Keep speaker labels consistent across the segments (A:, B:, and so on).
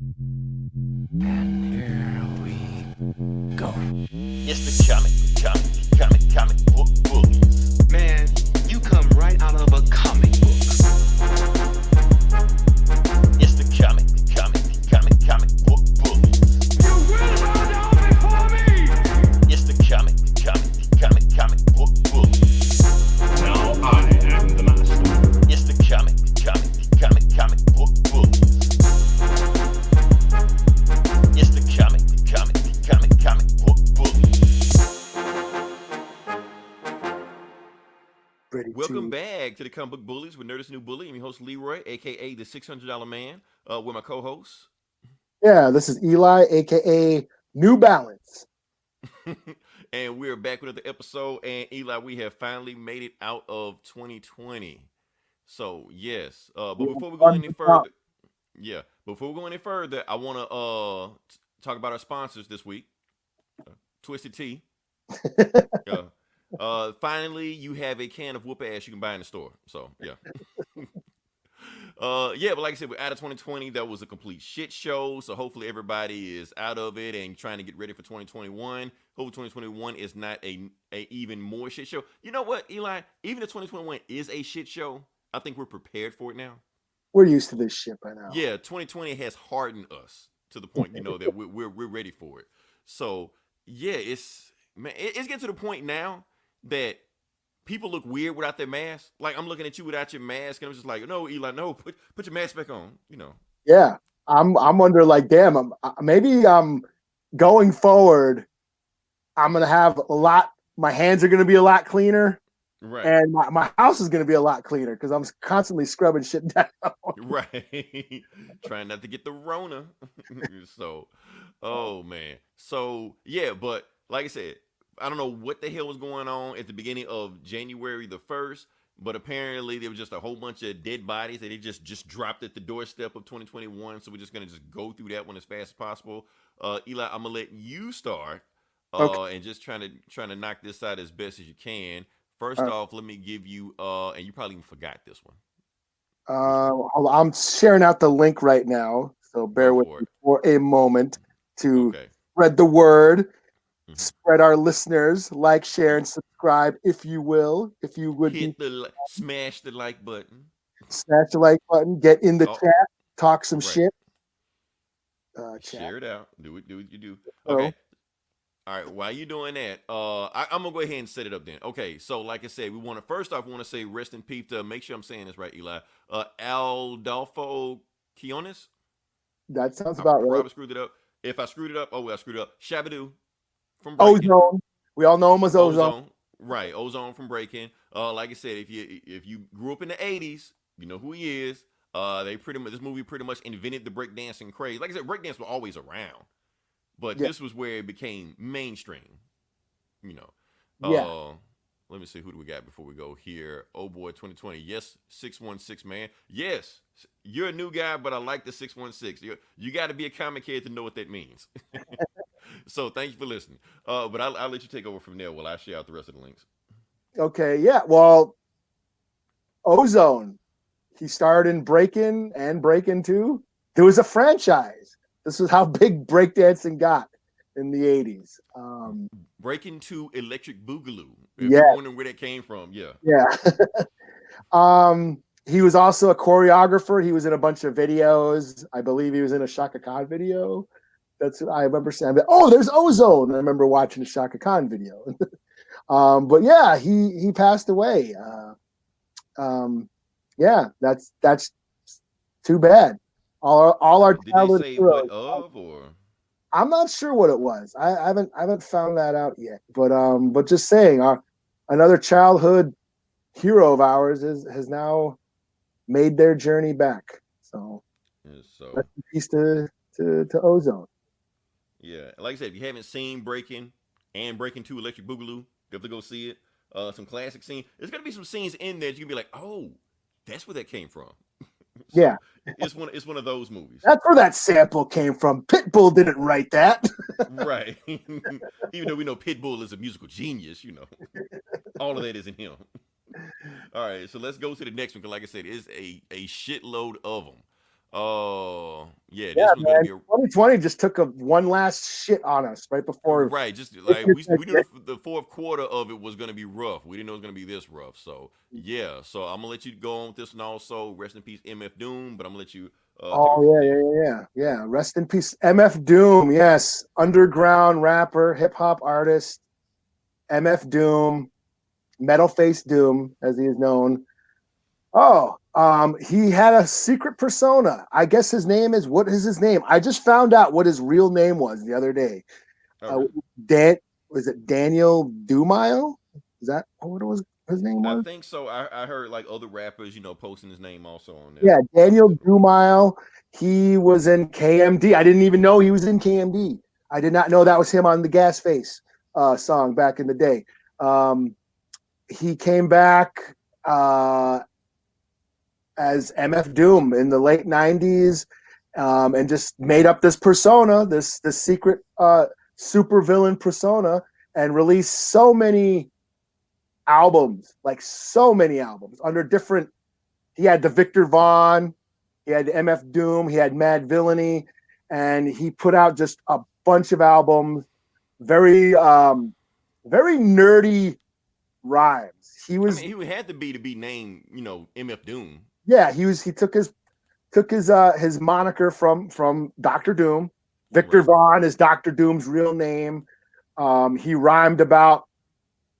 A: And here we go.
B: It's the comic book bullies.
A: Man, you come right out of a comic book.
B: It's the comic book bullies.
A: You will bow down before me!
B: It's the comic book bullies.
C: Now I am the master.
B: It's the comic book bullies. It's the comic book bullies. Welcome back to the Comic Book Bullies with Nerdist New Bully. I'm your host Leroy, aka the $600 Man, with my co-hosts.
D: Yeah, this is Eli, aka New Balance.
B: And we're back with another episode. And Eli, we have finally made it out of 2020. So yes, but before we go any further, I want to talk about our sponsors this week. Twisted Tea. Finally, you have a can of whoop ass you can buy in the store. So yeah. But like I said, we're out of 2020. That was a complete shit show. So hopefully everybody is out of it and trying to get ready for 2021. Hopefully 2021 is not a even more shit show. You know what, Eli? Even if 2021 is a shit show, I think we're prepared for it now.
D: We're used to this shit by now.
B: Yeah, 2020 has hardened us to the point, that we're ready for it. So yeah, it's getting to the point now that people look weird without their mask. Like, I'm looking at you without your mask, and I'm just like, no, Eli, no, put your mask back on.
D: Yeah, I'm under like, damn. Maybe going forward, I'm gonna have a lot. My hands are gonna be a lot cleaner,
B: right?
D: And my house is gonna be a lot cleaner because I'm constantly scrubbing shit down.
B: Right, trying not to get the Rona. So, oh man, so yeah, but like I said, I don't know what the hell was going on at the beginning of January the 1st, but apparently there was just a whole bunch of dead bodies that they just dropped at the doorstep of 2021. So we're just gonna just go through that one as fast as possible. Eli, I'm gonna let you start,
D: Okay.
B: and just trying to knock this out as best as you can. First off, let me give you, and you probably even forgot this one.
D: I'm sharing out the link right now, so bear with me for a moment to spread the word. Spread our listeners, like, share, and subscribe if you will. If you would
B: smash the like button.
D: Smash the like button. Get in the chat. Talk some shit.
B: Share it out. Do what you do. Okay. All right. While you doing that, I'm gonna go ahead and set it up then. Okay. So, like I said, we want to say rest in peace to, make sure I'm saying this right, Eli. Adolfo Quiñones.
D: That sounds about right. I
B: probably screwed it up. If I screwed it up, I screwed it up. Shabba from Breaking.
D: Ozone. We all know him as Ozone.
B: Right, Ozone from Breaking. Like I said, if you grew up in the 80s, you know who he is. This movie pretty much invented the breakdancing craze. Like I said, breakdance was always around, but this was where it became mainstream. Let me see, who do we got before we go here? Oh boy, 2020. Yes, 616 man. Yes, you're a new guy, but I like the 616. You got to be a comic kid to know what that means. So thank you for listening. But I'll let you take over from there while I share out the rest of the links.
D: Okay, yeah. Well, Ozone, he starred in Breakin' and Breakin' 2. There was a franchise. This is how big breakdancing got in the 80s.
B: Breakin' 2 Electric Boogaloo. If you're wondering where that came from, yeah.
D: He was also a choreographer. He was in a bunch of videos. I believe he was in a Shaka Khan video. That's what I remember saying. Oh, there's Ozone. I remember watching the Shaka Khan video. But yeah, he passed away. That's too bad. All our childhood.
B: Did they say what of, or?
D: I'm not sure what it was. I haven't found that out yet. But just saying, another childhood hero of ours has now made their journey back. So rest in peace to Ozone.
B: Yeah, like I said, if you haven't seen Breakin' and Breakin' 2 Electric Boogaloo, definitely go see it. Some classic scenes. There's gonna be some scenes in there that you can be like, oh, that's where that came from. It's one of those movies.
D: That's where that sample came from. Pitbull didn't write that.
B: Right. Even though we know Pitbull is a musical genius, all of that is in him. All right, so let's go to the next one, because like I said, it's a shitload of them. Yeah,
D: Yeah,
B: this was gonna
D: man.
B: be
D: 2020 just took one last shit on us right before.
B: right. Just like we knew the fourth quarter of it was gonna be rough. We didn't know it was gonna be this rough. So yeah. So I'm gonna let you go on with this, and also rest in peace, MF Doom. But I'm gonna let you take it
D: Oh
B: from
D: yeah,
B: there.
D: yeah. Rest in peace, MF Doom. Yes, underground rapper, hip hop artist, MF Doom, Metal Face Doom, as he is known. Oh, he had a secret persona. I guess his name is, what is his name? I just found out what his real name was the other day.
B: Oh, really?
D: Was it Daniel Dumile? Is that what it was? His name
B: I
D: was?
B: think so. I heard like other rappers, posting his name also on there.
D: Yeah, Daniel Dumile. He was in KMD. I didn't even know he was in KMD. I did not know that was him on the Gas Face song back in the day. He came back as MF Doom in the late 90s and just made up this persona, this secret super villain persona, and released so many albums, under different. He had the Victor Vaughn, he had MF Doom, he had Mad Villainy, and he put out just a bunch of albums, very very nerdy rhymes. He was,
B: he had to be named, MF Doom.
D: yeah, he took his moniker from Dr. Doom. Victor Vaughn is Dr. Doom's real name. He rhymed about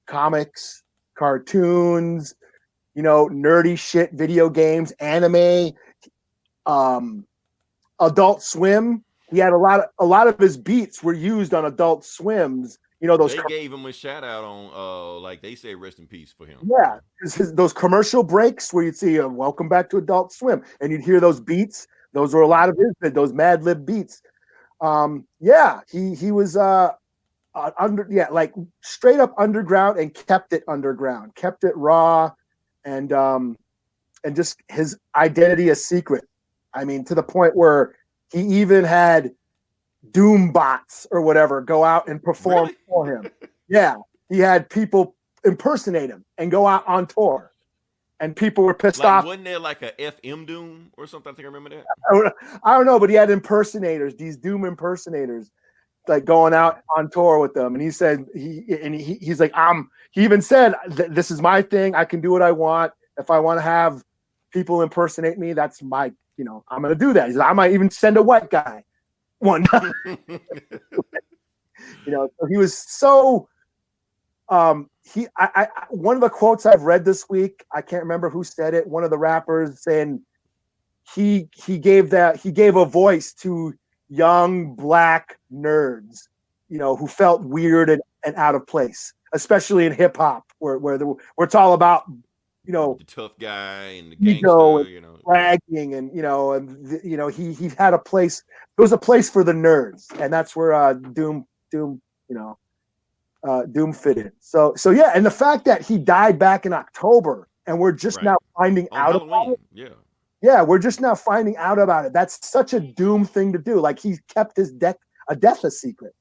D: comics, cartoons, nerdy shit, video games, anime, Adult Swim. He had a lot of his beats were used on Adult Swim's.
B: They gave him a shout out on, like they say, rest in peace for him.
D: Yeah, those commercial breaks where you'd see "Welcome back to Adult Swim" and you'd hear those beats. Those were a lot of those Mad Lib beats. Yeah, he was like straight up underground and kept it underground, kept it raw, and just his identity a secret. I mean, to the point where he even had Doom bots or whatever go out and perform for him. Yeah, he had people impersonate him and go out on tour, and people were pissed off.
B: Wasn't there like a FM Doom or something? I think I remember that.
D: I don't know, but he had impersonators, these Doom impersonators, like going out on tour with them. And he said he's like, he even said, this is my thing. I can do what I want. If I want to have people impersonate me, that's my, I'm going to do that. He said, I might even send a white guy one time. So he was so, one of the quotes I've read this week, I can't remember who said it. One of the rappers saying he gave a voice to young black nerds, who felt weird and out of place, especially in hip hop, where it's all about,
B: the tough guy and the gangster,
D: bragging, and he had a place. There was a place for the nerds, and that's where Doom fit in. So yeah, and the fact that he died back in October, and we're just now finding out about it.
B: Yeah.
D: Yeah, we're just now finding out about it. That's such a Doom thing to do. Like, he kept his death a secret.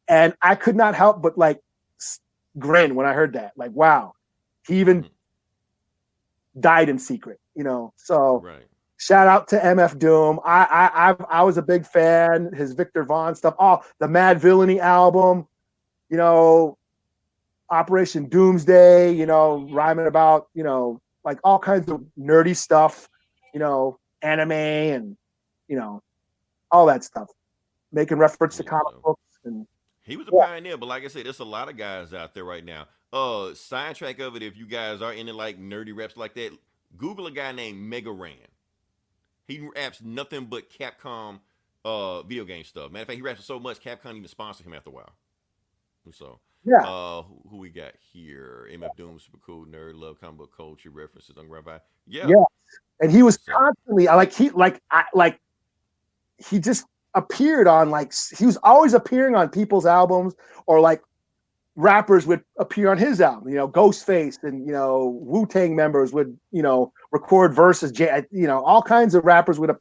D: And I could not help but like grin when I heard that. Like, wow, he even died in secret, So shout out to MF Doom. I was a big fan. His Victor Vaughn stuff, the Mad Villainy album, Operation Doomsday, rhyming about, like all kinds of nerdy stuff. Anime and, all that stuff, making reference to comic books. And
B: he was a pioneer, but like I said, there's a lot of guys out there right now. Sidetrack of it, if you guys are into like nerdy raps like that, Google a guy named Mega Ran. He raps nothing but Capcom video game stuff. Matter of fact, he raps so much, Capcom even sponsored him after a while. So
D: yeah,
B: who we got here? MF Doom, super cool nerd, love comic book culture, references on Rabbi. Yeah.
D: And he was constantly he just appeared on, like, he was always appearing on people's albums, or like rappers would appear on his album. Ghostface and Wu-Tang members would record verses. All kinds of rappers would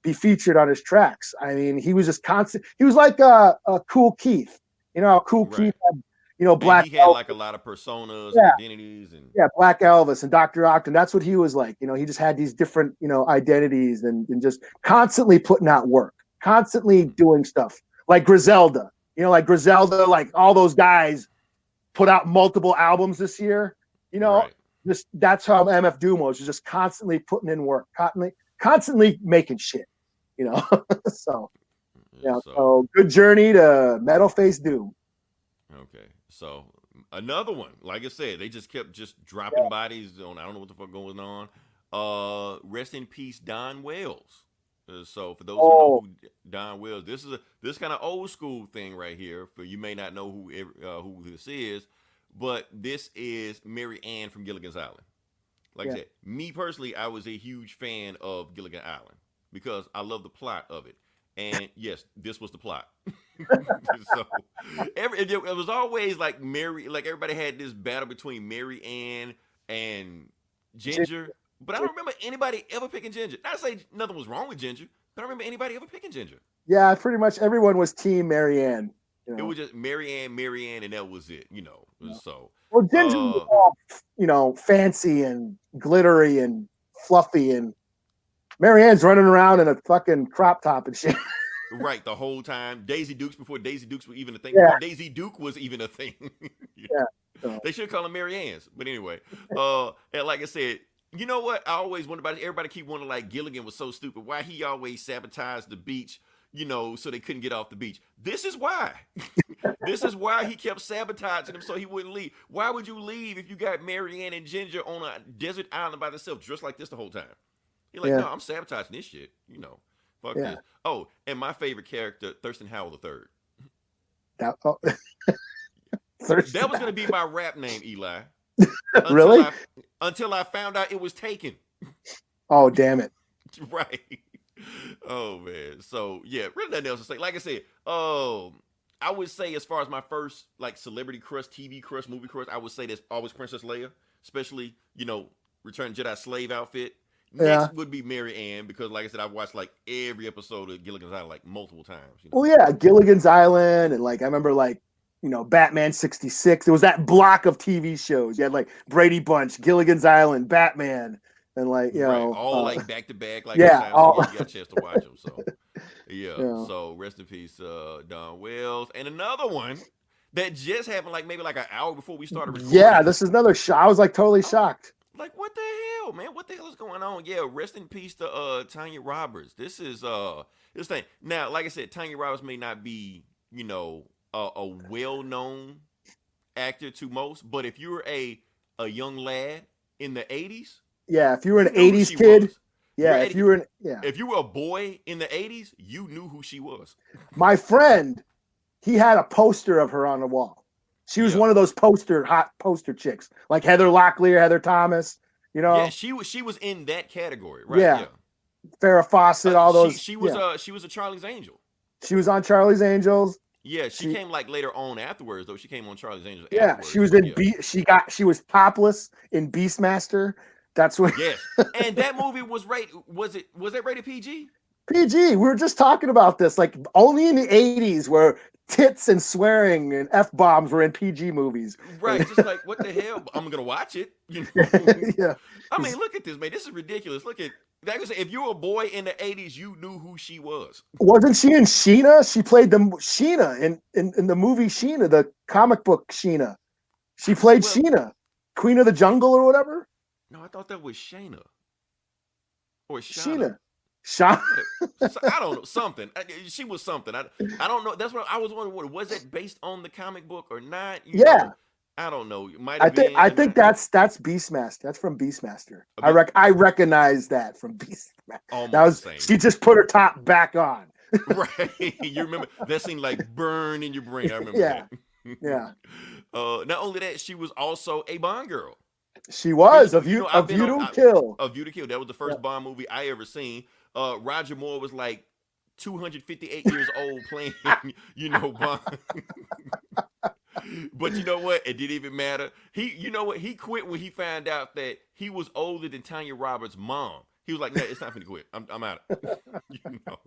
D: be featured on his tracks. I mean, he was just constant. He was like a Cool Keith. Cool Keith had, know,
B: And
D: Black
B: he had
D: Elvis.
B: like a lot of personas and
D: Yeah,
B: identities and
D: yeah, Black Elvis and Dr. Octon. That's what he was like. You know, he just had these different, you know, identities and just constantly putting out work, constantly doing stuff. Like Griselda. You know, like Griselda, like all those guys put out multiple albums this year. You know,
B: right.
D: just that's how MF Doom was just constantly putting in work, constantly making shit. You know, so yeah.
B: So
D: So good journey to Metal Face Doom.
B: okay. So another one, like I said, they just kept just dropping bodies on. I don't know what the fuck going on. Rest in peace, Don Wells. So for those who know who Don Wells, this kind of old school thing right here. For you may not know who this is, but this is Mary Ann from Gilligan's Island. Like I said, me personally, I was a huge fan of Gilligan Island because I love the plot of it. And yes, this was the plot. So it was always like like everybody had this battle between Mary Ann and Ginger. But I don't remember anybody ever picking Ginger. Not to say nothing was wrong with Ginger, but I don't remember anybody ever picking Ginger.
D: Yeah, pretty much everyone was Team Mary Ann. You know?
B: It was just Mary Ann, and that was it, you know. So
D: well, Ginger was all, you know, fancy and glittery and fluffy, and Mary Ann's running around in a fucking crop top and shit.
B: Right, the whole time. Daisy Dukes before Daisy Dukes was even a thing.
D: Yeah.
B: Before Daisy Duke was even a thing.
D: Yeah. So.
B: They should call them Mary Ann's. But anyway, and like I said, you know what? I always wonder about it. Everybody keep wondering, like, Gilligan was so stupid. Why he always sabotaged the beach, you know, so they couldn't get off the beach. This is why. This is why he kept sabotaging them so he wouldn't leave. Why would you leave if you got Mary Ann and Ginger on a desert island by themselves dressed like this the whole time? You're like, no, I'm sabotaging this shit. You know, fuck this. Oh, and my favorite character, Thurston Howell III.
D: That
B: was going to be my rap name, Eli.
D: Really?
B: Until I found out it was taken.
D: Oh, damn it.
B: Right. Oh, man. So, yeah, really nothing else to say. Like I said, I would say as far as my first, like, celebrity crush, TV crush, movie crush, I would say that's always Princess Leia. Especially, you know, Return Jedi slave outfit. Next would be Mary Ann because, like I said, I've watched like every episode of Gilligan's Island like multiple times. You know?
D: Well, yeah, Gilligan's Island, and like I remember, like, you know, Batman '66. It was that block of TV shows. You had like Brady Bunch, Gilligan's Island, Batman, and like you know,
B: all like back to back. Like
D: you
B: got a chance to watch them. So yeah. So rest in peace, Don Wells, and another one that just happened like maybe like an hour before we started recording.
D: Yeah, this is another shock. I was like totally shocked.
B: Like, what the hell, man? What the hell is going on? Yeah, rest in peace to Tanya Roberts. This is this thing. Now, like I said, Tanya Roberts may not be, you know, a well-known actor to most, but if you were a young lad in the 80s,
D: yeah, if you were an 80s kid, if you were
B: a boy in the 80s, you knew who she was.
D: My friend, he had a poster of her on the wall. She was one of those hot poster chicks, like Heather Locklear, Heather Thomas, you know.
B: Yeah, she was in that category, right?
D: Yeah. Farrah Fawcett, all those.
B: She was a Charlie's Angel.
D: She was on Charlie's Angels.
B: Yeah, she came like later on afterwards, though. She came on Charlie's Angels.
D: Yeah,
B: afterwards.
D: she was in she was topless in Beastmaster. That's what.
B: Yes, and that movie was that rated PG?
D: PG. We were just talking about this, like only in the 80s where tits and swearing and F-bombs were in PG movies.
B: Right, just like, what the hell? I'm going to watch it. You know?
D: Yeah.
B: I mean, look at this, man. This is ridiculous. Look at, like I said, if you were a boy in the 80s, you knew who she was.
D: Wasn't she in Sheena? She played the Sheena in the movie Sheena, the comic book Sheena. She played Sheena, Queen of the Jungle or whatever.
B: No, I thought that was Shayna. Or
D: Sheena.
B: I don't know, something. She was something. I don't know. That's what I was wondering. Was it based on the comic book or not? You know, I don't know. It might have been.
D: I think that's Beastmaster. That's from Beastmaster. I recognize that from Beastmaster. That was she just put her top back on.
B: Right. You remember that scene like burn in your brain. I remember that.
D: Yeah.
B: Not only that, she was also a Bond girl.
D: She was A View to Kill.
B: A View to Kill. That was the first Bond movie I ever seen. Roger Moore was like 258 years old playing, you know, Bond. But you know what? It didn't even matter. You know what? He quit when he found out that he was older than Tanya Roberts' mom. He was like, "No, it's time for me to quit. I'm out." You know.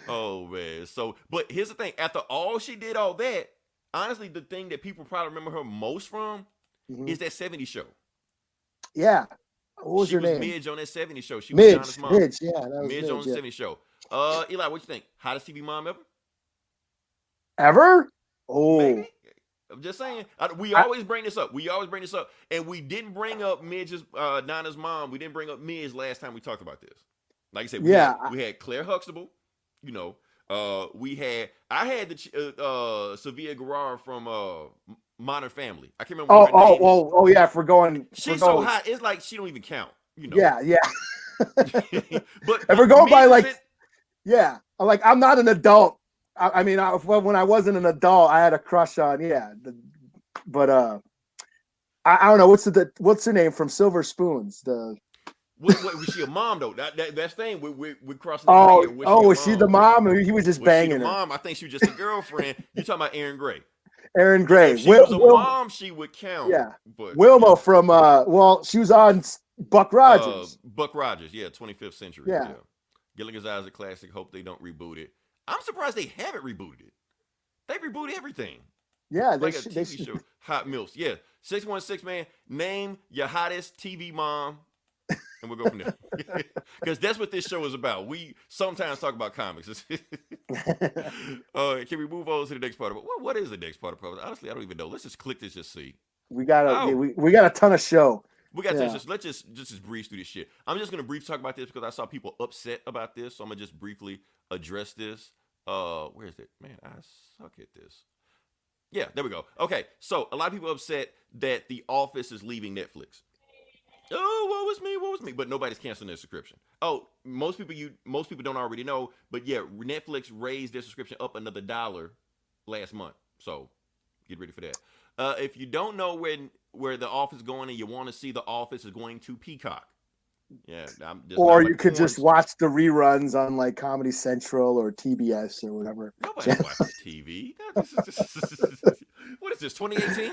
B: Oh man. So, but here's the thing. After all she did all that, honestly, the thing that people probably remember her most from
D: Mhm.
B: is that '70s show.
D: Yeah. What was
B: She
D: her
B: was
D: name?
B: Midge on that '70s show. She was Donna's mom.
D: Midge. Yeah, that was
B: Midge on
D: Midge.
B: the
D: Yeah.
B: '70s show. Eli, what you think? Hottest TV mom ever?
D: Ever?
B: Maybe.
D: Oh,
B: I'm just saying. We
D: I,
B: always bring this up. And we didn't bring up Midge's Donna's mom. We didn't bring up Midge last time we talked about this. Like I said,
D: yeah.
B: we had Claire Huxtable. You know, I had the Sevilla Guerrero from Modern Family. I can't remember what her name.
D: Oh, yeah.
B: She's so hot. It's like she don't even count. You know.
D: Yeah, yeah.
B: But
D: If we're going by
B: Midge
D: like,
B: is it-
D: yeah, like I'm not an adult. I mean, when I wasn't an adult, I had a crush on, but I don't know what's her name from Silver Spoons.
B: what was she a mom though? That's thing. We're crossing. The line here.
D: Was she the mom? Or he was just
B: Was
D: banging
B: she the
D: her.
B: mom? I think she was just a girlfriend. You talking about Erin Gray?
D: Erin Gray.
B: If she was a mom, she would count.
D: Yeah.
B: But
D: Wilma from she was on Buck Rogers.
B: Buck Rogers, 25th Century.
D: Yeah.
B: Gilligan's Island classic. Hope they don't reboot it. I'm surprised they haven't rebooted it. They rebooted everything.
D: Yeah,
B: Like a TV show. Hot Milfs. Yeah. 616, man. Name your hottest TV mom. And we'll go from there. Because that's what this show is about. We sometimes talk about comics. Can we move on to the next part of it? What is the next part of it? Honestly, I don't even know. Let's just click this, just see.
D: We got we got a ton of show.
B: We got to let's just breeze through this shit. I'm just gonna briefly talk about this because I saw people upset about this, so I'm gonna just briefly address this. Where is it? Man, I suck at this. Yeah, there we go. Okay, so a lot of people upset that The Office is leaving Netflix. Oh, what was me? But nobody's canceling their subscription. Oh, most people don't already know, but yeah, Netflix raised their subscription up another $1 last month. So get ready for that. If you don't know where The Office is going and you want to see The Office, is going to Peacock. Yeah,
D: or you could just watch the reruns on like Comedy Central or TBS or whatever.
B: Nobody watches TV. What is this, 2018?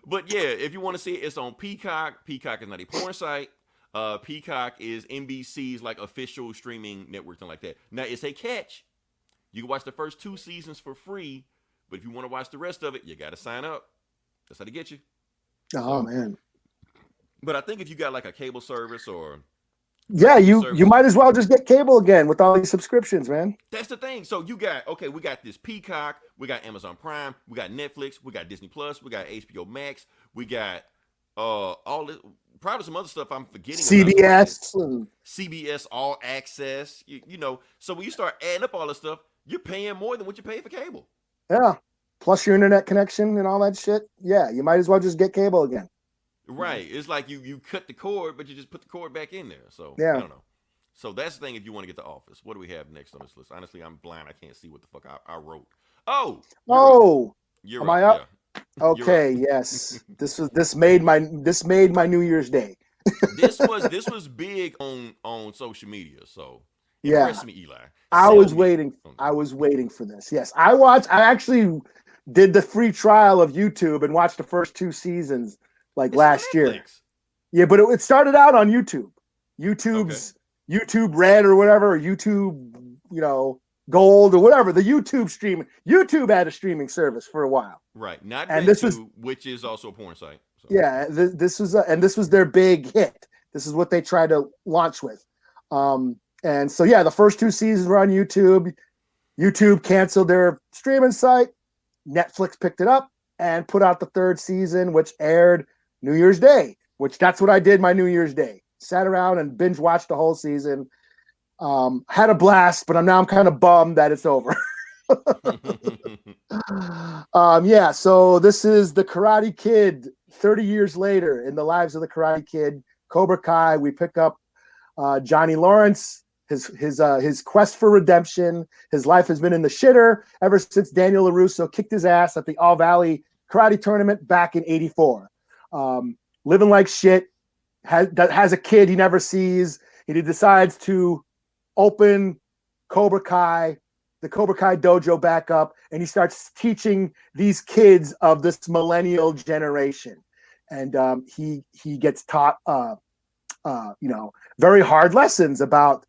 B: But yeah, if you want to see it, it's on Peacock. Peacock is not a porn site. Peacock is NBC's like official streaming network, thing like that. Now it's a catch. You can watch the first 2 seasons for free, but if you want to watch the rest of it, you got to sign up. That's how they get you.
D: Oh man.
B: But I think if you got like a cable service or
D: you might as well just get cable again with all these subscriptions, man.
B: That's the thing. So we got this Peacock, we got Amazon Prime, we got Netflix, we got Disney Plus, we got HBO Max, we got all this, probably some other stuff I'm forgetting.
D: CBS
B: All Access. You know, so when you start adding up all this stuff, you're paying more than what you pay for cable.
D: Yeah. Plus your internet connection and all that shit. Yeah, you might as well just get cable again.
B: Right. It's like you cut the cord, but you just put the cord back in there. So
D: yeah.
B: I don't know. So that's the thing if you want to get The Office. What do we have next on this list? Honestly, I'm blind. I can't see what the fuck I wrote. You're
D: am I up? Yeah. Okay, yes. This made my New Year's Day.
B: this was big on social media. So impress me, Eli.
D: I was waiting for this. Yes. I actually did the free trial of YouTube and watched the first 2 seasons last year. Yeah, but it started out on YouTube. YouTube Red or whatever, or YouTube, Gold or whatever. The YouTube stream. YouTube had a streaming service for a while.
B: Right. Not
D: and
B: which is also a porn site. So.
D: Yeah, this was their big hit. This is what they tried to launch with. And so the first 2 seasons were on YouTube. YouTube canceled their streaming site. Netflix picked it up and put out the 3rd season, which aired New Year's Day, that's what I did my New Year's Day. Sat around and binge watched the whole season. Had a blast, but I'm kind of bummed that it's over. So this is the Karate Kid 30 years later in the lives of the Karate Kid. Cobra Kai, we pick up Johnny Lawrence, his quest for redemption. His life has been in the shitter ever since Daniel LaRusso kicked his ass at the All Valley Karate Tournament back in '84. Living like shit, has a kid he never sees. He decides to open Cobra Kai, the Cobra Kai dojo back up, and he starts teaching these kids of this millennial generation. And he gets taught, very hard lessons about,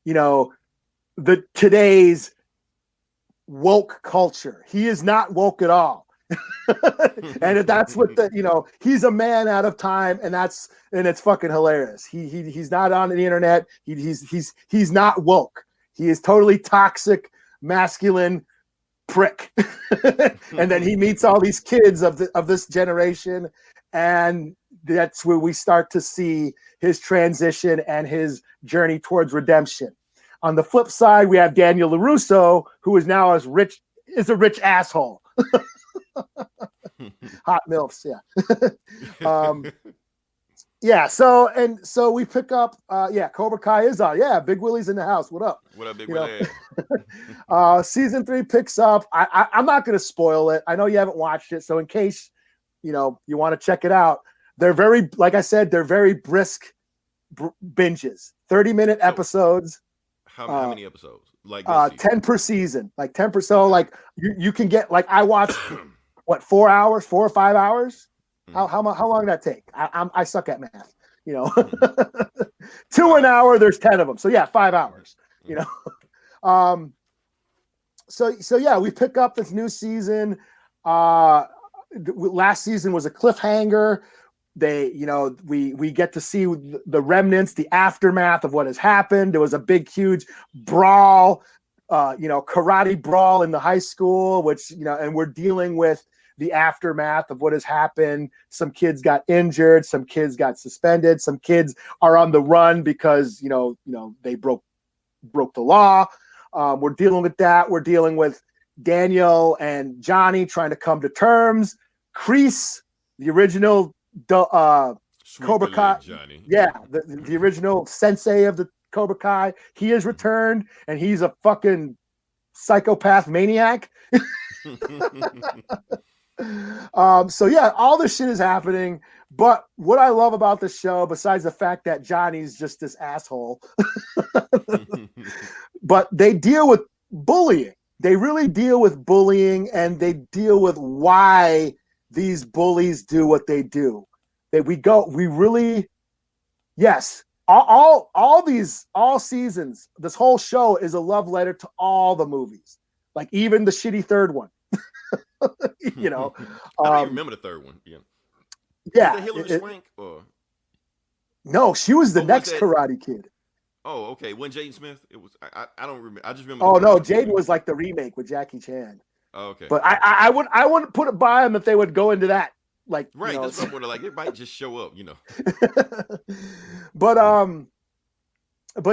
D: the today's woke culture. He is not woke at all. And that's what he's a man out of time, and it's fucking hilarious. He's not on the internet. He's not woke. He is totally toxic, masculine prick. And then he meets all these kids of this generation, and that's where we start to see his transition and his journey towards redemption. On the flip side, we have Daniel LaRusso, who is now a rich asshole. Hot milfs, yeah. Yeah, so we pick up Cobra Kai is on. Yeah, Big Willie's in the house. What up?
B: What up, Big Willie?
D: Season 3 picks up. I'm not going to spoil it. I know you haven't watched it, so in case you want to check it out, they're very, like I said, they're very brisk binges. 30-minute episodes.
B: How many episodes? Like
D: 10 per season. Like 10 per. So like you can get, like, I watched what, 4 hours, 4 or 5 hours. How long did that take? I suck at math. 2 an hour. There's 10 of them. So yeah, 5 hours. So yeah, we pick up this new season. Last season was a cliffhanger. We get to see the remnants, the aftermath of what has happened. There was a big, huge brawl, karate brawl in the high school, which, and we're dealing with the aftermath of what has happened. Some kids got injured, some kids got suspended, some kids are on the run because, they broke the law. We're dealing with that. We're dealing with Daniel and Johnny trying to come to terms. Kreese, the original Cobra Kai,
B: Johnny.
D: Yeah, the original sensei of the Cobra Kai, he has returned, and he's a fucking psychopath maniac. So yeah, all this shit is happening. But what I love about the show, besides the fact that Johnny's just this asshole, but they deal with bullying. They really deal with bullying, and they deal with why these bullies do what they do. All seasons, this whole show is a love letter to all the movies, like even the shitty third one.
B: I don't remember the third one.
D: Yeah.
B: Was it Hilary Swank or?
D: No, she was the next Karate Kid.
B: Oh, okay. When Jaden Smith, it was. I don't remember. I just remember.
D: Oh no, Jaden was like the remake with Jackie Chan.
B: Oh, okay.
D: But I wouldn't put it by them if they would go into that. Like,
B: right, that's what I'm like. It might just show up,
D: But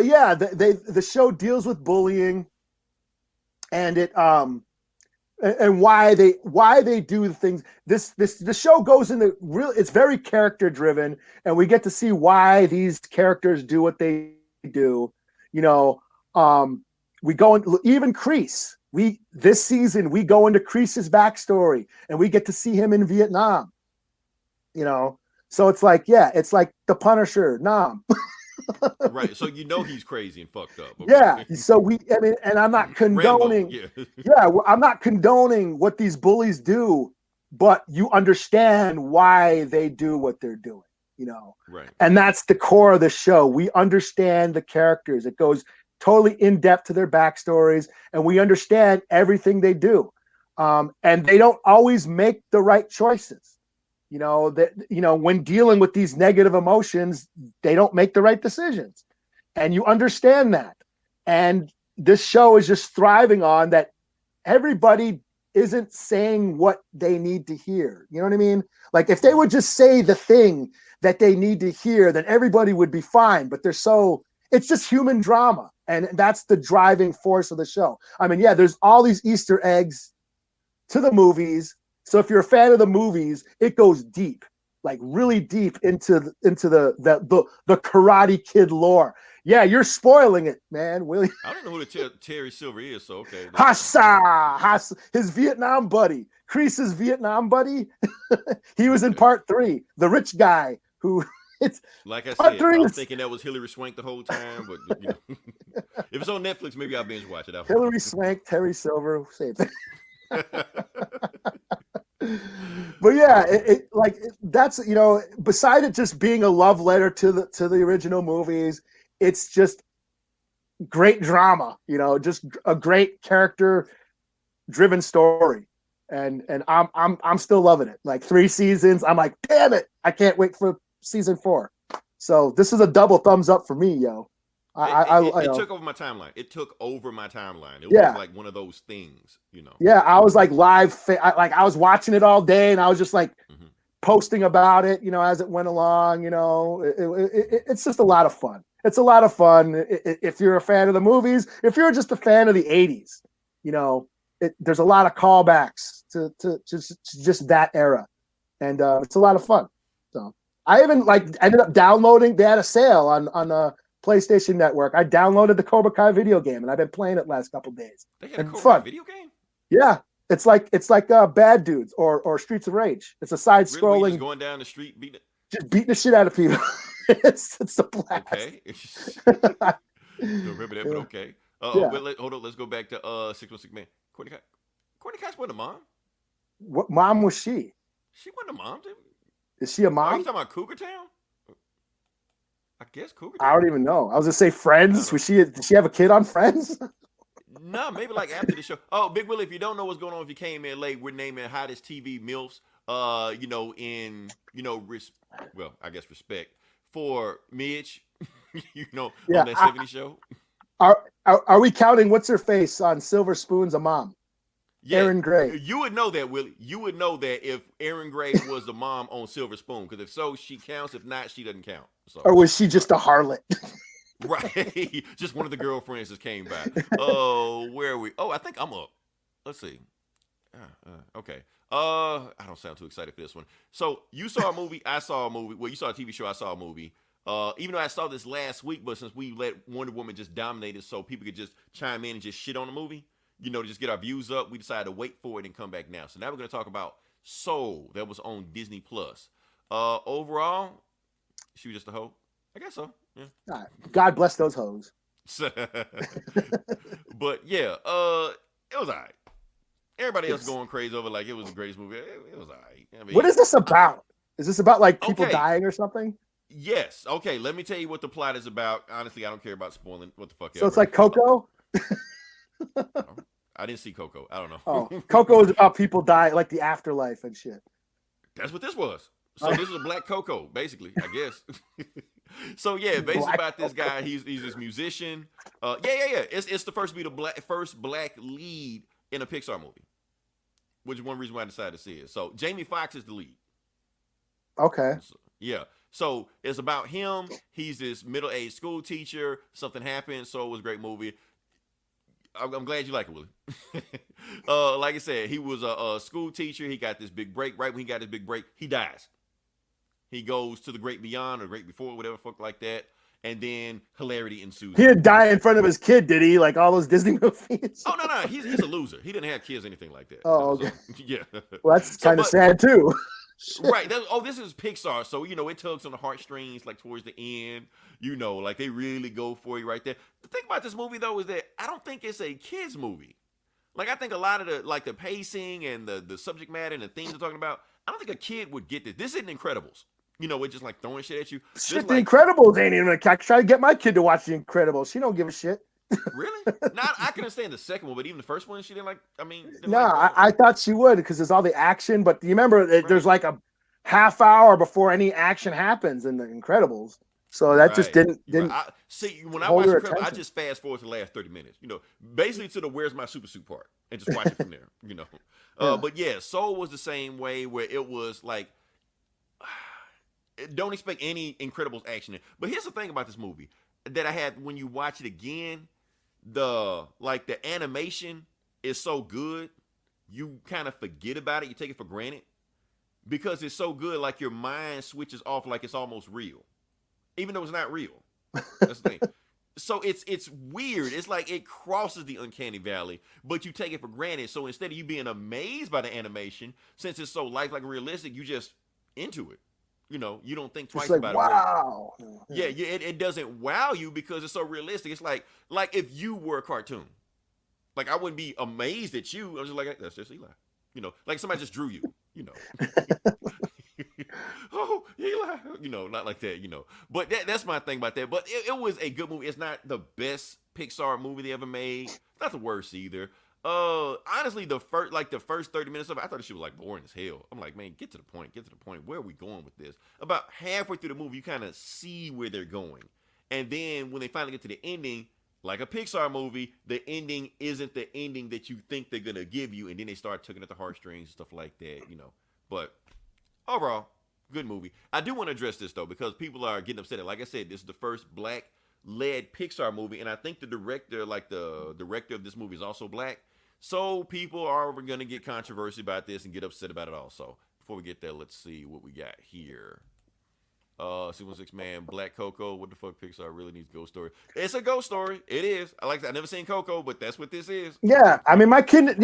D: yeah, the show deals with bullying, and it and why they do the things. The show goes into real. It's very character driven, and we get to see why these characters do what they do. We go in, even Kreese. This season we go into Kreese's backstory, and we get to see him in Vietnam. So it's like the Punisher, Nam.
B: Right. So he's crazy and fucked up. Okay.
D: Yeah. So and I'm not condoning. I'm not condoning what these bullies do, but you understand why they do what they're doing. Right. And that's the core of the show. We understand the characters. It goes totally in depth to their backstories, and we understand everything they do. And they don't always make the right choices. When dealing with these negative emotions, they don't make the right decisions, and you understand that. And this show is just thriving on that. Everybody isn't saying what they need to hear. You know what I mean? Like, if they would just say the thing that they need to hear, then everybody would be fine. But it's just human drama. And that's the driving force of the show. I mean, yeah, there's all these Easter eggs to the movies. So if you're a fan of the movies, it goes deep, like really deep into the Karate Kid lore. Yeah, you're spoiling it, man, Willie.
B: I don't know who the Terry Silver is, so okay.
D: Hassa, his Vietnam buddy, Kreese's Vietnam buddy. He was in part 3, the rich guy who. It's
B: like I said, I was thinking that was Hilary Swank the whole time, but if it's on Netflix, maybe I'll binge watch it.
D: Hilary Swank, Terry Silver, same thing. But yeah, that's beside it just being a love letter to the original movies, it's just great drama. Just a great character driven story, and I'm still loving it. Like 3 seasons, I'm like, damn it, I can't wait for season 4. So this is a double thumbs up for me, yo.
B: It took over my timeline. It took over my timeline. It was like one of those things, you know.
D: Yeah, I was like I was watching it all day, and I was just like posting about it, you know, as it went along. You know, it's just a lot of fun. It's a lot of fun if you're a fan of the movies. If you're just a fan of the '80s, you know, there's a lot of callbacks to just that era, and it's a lot of fun. So I even ended up downloading. They had a sale on PlayStation Network. I downloaded the Cobra Kai video game, and I've been playing it last couple days.
B: They had a Cobra Kai video game?
D: Yeah, it's like Bad Dudes or Streets of Rage. It's a side-scrolling.
B: Really? Just going down the street beating
D: the shit out of people. it's a blast.
B: Okay. Don't remember that, but okay. Hold on. Let's go back to 616 Man. Courtney Cox wasn't a mom.
D: What mom was she?
B: She wasn't a mom.
D: Is she a mom?
B: Are you talking about Cougar Town? I guess Cougar.
D: I don't even know. I was gonna say Friends. Did she have a kid on Friends?
B: No, maybe like after the show. Oh, Big Willie, if you don't know what's going on, if you came in late, we're naming hottest TV MILFs. I guess respect for Midge. On that 70s show.
D: Are we counting what's her face on Silver Spoon's a mom? Yeah, Erin Gray.
B: You would know that, Willie. You would know that if Erin Gray was the mom on Silver Spoon, because if so, she counts. If not, she doesn't count. So.
D: Or was she just a harlot?
B: Right. Just one of the girlfriends just came by. Oh, where are we? Oh, I think I'm up. Let's see. Okay. I don't sound too excited for this one. So you saw a movie. I saw a movie. Well, you saw a TV show. I saw a movie. Even though I saw this last week, but since we let Wonder Woman just dominate it so people could just chime in and just shit on the movie, to just get our views up, we decided to wait for it and come back now. So now we're going to talk about Soul that was on Disney+. Overall, she was just a hoe. I guess so. Yeah.
D: God bless those hoes.
B: But yeah, it was all right. Everybody else going crazy over like it was the greatest movie. It was all right. I mean,
D: what is this about? Is this about like people dying or something?
B: Yes. Okay, let me tell you what the plot is about. Honestly, I don't care about spoiling what the fuck
D: So it's like Coco?
B: I didn't see Coco. I don't know.
D: Oh, Coco is about people dying, like the afterlife and shit.
B: That's what this was. So this is a black Coco, basically, I guess. So yeah, basically about this guy. He's this musician. Yeah. It's the first first black lead in a Pixar movie, which is one reason why I decided to see it. So Jamie Foxx is the lead.
D: Okay.
B: Yeah. So it's about him. He's this middle-aged school teacher. Something happened, so it was a great movie. I'm glad you like it, Willie. Like I said, he was a school teacher. He got this big break. Right when he got his big break, he dies. He goes to the great beyond or great before, whatever fuck like that. And then hilarity ensues.
D: He didn't die in front of his kid, did he? Like all those Disney movies?
B: Oh, no. He's a loser. He didn't have kids or anything like that.
D: Oh, okay.
B: So, yeah.
D: Well, that's kind of sad, too.
B: Right. This is Pixar. So, it tugs on the heartstrings, like, towards the end. Like, they really go for you right there. The thing about this movie, though, is that I don't think it's a kid's movie. Like, I think a lot of the pacing and the subject matter and the themes they're talking about, I don't think a kid would get this. This isn't Incredibles. It's just like throwing shit at you.
D: Shit, The Incredibles ain't even. I try to get my kid to watch The Incredibles. She don't give a shit.
B: Really? Nah, I can understand the second one, but even the first one, she didn't like.
D: I thought she would because there's all the action. But you remember, there's like a half hour before any action happens in The Incredibles. So that just didn't.
B: See, when I watch Incredibles, I just fast forward to the last 30 minutes. Basically to the "Where's my super suit" part, and just watch it from there. But yeah, Soul was the same way where it was like. Don't expect any Incredibles action. But here's the thing about this movie that I had when you watch it again, the animation is so good, you kind of forget about it. You take it for granted because it's so good. Like your mind switches off, like it's almost real, even though it's not real. That's the thing. So it's weird. It's like it crosses the uncanny valley, but you take it for granted. So instead of you being amazed by the animation, since it's so lifelike and realistic, you just into it. You don't think twice about it.
D: Wow.
B: Yeah, it doesn't wow you because it's so realistic. It's like if you were a cartoon. Like I wouldn't be amazed at you. I'm just like, that's just Eli. Like somebody just drew you, Oh, Eli. Not like that, But that's my thing about that. But it was a good movie. It's not the best Pixar movie they ever made. It's not the worst either. Honestly, the first 30 minutes of it, I thought the shit was like boring as hell. I'm like, man, get to the point. Where are we going with this? About halfway through the movie, you kind of see where they're going, and then when they finally get to the ending, like a Pixar movie, the ending isn't the ending that you think they're gonna give you, and then they start tugging at the heartstrings and stuff like that, you know. But overall, good movie. I do want to address this though because people are getting upset. Like I said, this is the first black-led Pixar movie, and I think the director of this movie is also black. So people are going to get controversy about this and get upset about it also. Before we get there, let's see what we got here. 616 man, Black Coco. What the fuck? Pixar really needs ghost story. It's a ghost story. It is. I've never seen Coco, but that's what this is.
D: Yeah, I mean, my kid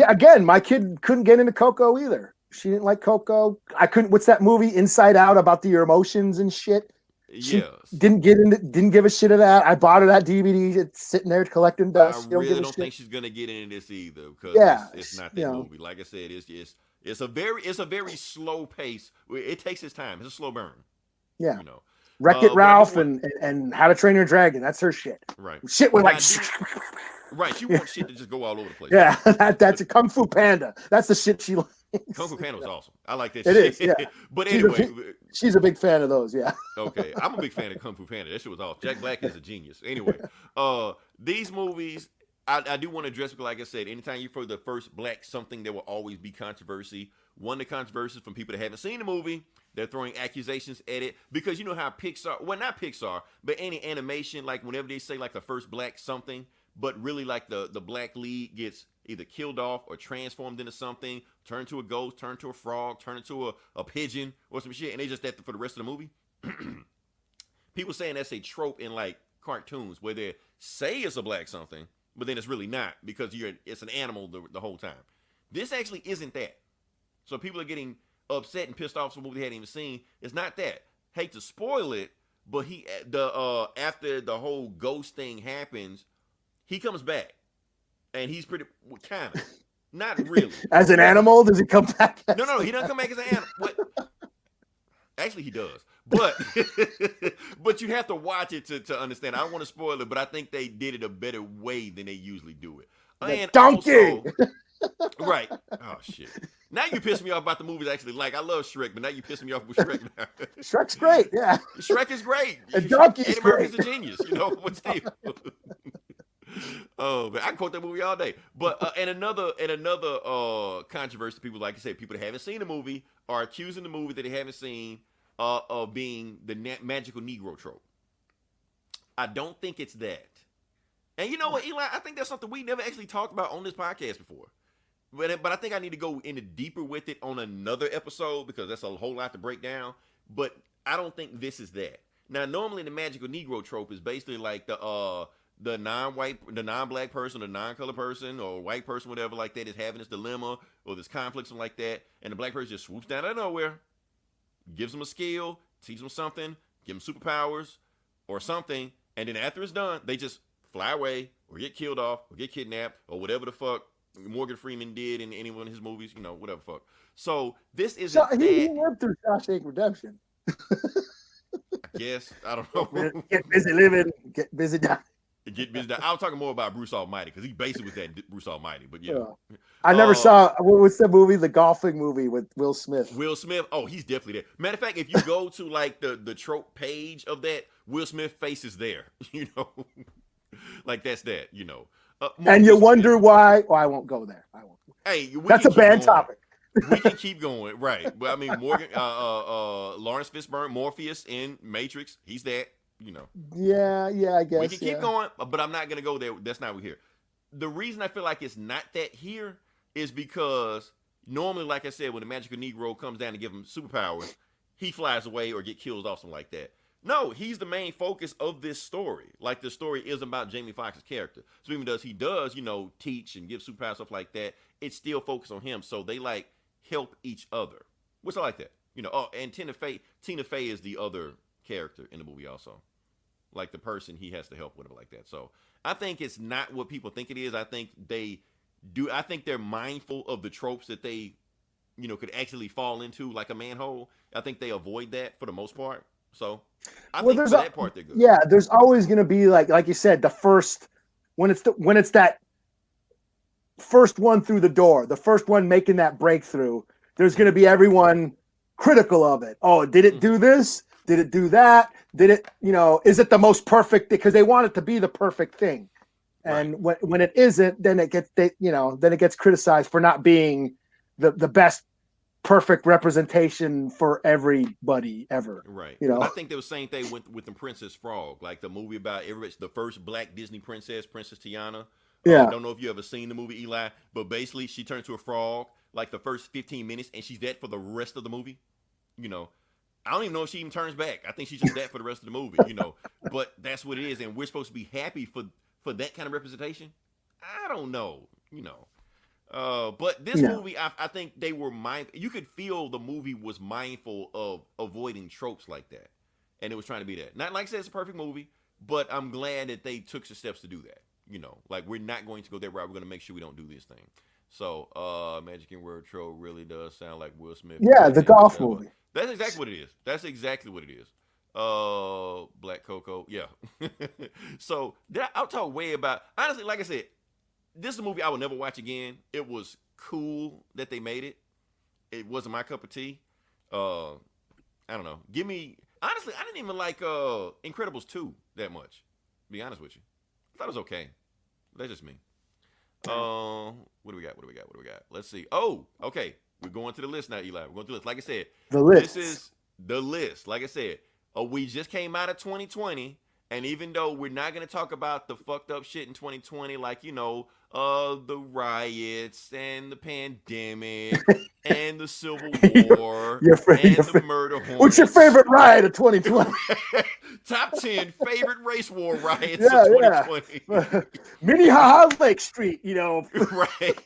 D: couldn't get into Coco either. She didn't like Coco. I couldn't. What's that movie, Inside Out, about your emotions and shit? She didn't give a shit of that. I bought her that DVD. It's sitting there collecting dust.
B: I really don't think she's gonna get into this either because it's not that movie. Like I said, it's a very slow pace. It takes its time. It's a slow burn.
D: Yeah,
B: you know.
D: Wreck-It Ralph and How to Train Your Dragon. That's her shit.
B: Right.
D: Shit with like.
B: Right. She wants shit to just go all over the place.
D: Yeah, that's a Kung Fu Panda. That's the shit she likes.
B: Kung Fu Panda was awesome. I like that
D: shit.
B: It is,
D: yeah.
B: But anyway.
D: She's a big fan of those, yeah.
B: Okay. I'm a big fan of Kung Fu Panda. That shit was awesome. Jack Black is a genius. Anyway, these movies, I do want to address, because like I said, anytime you throw the first black something, there will always be controversy. One of the controversies from people that haven't seen the movie, they're throwing accusations at it. Because you know how Pixar, well, not Pixar, but any animation, like whenever they say like the first black something, but really like the black lead gets either killed off or transformed into something, turned to a ghost, turned to a frog, turned into a pigeon or some shit, and they just that for the rest of the movie. People saying that's a trope in like cartoons where they say it's a black something, but then it's really not because it's an animal the whole time. This actually isn't that. So people are getting upset and pissed off for a movie they hadn't even seen. It's not that. Hate to spoil it, but after the whole ghost thing happens, he comes back, and he's pretty kind of, not really.
D: As an animal, does he come back?
B: No, he doesn't come back as an animal. Actually, he does, but but you have to watch it to understand. I don't want to spoil it, but I think they did it a better way than they usually do it. And
D: donkey,
B: also, right? Oh shit! Now you piss me off about the movies I actually like. I love Shrek, but now you pissing me off with Shrek now.
D: Shrek's great, yeah.
B: Shrek is great.
D: And Donkey's
B: Eddie Murphy's a genius. You know what's Oh man, I can quote that movie all day. But and another controversy, people like I said, people that haven't seen the movie are accusing the movie that they haven't seen of being the magical Negro trope. I don't think it's that. And you know what, Eli? I think that's something we never actually talked about on this podcast before. But I think I need to go into deeper with it on another episode because that's a whole lot to break down. But I don't think this is that. Now, normally the magical Negro trope is basically like the non-black person, the non-colored person, or white person, whatever like that, is having this dilemma or this conflict, something like that, and the black person just swoops down out of nowhere, gives them a skill, teaches them something, give them superpowers or something, and then after it's done, they just fly away or get killed off or get kidnapped or whatever the fuck Morgan Freeman did in any one of his movies, you know, whatever fuck. So this isn't
D: he went through Shawshank Redemption.
B: I guess. I don't know.
D: Get busy living, get busy dying.
B: Get busy. I was talking more about Bruce Almighty because he basically was that Bruce Almighty. But yeah,
D: I never saw what's the movie, the golfing movie with Will Smith.
B: Will Smith. Oh, he's definitely there. Matter of fact, if you go to like the trope page of that, Will Smith face is there. You know, like that's that. You know,
D: and you wonder why. Oh, I won't go there. I won't.
B: Hey,
D: that's a bad topic.
B: We can keep going, right? But I mean, Lawrence Fishburne, Morpheus in Matrix, he's that. You know.
D: Yeah, I guess.
B: We can keep going, but I'm not gonna go there. That's not what here. The reason I feel like it's not that here is because normally, like I said, when the magical Negro comes down to give him superpowers, he flies away or get killed off, something like that. No, he's the main focus of this story. Like the story is about Jamie Foxx's character. So even though he does, you know, teach and give superpowers, stuff like that, it's still focused on him. So they like help each other, which I like that. You know. Oh, and Tina Fey is the other character in the movie also. Like the person he has to help, whatever like that. So I think it's not what people think it is. I think they're mindful of the tropes that they, you know, could actually fall into, like a manhole. I think they avoid that for the most part. So I think for that part they're good.
D: Yeah, there's always going to be like you said, the first when it's that first one through the door, the first one making that breakthrough, there's going to be everyone critical of it. Oh, did it do this? Did it do that? Did it, is it the most perfect? Because they want it to be the perfect thing. And when it isn't, then it gets criticized for not being the best perfect representation for everybody ever.
B: Right.
D: You know,
B: I think there was the same thing with the Princess Frog, like the movie about the first black Disney princess, Princess Tiana.
D: Yeah.
B: I don't know if you ever seen the movie, Eli, but basically she turned into a frog like the first 15 minutes, and she's dead for the rest of the movie. I don't even know if she even turns back. I think she's just dead for the rest of the movie. But that's what it is, and we're supposed to be happy for that kind of representation. I don't know. But this movie, I think they were mindful. You could feel the movie was mindful of avoiding tropes like that, and it was trying to be that. Not like I said, it's a perfect movie, but I'm glad that they took some steps to do that. Like we're not going to go that route. We're going to make sure we don't do this thing. So, Magic and Word Troll really does sound like Will Smith.
D: Yeah, the golf movie.
B: That's exactly what it is. That's exactly what it is. Black Coco, yeah. So I'll talk way about. Honestly, like I said, this is a movie I will never watch again. It was cool that they made it. It wasn't my cup of tea. I don't know. Honestly, I didn't even like Incredibles 2 that much. To be honest with you, I thought it was okay. That's just me. What do we got? Let's see. Oh, okay. We're going to the list now, Eli. We're going to the list. Like I said, this is the list. Like I said, we just came out of 2020, and even though we're not going to talk about the fucked up shit in 2020, like, the riots and the pandemic and the Civil War and the murder hornets.
D: What's your favorite riot of 2020?
B: Top 10 favorite race war riots of 2020.
D: Yeah. Mini Haha Lake Street,
B: Right.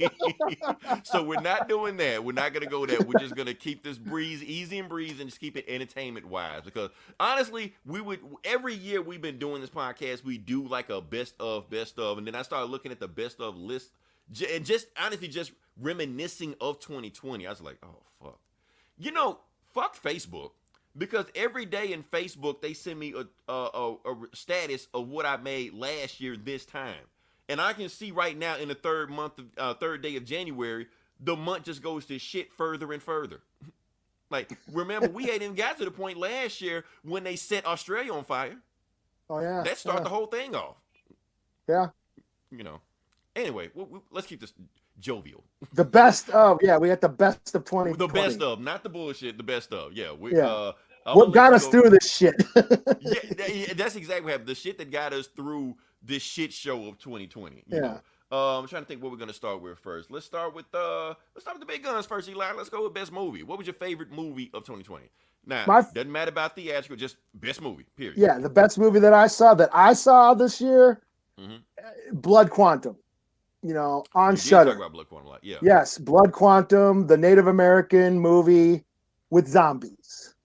B: So we're not doing that. We're not going to go there. We're just going to keep this easy and breeze and just keep it entertainment-wise. Because honestly, every year we've been doing this podcast, we do like a best of. And then I started looking at the best of list and just honestly just reminiscing of 2020. I was like, oh, fuck. Fuck Facebook. Because every day in Facebook, they send me a status of what I made last year this time. And I can see right now in the third day of January, the month just goes to shit further and further. Like, remember, we hadn't even got to the point last year when they set Australia on fire.
D: Oh, yeah.
B: That started the whole thing off.
D: Yeah.
B: Anyway, let's keep this jovial.
D: The best of, we had the best of 2020.
B: The best of, not the bullshit, the best of. Yeah.
D: What got us through this shit?
B: Yeah, that's exactly what happened. The shit that got us through this shit show of 2020. You know? I'm trying to think what we're gonna start with first. Let's start with the big guns first, Eli. Let's go with best movie. What was your favorite movie of 2020? Now, doesn't matter about theatrical, just best movie. Period.
D: Yeah, the best movie that I saw this year, Blood Quantum. On Shudder.
B: Talk about Blood Quantum a lot. Yeah.
D: Yes, Blood Quantum, the Native American movie with zombies.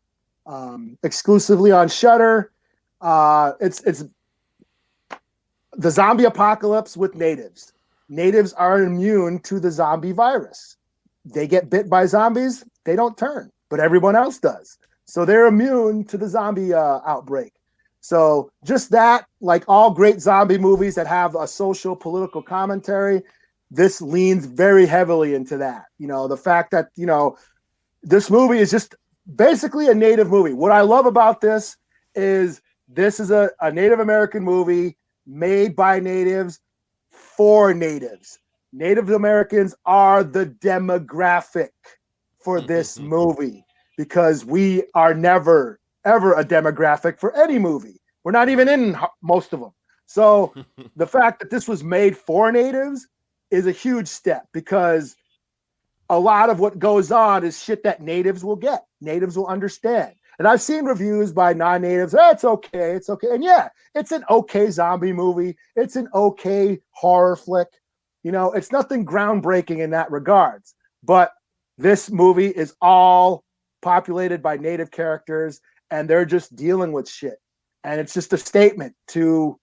D: Exclusively on Shudder. It's the zombie apocalypse with natives. Natives are immune to the zombie virus. They get bit by zombies, they don't turn, but everyone else does. So they're immune to the zombie outbreak. So just that, like all great zombie movies that have a social political commentary, this leans very heavily into that. The fact that, this movie is just basically a native movie. What I love about this is a Native American movie made by natives for natives. Native Americans are the demographic for this movie because we are never, ever a demographic for any movie. We're not even in most of them. So the fact that this was made for natives is a huge step because a lot of what goes on is shit that natives will get. Natives will understand. And I've seen reviews by non-natives. It's okay. It's okay. And yeah, it's an okay zombie movie. It's an okay horror flick. It's nothing groundbreaking in that regards. But this movie is all populated by native characters and they're just dealing with shit. And it's just a statement to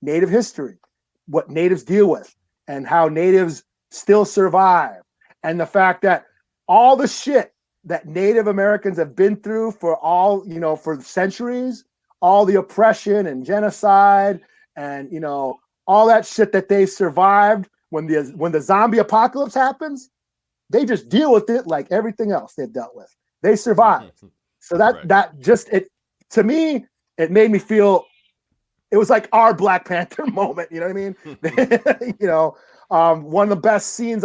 D: native history, what natives deal with and how natives still survive. And the fact that all the shit that Native Americans have been through for for centuries, all the oppression and genocide and, all that shit that they survived when the zombie apocalypse happens, they just deal with it like everything else they've dealt with. They survive. So that just it to me, it made me feel it was like our Black Panther moment. You know what I mean? One of the best scenes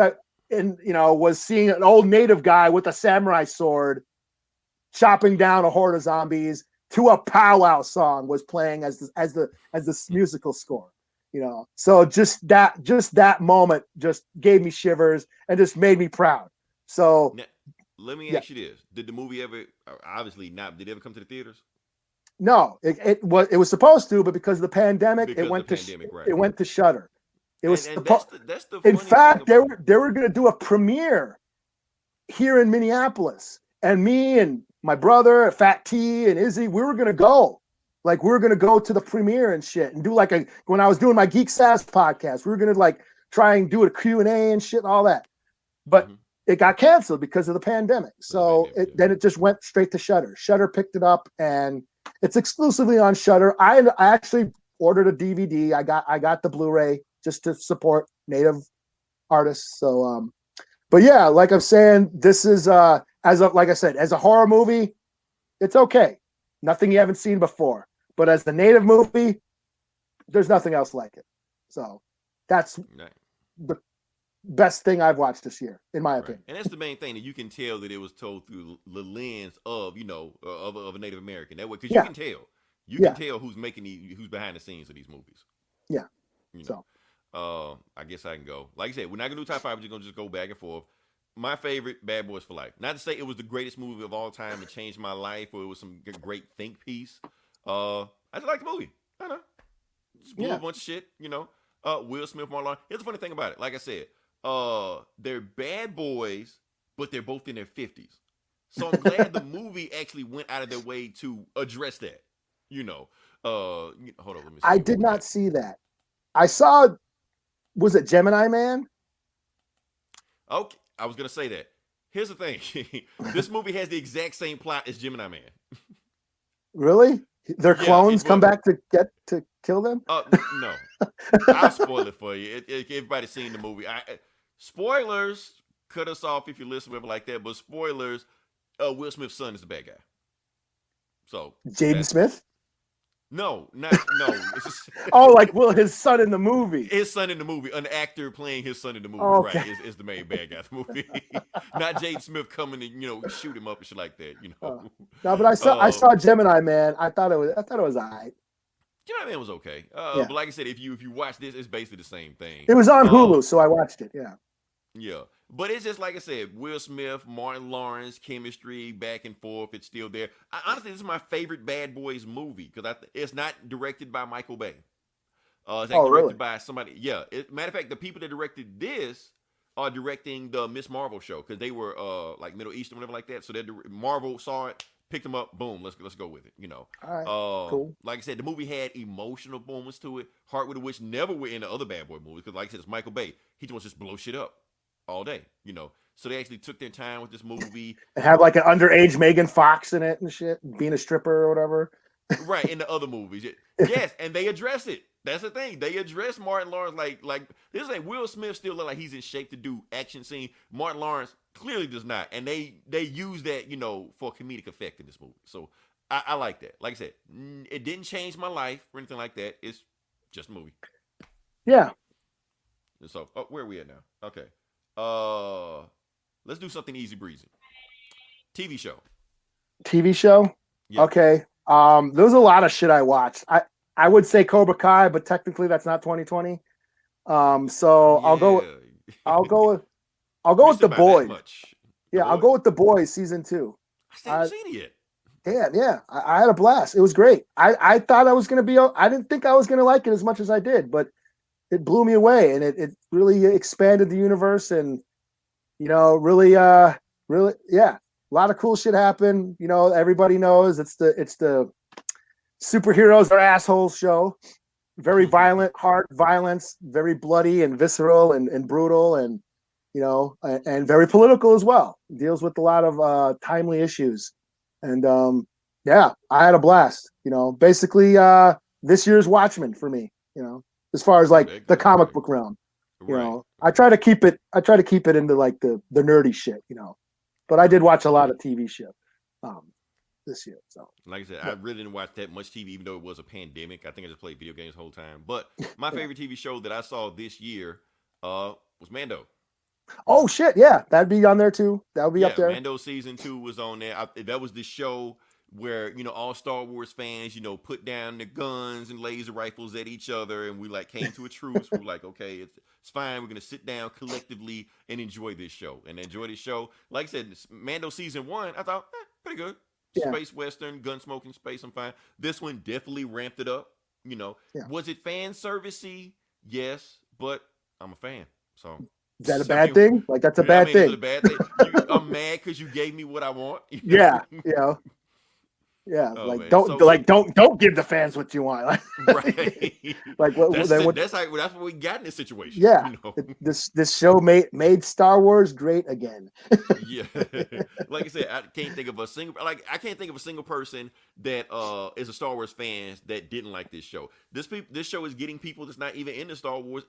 D: was seeing an old native guy with a samurai sword chopping down a horde of zombies to a powwow song was playing as the musical score. So just that moment just gave me shivers and just made me proud. So
B: now, let me ask you this: did the movie ever? Obviously not. Did it ever come to the theaters?
D: No, it was supposed to, but because of the pandemic, it went to Shudder. It was
B: that's the
D: in
B: funny
D: fact
B: thing
D: they were going to do a premiere here in Minneapolis, and me and my brother, Fat T, and Izzy, we were going to go. Like, we were going to go to the premiere and shit and do when I was doing my Geek Sass podcast, we were going to try and do a Q&A and shit and all that. But it got canceled because of the pandemic. So then it just went straight to Shudder. Shudder picked it up and it's exclusively on Shudder. I actually ordered a DVD. I got the Blu-ray just to support native artists. So, but yeah, like I'm saying, this is, like I said, as a horror movie, it's okay. Nothing you haven't seen before. But as the native movie, there's nothing else like it. So that's the best thing I've watched this year, in my opinion.
B: And that's the main thing, that you can tell that it was told through the lens of, of a Native American. That way, because you can tell. You can tell who's who's behind the scenes of these movies.
D: Yeah.
B: So I guess I can go. Like I said, we're not gonna do top five, we're gonna just go back and forth. My favorite, Bad Boys for Life. Not to say it was the greatest movie of all time and changed my life, or it was some great think piece. I just like the movie. I don't know. Just blew a bunch of shit, Will Smith, Marlon. Here's the funny thing about it. Like I said, they're bad boys, but they're both in their 50s. So I'm glad the movie actually went out of their way to address that. Hold on, let me see.
D: I did not see that. I saw, was it Gemini Man?
B: Okay, I was gonna say that. Here's the thing. This movie has the exact same plot as Gemini Man.
D: Really? Their clones come back to kill them?
B: No. I'll spoil it for you. Everybody's seen the movie. Spoilers, cut us off if you listen with it like that, but spoilers, Will Smith's son is the bad guy. So
D: Jaden Smith?
B: No.
D: His son in the movie.
B: His son in the movie, an actor playing his son in the movie, right? Is the main bad guy of the movie. Not Jaden Smith coming to shoot him up and shit like that.
D: No, but I saw Gemini Man. I thought it was alright.
B: Gemini Man was okay. But like I said, if you watch this, it's basically the same thing.
D: It was on Hulu, so I watched it. Yeah.
B: Yeah. But it's just like I said, Will Smith, Martin Lawrence, chemistry, back and forth. It's still there. Honestly, this is my favorite Bad Boys movie because it's not directed by Michael Bay. It's actually directed by somebody. Yeah. Matter of fact, the people that directed this are directing the Miss Marvel show because they were like Middle Eastern, whatever like that. So Marvel saw it, picked them up, boom, let's go with it.
D: All right, cool.
B: Like I said, the movie had emotional moments to it. Heart with a Witch never were in the other Bad Boy movies because, like I said, it's Michael Bay. He just wants to just blow shit up all day, So they actually took their time with this movie.
D: And have like an underage Megan Fox in it and shit, being a stripper or whatever.
B: Right, in the other movies. Yes, and they address it. That's the thing. They address Martin Lawrence like this ain't Will Smith still look like he's in shape to do action scene. Martin Lawrence clearly does not. And they use that, for comedic effect in this movie. So I like that. Like I said, it didn't change my life or anything like that. It's just a movie.
D: Yeah.
B: So where are we at now? Okay. Let's do something easy breezy. TV show.
D: Yeah. Okay. There's a lot of shit I watched. I would say Cobra Kai, but technically that's not 2020. So I'll go with The Boys. I'll go with The Boys season 2.
B: I still haven't seen it
D: yet. Yeah. I had a blast. It was great. I thought I was gonna be. I didn't think I was gonna like it as much as I did, but it blew me away, and it really expanded the universe, and really, yeah, a lot of cool shit happened. Everybody knows it's the superheroes are assholes show. Very violent, hard violence, very bloody and visceral and brutal, and and very political as well. Deals with a lot of timely issues, and I had a blast. Basically this year's Watchmen for me. As far as like the comic book realm. You
B: Right.
D: know, I try to keep it into like the nerdy shit, you know. But I did watch a lot of TV shit this year. So
B: Like I said, I really didn't watch that much TV, even though it was a pandemic. I think I just played video games the whole time. But my
D: yeah.
B: favorite TV show that I saw this year was Mando.
D: Oh shit, yeah, that'd be on there too. That would be up
B: Yeah,
D: there.
B: Mando season 2 was on there. That was the show where all Star Wars fans put down their guns and laser rifles at each other, and we like came to a truce. We were like, okay, it's fine. We're gonna sit down collectively and enjoy this show Like I said, Mando season 1, I thought pretty good.
D: Yeah.
B: Space western, gun smoking space. I'm fine. This one definitely ramped it up.
D: Yeah.
B: Was it fan servicey? Yes, but I'm a fan, so.
D: Is that a bad thing? Like that's a bad thing.
B: Is it a bad thing? I'm mad because you gave me what I want.
D: Yeah, yeah.
B: Oh,
D: like
B: man.
D: don't give the fans what you want.
B: Right.
D: Like
B: that's what we got in this situation.
D: Yeah. This show made Star Wars great again.
B: Yeah. Like I said, I can't think of a single person that is a Star Wars fan that didn't like this show. This show is getting people that's not even into Star Wars.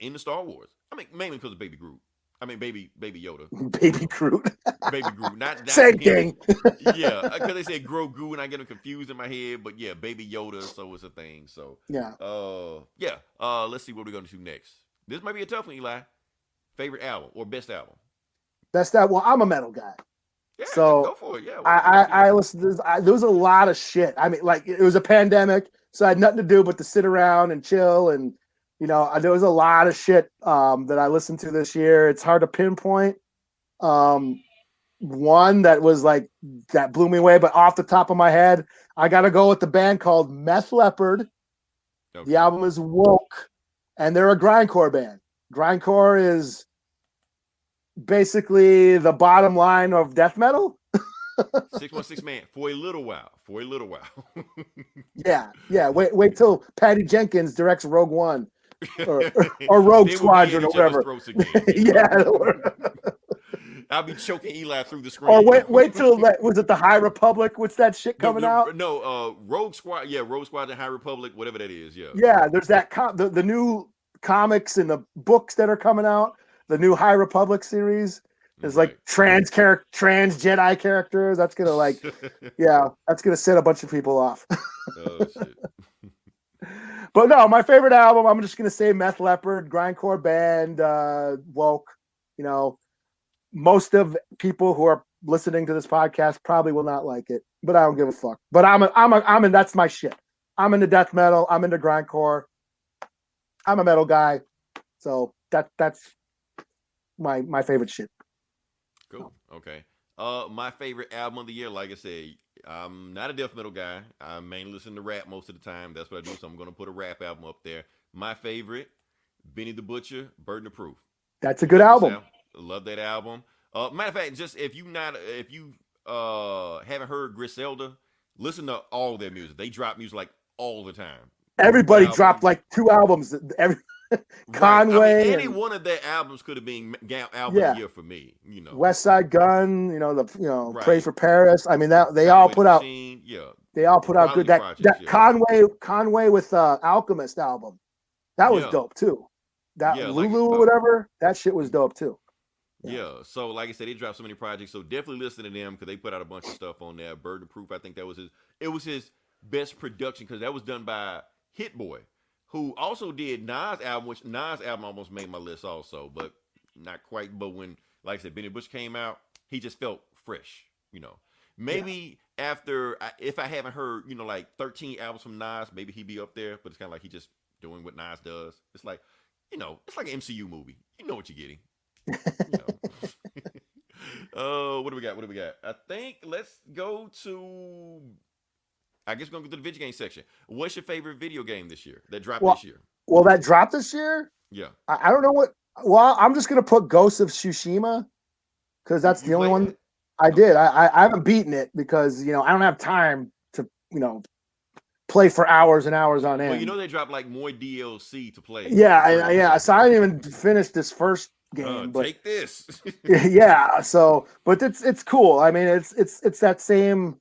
B: I mean, mainly because of Baby Groot. I mean, baby Yoda.
D: Baby Groot.
B: Baby Groot. Not
D: Same
B: him.
D: thing.
B: Yeah, because they said Grogu and I get them confused in my head. But yeah, Baby Yoda, so it's a thing. So
D: Yeah.
B: Let's see what we're going to do next. This might be a tough one, Eli. Favorite album or best album?
D: Well, I'm a metal guy.
B: Yeah,
D: So
B: go for it. Yeah,
D: I listened to this. There was a lot of shit. I mean, like it was a pandemic, so I had nothing to do but to sit around and chill. And there was a lot of shit that I listened to this year. It's hard to pinpoint one that was like that blew me away, but off the top of my head, I got to go with the band called Meth Leppard.
B: Okay.
D: The album is Woke, and they're a grindcore band. Grindcore is basically the bottom line of death metal.
B: 616 Man for a little while.
D: Yeah. Wait till Patty Jenkins directs Rogue One or Rogue Squadron or whatever. Yeah.
B: I'll be choking Eli through the screen.
D: Or wait till was it the High Republic? What's that shit coming out?
B: No, Rogue Squad. Yeah, Rogue Squadron, High Republic, whatever that is. Yeah.
D: Yeah, there's that the new comics and the books that are coming out. The new High Republic series. There's like trans Jedi characters. That's gonna that's gonna set a bunch of people off.
B: Oh shit.
D: But no, my favorite album, I'm just gonna say Meth Leppard, grindcore band, Woke. Most of people who are listening to this podcast probably will not like it, but I don't give a fuck. But I'm in that's my shit. I'm into death metal. I'm into grindcore. I'm a metal guy, so that's my favorite shit.
B: Cool. Okay. My favorite album of the year, like I said, I'm not a death metal guy. I mainly listen to rap most of the time. That's what I do. So I'm going to put a rap album up there. My favorite, Benny the Butcher, Burden of Proof.
D: That's a good album.
B: Love that album. Matter of fact, just if you haven't heard Griselda, listen to all their music. They drop music like all the time.
D: Everybody dropped like 2 albums. Conway.
B: Right. I mean, any one of their albums could have been album of the year for me.
D: West Side Gun.
B: Right.
D: Pray for Paris. I mean they all put out. They all put out good. That Conway with Alchemist album. That was dope too. That Lulu or whatever. That shit was dope too.
B: Yeah. So like I said, they dropped so many projects. So definitely listen to them because they put out a bunch of stuff on there. Burden of Proof. I think that was his best production because that was done by Hit Boy, who also did Nas' album, which Nas' album almost made my list also, but not quite. But when, like I said, Benny Bush came out, he just felt fresh, Maybe after, if I haven't heard, like 13 albums from Nas, maybe he'd be up there, but it's kind of like he just doing what Nas does. It's like, it's like an MCU movie. You know what you're getting. What do we got? I think let's go to... I guess we're going to go to the video game section. What's your favorite video game this year that dropped this year?
D: Well, that dropped this year?
B: Yeah.
D: I don't know what... Well, I'm just going to put Ghost of Tsushima because that's the only one I did. I haven't beaten it because, I don't have time to, play for hours and hours on end.
B: Well, they dropped like more DLC to play.
D: Yeah. So I didn't even finish this first game. But
B: take this.
D: Yeah. So, but it's cool. I mean, it's that same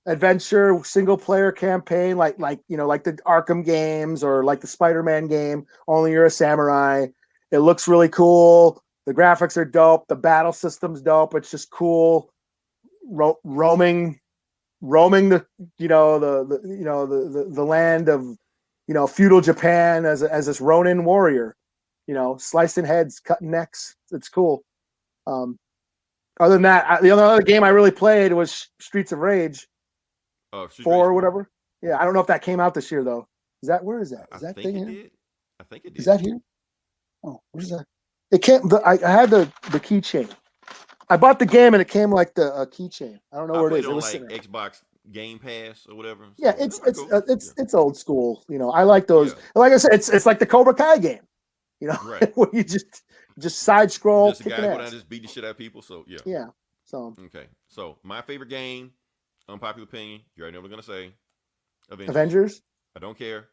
D: adventure single player campaign, like the Arkham games or like the Spider-Man game. Only you're a samurai. It looks really cool. The graphics are dope. The battle system's dope. It's just cool. Roaming the the land of feudal Japan as this Ronin warrior, slicing heads, cutting necks. It's cool. Other than that, the other game I really played was Streets of Rage 4 or whatever. Yeah, I don't know if that came out this year though. Where is that? Is that thing here?
B: Did. I think it did.
D: Is that here? Oh, what is that? It came. I had the keychain. I bought the game and it came like the keychain. I don't know where it is.
B: It
D: was
B: like Xbox Game Pass or whatever. So
D: yeah, it's old school. I like those. Yeah. Like I said, it's like the Cobra Kai game.
B: Right.
D: Where you just side scroll.
B: Just a guy go down and just beat the shit out of people. So yeah.
D: Yeah. So
B: okay. So my favorite game, unpopular opinion. You already know what I'm gonna say.
D: Avengers.
B: I don't care.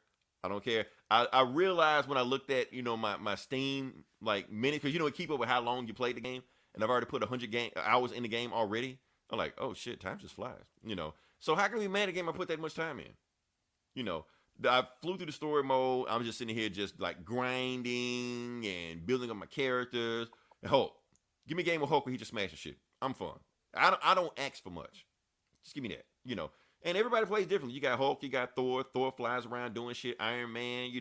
B: I realized when I looked at my Steam like minutes, because it keep up with how long you played the game, and I've already put 100 hours in the game already. I'm like, oh shit, time just flies. So how can we mad at a game I put that much time in? I flew through the story mode. I'm just sitting here just like grinding and building up my characters. And Hulk, give me a game with Hulk where he just smashes shit. I'm fun. I don't ask for much. Just give me that. And everybody plays differently. You got Hulk, you got Thor. Thor flies around doing shit. Iron Man,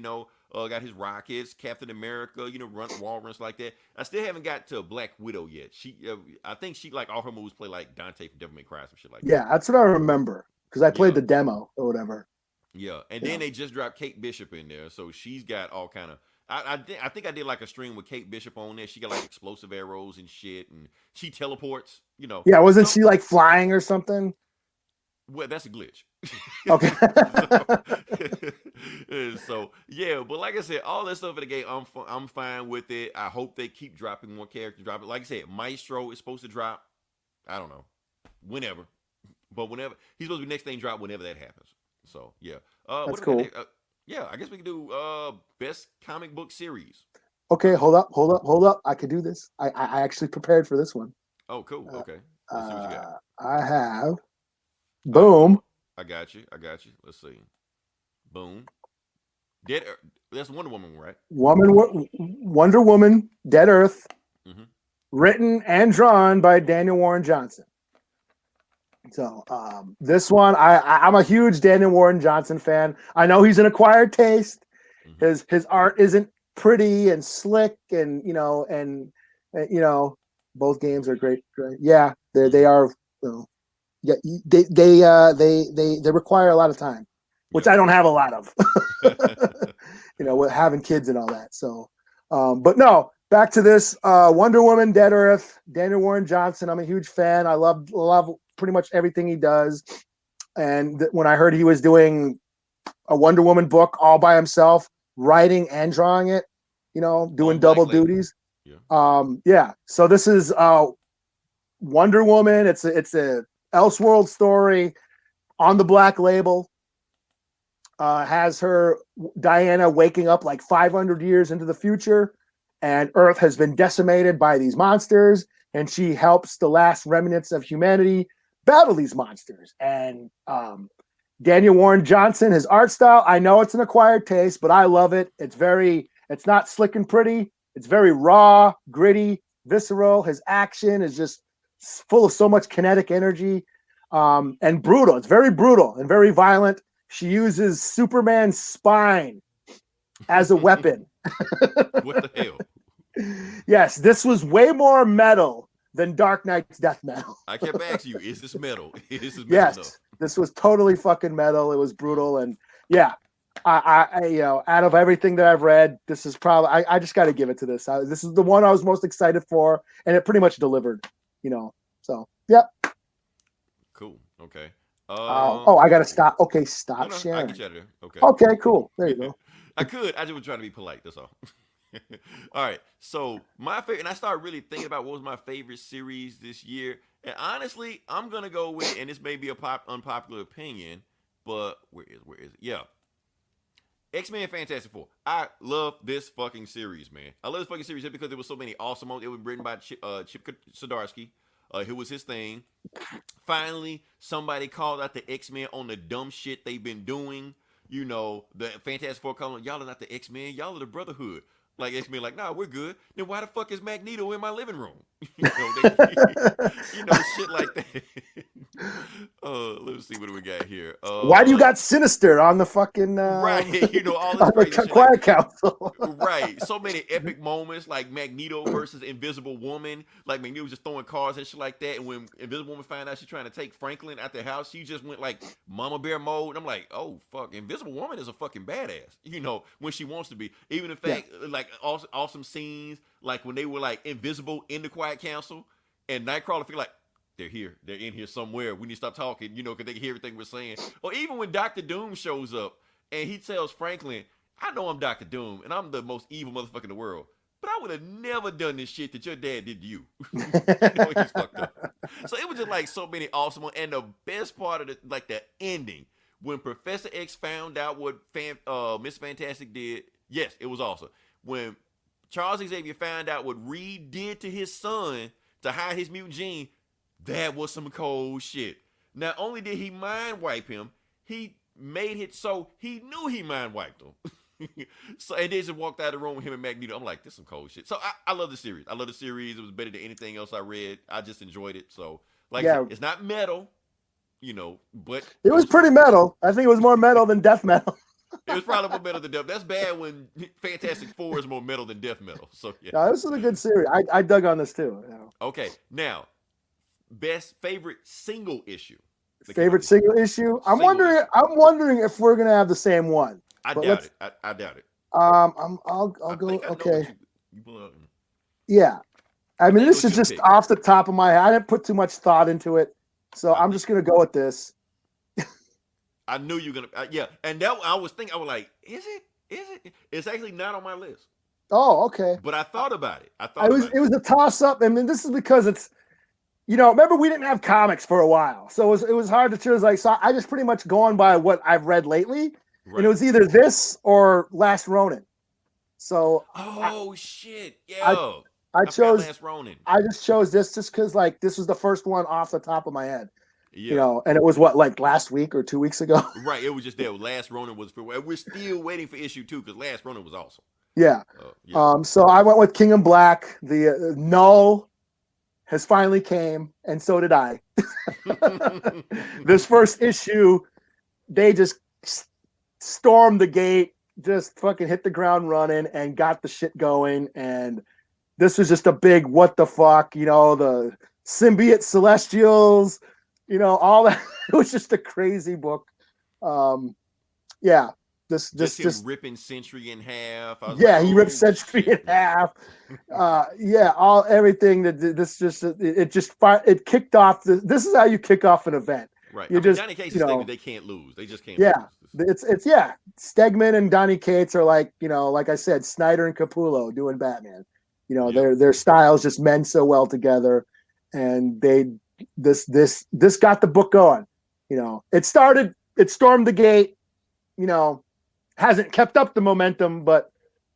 B: got his rockets. Captain America, run wall runs like that. I still haven't got to Black Widow yet. I think she like all her moves play like Dante from Devil May Cry, some shit like that.
D: Yeah, that's what I remember because I played the demo or whatever.
B: Yeah, and then they just dropped Kate Bishop in there, so she's got all kind of. I think I did like a stream with Kate Bishop on there. She got like explosive arrows and shit, and she teleports.
D: Yeah, wasn't she like flying or something?
B: Well, that's a glitch.
D: Okay.
B: so yeah, but like I said, all that stuff in the game, I'm fine with it. I hope they keep dropping more characters. Like I said, Maestro is supposed to drop. I don't know, whenever, but whenever he's supposed to be next thing drop whenever that happens. So yeah,
D: that's cool.
B: Yeah, I guess we can do best comic book series.
D: Okay, hold up. I could do this. I actually prepared for this one.
B: Oh, cool. Okay. Let's see what you got.
D: I have. Boom.
B: I got you. Let's see. Boom. That's Wonder Woman, right?
D: Wonder Woman, Dead Earth, written and drawn by Daniel Warren Johnson. So this one, I'm a huge Daniel Warren Johnson fan. I know he's an acquired taste. His art isn't pretty and slick, and both games are great. Yeah, they are. Yeah, they require a lot of time, which I don't have a lot of. With having kids and all that. So, but no, back to this Wonder Woman, Dead Earth, Daniel Warren Johnson. I'm a huge fan. I love pretty much everything he does. And when I heard he was doing a Wonder Woman book all by himself, writing and drawing it, doing double duties. Yeah. So this is Wonder Woman. It's a Elseworld story on the Black Label. Has her Diana waking up like 500 years into the future, and Earth has been decimated by these monsters, and she helps the last remnants of humanity battle these monsters. And Daniel Warren Johnson, his art style, I know it's an acquired taste, but I love it. It's not slick and pretty. It's very raw, gritty, visceral. His action is just full of so much kinetic energy, and brutal. It's very brutal and very violent. She uses Superman's spine as a weapon.
B: What the hell?
D: Yes, this was way more metal than Dark Knight's death metal.
B: I kept asking you, is this metal?
D: Yes, enough? This was totally fucking metal. It was brutal, and yeah, I out of everything that I've read, this is probably I just got to give it to this. This is the one I was most excited for, and it pretty much delivered. So yeah.
B: Cool. Okay.
D: I gotta stop. Okay, stop sharing.
B: I get you out of there. Okay.
D: Okay, cool. There you go.
B: I just was trying to be polite. That's all. All right. So my favorite, and I started really thinking about what was my favorite series this year. And honestly, I'm gonna go with, and this may be a unpopular opinion, but where is it? Yeah. X-Men Fantastic Four. I love this fucking series, man. I love this fucking series just because there was so many awesome moments. It was written by Chip Zdarsky. It was his thing. Finally, somebody called out the X-Men on the dumb shit they've been doing. The Fantastic Four calling, y'all are not the X-Men, y'all are the Brotherhood. Like X-Men, like, nah, we're good. Then why the fuck is Magneto in my living room? Shit like that. Let's see what do we got here.
D: Why do you got Sinister on the fucking
B: right? All this
D: on
B: crazy
D: the
B: shit.
D: Quiet
B: Like,
D: Council?
B: right. So many epic moments, like Magneto versus Invisible Woman. Like Magneto was just throwing cars and shit like that. And when Invisible Woman found out she's trying to take Franklin out the house, she just went like Mama Bear mode. And I'm like, oh fuck, Invisible Woman is a fucking badass. When she wants to be. Even in fact, like awesome scenes, like when they were like invisible in the Quiet Council, and Nightcrawler feel like they're here, they're in here somewhere. We need to stop talking, because they can hear everything we're saying. Or even when Doctor Doom shows up and he tells Franklin, I know I'm Doctor Doom and I'm the most evil motherfucker in the world, but I would have never done this shit that your dad did to you. He's fucked up. So it was just like so many awesome ones. And the best part of the ending, when Professor X found out what Miss Fantastic did, yes, it was awesome. When Charles Xavier found out what Reed did to his son to hide his mutant gene, that was some cold shit. Not only did he mind wipe him, he made it so he knew he mind wiped him. So and they just walked out of the room with him and Magneto. I'm like, this is some cold shit. So I love the series. I love the series. It was better than anything else I read. I just enjoyed it. So I said, it's not metal, but
D: it was pretty metal. I think it was more metal than death metal.
B: It was probably more metal than death. That's bad when Fantastic Four is more metal than death metal. So yeah.
D: No, this is a good series. I dug on this too.
B: Okay, now favorite single issue.
D: Favorite single issue. I'm wondering if we're gonna have the same one.
B: I doubt it. I doubt it.
D: I'll go. Okay.
B: You
D: yeah. I mean, this is just off the top of my head. I didn't put too much thought into it, so I'm just gonna go with this.
B: I knew you were gonna, yeah. And that I was like, is it? It's actually not on my list.
D: Oh, okay.
B: But I thought about it.
D: It was a toss up. I mean, this is because it's, remember we didn't have comics for a while, so it was hard to choose. Like, so I just pretty much going by what I've read lately, right. And it was either this or Last Ronin. So
B: shit, yeah.
D: I chose
B: Last Ronin.
D: I just chose this just because like this was the first one off the top of my head.
B: Yeah.
D: And it was like last week or 2 weeks ago.
B: Right. It was just there. Last Ronin was for. We're still waiting for issue 2 because Last Ronin was awesome.
D: Yeah. So I went with King in Black. The Null has finally came, and so did I. This first issue, they just stormed the gate, just fucking hit the ground running, and got the shit going. And this was just a big what the fuck, the symbiote celestials. All that. It was just a crazy book. Yeah. Just
B: ripping Sentry in half.
D: He ripped Sentry in half. Everything that it kicked off. This is how you kick off an event.
B: Right.
D: Donny
B: Cates is thinking they can't lose. They just can't.
D: Yeah.
B: lose.
D: It's Stegman and Donny Cates are like, like I said, Snyder and Capullo doing Batman. Their styles just mend so well together, and this got the book going. It stormed the gate, hasn't kept up the momentum, but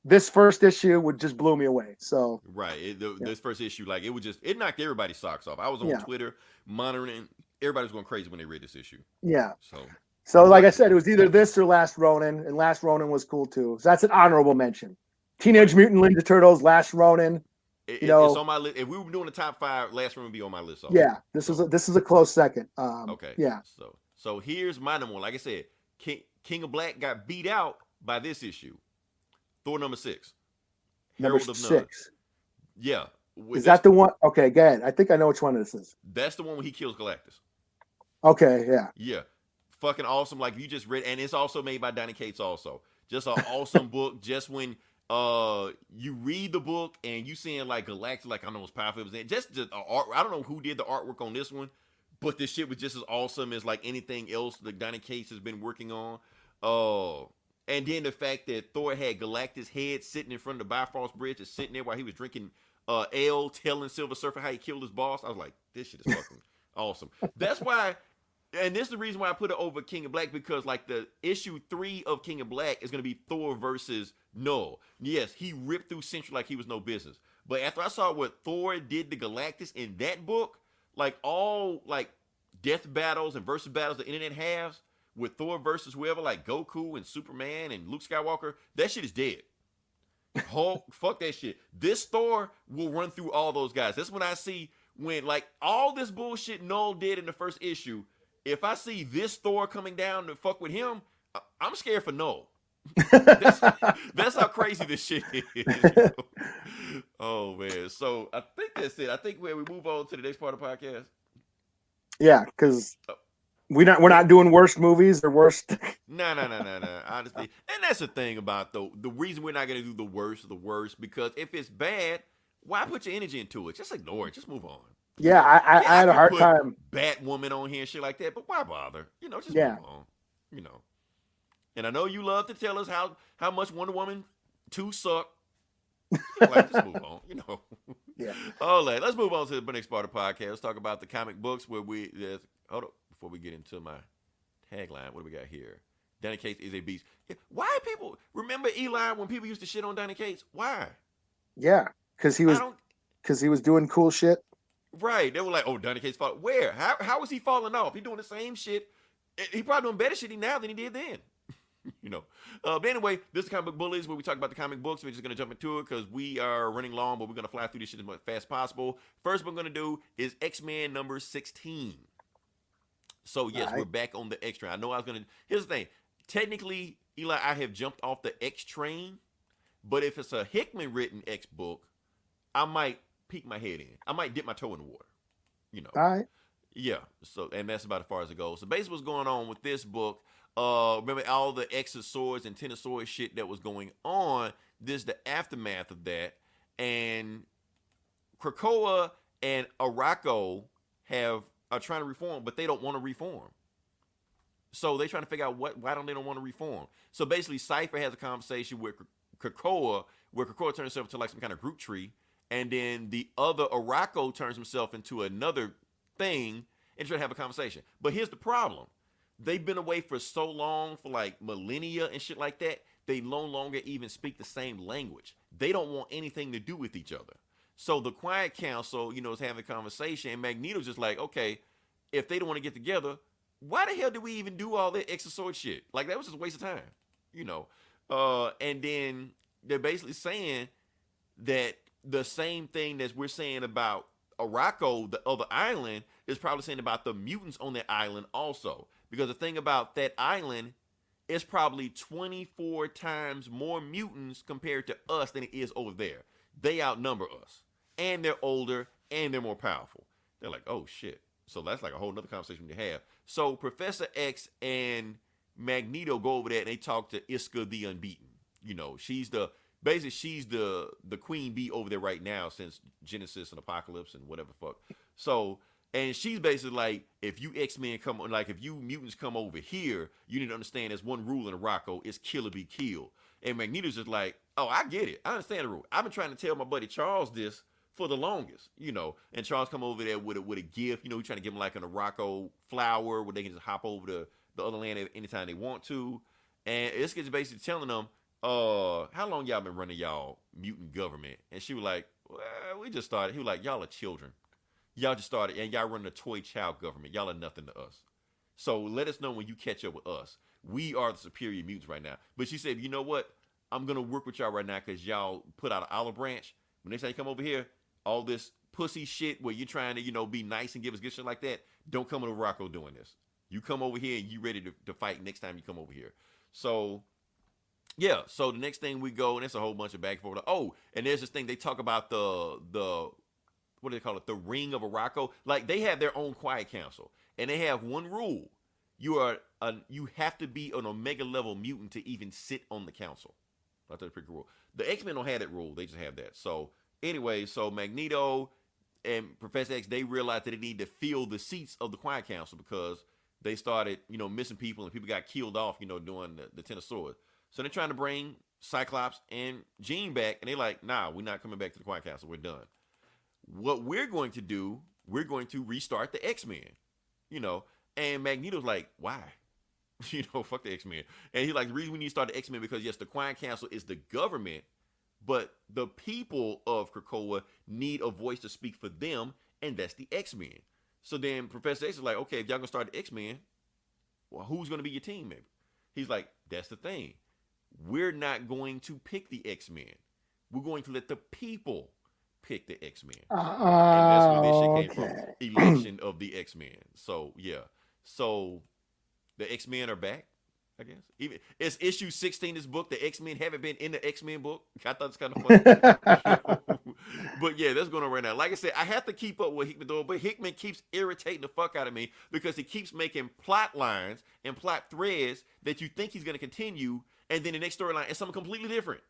D: this first issue would just blew me away. So
B: right. This first issue, like it knocked everybody's socks off. I was on Twitter monitoring. Everybody was going crazy when they read this issue.
D: Yeah. So like I said, it was either this or Last Ronin, and Last Ronin was cool too. So that's an honorable mention. Teenage Mutant Ninja Turtles, Last Ronin.
B: It's on my list. If we were doing the top 5, Last Ronin would be on my list. Also.
D: Yeah, this is a close second.
B: Okay.
D: Yeah.
B: So here's my number one. Like I said, King of Black got beat out by this issue. Thor number 6.
D: Number
B: Herald of
D: 6.
B: None. Yeah.
D: Is that the one? Okay, go ahead. I think I know which one this is.
B: That's the one where he kills Galactus.
D: Okay, yeah.
B: Yeah. Fucking awesome. Like you just read, and it's also made by Donny Cates also. Just an awesome book. Just when you read the book and you seeing like Galactus, like I don't know what's powerful. It was just art. I don't know who did the artwork on this one, but this shit was just as awesome as like anything else that Donny Cates has been working on. And then the fact that Thor had Galactus' head sitting in front of the Bifrost Bridge, just sitting there while he was drinking ale, telling Silver Surfer how he killed his boss. I was like, this shit is fucking awesome. That's why, and this is the reason why I put it over King of Black, because like the issue 3 of King of Black is going to be Thor versus Null. Yes, he ripped through Sentry like he was no business. But after I saw what Thor did to Galactus in that book, like all like death battles and versus battles the internet has with Thor versus whoever, like Goku and Superman and Luke Skywalker, that shit is dead. Hulk, fuck that shit. This Thor will run through all those guys. That's when I see when like all this bullshit Null did in the first issue. If I see this Thor coming down to fuck with him, I'm scared for Null. That's how crazy this shit is. You know? Oh man. So I think that's it. I think when we move on to the next part of the podcast.
D: Yeah, because we're not doing worst movies or worst.
B: No. Honestly, and that's the thing about the reason we're not gonna do the worst of the worst, because if it's bad, why put your energy into it? Just ignore it. Just move on.
D: Yeah, I had a
B: could
D: hard
B: put
D: time.
B: Batwoman on here and shit like that, but why bother? Just
D: Yeah.
B: move on. And I know you love to tell us how much Wonder Woman 2 sucked. Like, just move on.
D: Yeah.
B: All right, let's move on to the next part of the podcast. Let's talk about the comic books where hold up before we get into my tagline. What do we got here? Donny Cates is a beast. Why people remember Eli when people used to shit on Donny Cates? Why?
D: Yeah, because he was doing cool shit.
B: Right. They were like, oh, Donny Cates fall. Where? How is he falling off? He doing the same shit. He probably doing better shit now than he did then. But anyway, this is Comic Book Bullies, where we talk about the comic books. We're just going to jump into it because we are running long, but we're going to fly through this shit as fast as possible. First what we're going to do is X-Men number 16. So, yes, We're back on the X train. I know I was going to... Here's the thing. Technically, Eli, I have jumped off the X train, but if it's a Hickman-written X book, I might peek my head in. I might dip my toe in the water.
D: All right.
B: Yeah. So, and that's about as far as it goes. So, basically what's going on with this book... remember all the X's swords and Ten Swords shit that was going on. This is the aftermath of that. And Krakoa and Arakko are trying to reform, but they don't want to reform. So they're trying to figure out why don't they want to reform. So basically, Cypher has a conversation with Krakoa, where Krakoa turns himself into like some kind of group tree, and then the other Arakko turns himself into another thing and try to have a conversation. But here's the problem. They've been away for so long, for like millennia and shit like that, they no longer even speak the same language. They don't want anything to do with each other. So the Quiet Council, is having a conversation, and Magneto's just like, okay, if they don't want to get together, why the hell did we even do all that extra sword shit? Like, that was just a waste of time, and then they're basically saying that the same thing that we're saying about Arakko, the other island, is probably saying about the mutants on that island also. Because the thing about that island is probably 24 times more mutants compared to us than it is over there. They outnumber us. And they're older, and they're more powerful. They're like, oh, shit. So that's like a whole nother conversation to have. So Professor X and Magneto go over there, and they talk to Iska the Unbeaten. She's the queen bee over there right now since Genesis and Apocalypse and whatever fuck. So... And she's basically like, if you X-Men if you mutants come over here, you need to understand there's one rule in Arakko, it's kill or be killed. And Magneto's just like, oh, I get it. I understand the rule. I've been trying to tell my buddy Charles this for the longest, And Charles come over there with a gift, he's trying to give him like an Arakko flower where they can just hop over to the other land anytime they want to. And it's basically telling them, how long y'all been running y'all mutant government? And she was like, well, we just started. He was like, y'all are children. Y'all just started, and y'all running a toy child government. Y'all are nothing to us. So let us know when you catch up with us. We are the superior mutants right now. But she said, you know what? I'm going to work with y'all right now because y'all put out an olive branch. When next time you come over here, all this pussy shit where you're trying to, be nice and give us good shit like that, don't come to Rocco doing this. You come over here and you ready to fight next time you come over here. So, yeah. So the next thing we go, and it's a whole bunch of back and forth. Oh, and there's this thing they talk about the what do they call it? The Ring of Arakko. Like, they have their own Quiet Council, and they have one rule: you have to be an Omega level mutant to even sit on the council. That's a pretty cool rule. The X-Men don't have that rule; they just have that. So anyway, so Magneto and Professor X, they realized that they need to fill the seats of the Quiet Council because they started, missing people and people got killed off, doing the Ten of Swords. So they're trying to bring Cyclops and Jean back, and they're like, nah, we're not coming back to the Quiet Council. We're done. What we're going to do, we're going to restart the X-Men, and Magneto's like, why? Fuck the X-Men. And he's like, the reason we need to start the X-Men because, yes, the Quiet Council is the government, but the people of Krakoa need a voice to speak for them, and that's the X-Men. So then Professor X is like, okay, if y'all gonna start the X-Men, well, who's gonna be your team, maybe? He's like, that's the thing. We're not going to pick the X-Men. We're going to let the people pick the X-Men. And that's where this shit came from.
D: Okay.
B: Election of the X-Men. So yeah. So the X-Men are back, I guess. Even it's issue 16 this book. The X-Men haven't been in the X-Men book. I thought it's kind of funny. But yeah, that's going on right now. Like I said, I have to keep up with Hickman doing, but Hickman keeps irritating the fuck out of me because he keeps making plot lines and plot threads that you think he's going to continue, and then the next storyline is something completely different.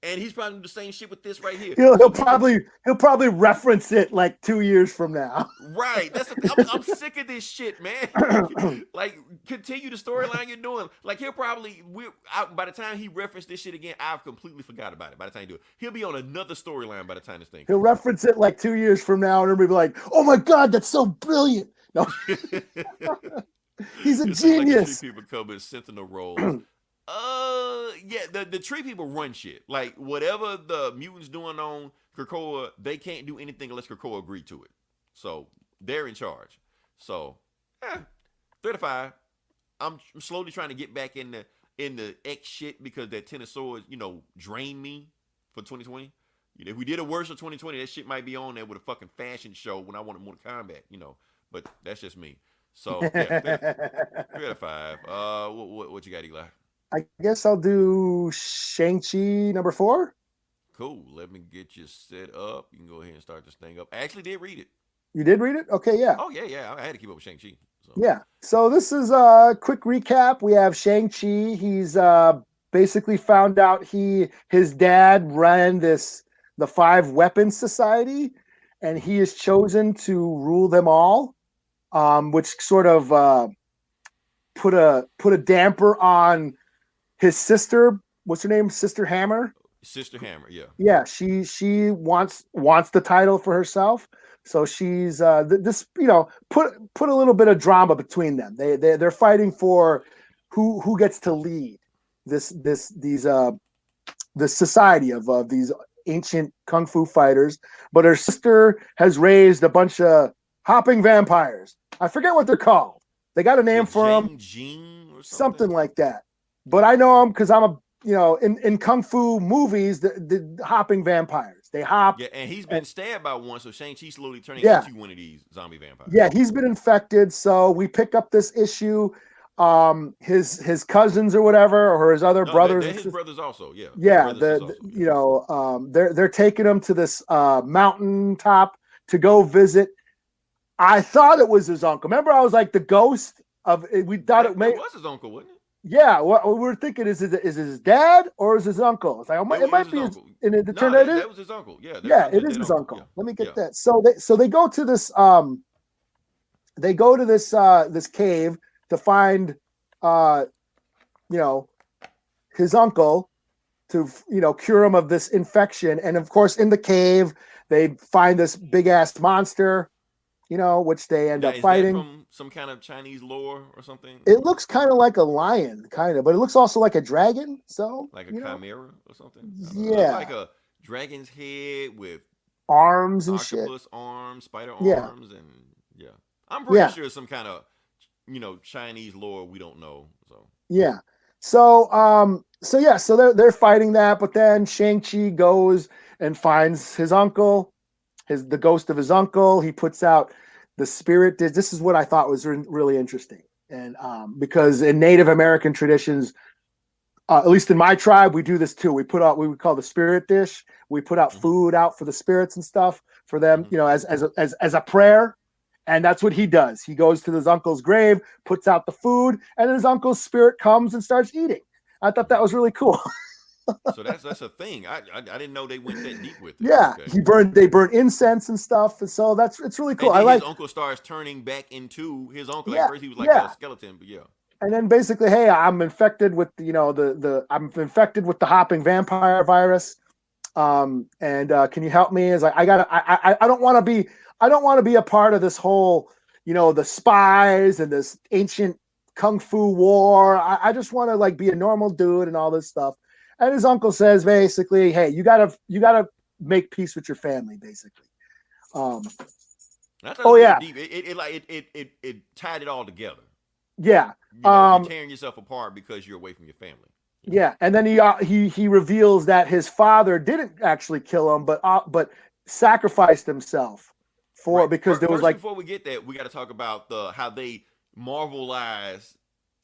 B: And he's probably doing the same shit with this right here.
D: He'll probably reference it like 2 years from now.
B: Right. I'm sick of this shit, man. Like, continue the storyline you're doing. Like, he'll probably by the time he referenced this shit again, I've completely forgot about it. By the time he do it, he'll be on another storyline by the time this thing.
D: He'll reference it like 2 years from now, and everybody be like, "Oh my god, that's so brilliant!" No, he's a
B: It's
D: genius.
B: like the people come in sentinel roles. Yeah, the tree people run shit. Like, whatever the mutants doing on Krakoa, they can't do anything unless Krakoa agree to it. So they're in charge. So 35. I'm slowly trying to get back in the X shit because that Ten of Swords, drained me for 2020. If we did a worse of 2020, that shit might be on there with a fucking fashion show when I wanted Mortal Kombat, But that's just me. So yeah, 35. What you got, Eli?
D: I guess I'll do Shang-Chi number 4.
B: Cool. Let me get you set up. You can go ahead and start this thing up. I actually did read it.
D: You did read it? Okay, yeah.
B: Oh, yeah. I had to keep up with Shang-Chi. So.
D: Yeah. So this is a quick recap. We have Shang-Chi. He's basically found out his dad ran the 5 Weapons Society, and he is chosen to rule them all, which sort of put a damper on his sister. What's her name? Sister Hammer.
B: Sister Hammer, yeah.
D: Yeah, she wants the title for herself. So she's put a little bit of drama between them. They're fighting for who gets to lead this society of these ancient kung fu fighters. But her sister has raised a bunch of hopping vampires. I forget what they're called. They got a name for them, something like that. But I know them because I'm in kung fu movies, the hopping vampires. They hop.
B: Yeah, and he's been stabbed by one, so Shang-Chi's slowly turning into one of these zombie vampires.
D: Yeah, he's been infected. So we pick up this issue. His cousins or whatever, or his other brothers.
B: They're his brothers also. Yeah.
D: Yeah. They're taking him to this mountain top to go visit. I thought it was his uncle. Remember, I was like the ghost of. We thought it
B: was his uncle, wasn't it?
D: Yeah, what we were thinking is his dad or is his uncle? It's like it might be his, and it turned out
B: that was his uncle. Yeah,
D: it is his uncle. Yeah. Let me get that. So they go to this this cave to find his uncle to cure him of this infection, and of course in the cave they find this big ass monster. Which they end up fighting.
B: That from some kind of Chinese lore or something?
D: It looks kind of like a lion, but it looks also like a dragon. So
B: like a chimera or something?
D: Yeah.
B: Like a dragon's head with
D: arms and
B: octopus
D: shit.
B: Arms, spider arms, and yeah. I'm pretty sure it's some kind of, Chinese lore we don't know. So
D: yeah. So they're fighting that, but then Shang-Chi goes and finds his uncle. The ghost of his uncle. He puts out the spirit. This is what I thought was really interesting, and because in Native American traditions, at least in my tribe, we do this too. We would call the spirit dish. We put out food out for the spirits and stuff for them, as a prayer, and that's what he does. He goes to his uncle's grave, puts out the food, and his uncle's spirit comes and starts eating. I thought that was really cool.
B: So that's a thing. I didn't know they went that deep with it.
D: Yeah, okay. They burn incense and stuff, and so it's really cool.
B: His uncle starts turning back into his uncle. At first he was like a skeleton, but yeah.
D: And then basically, hey, I'm infected with I'm infected with the hopping vampire virus. And can you help me? Is like I don't want to be a part of this whole the spies and this ancient kung fu war. I just want to be a normal dude and all this stuff. And his uncle says basically, hey, you gotta make peace with your family, basically.
B: Deep. It tied it all together.
D: Yeah.
B: You're tearing yourself apart because you're away from your family.
D: Yeah, and then he reveals that his father didn't actually kill him, but sacrificed himself
B: Right.
D: because there was
B: First,
D: like
B: before we get that, we got to talk about how they marvelized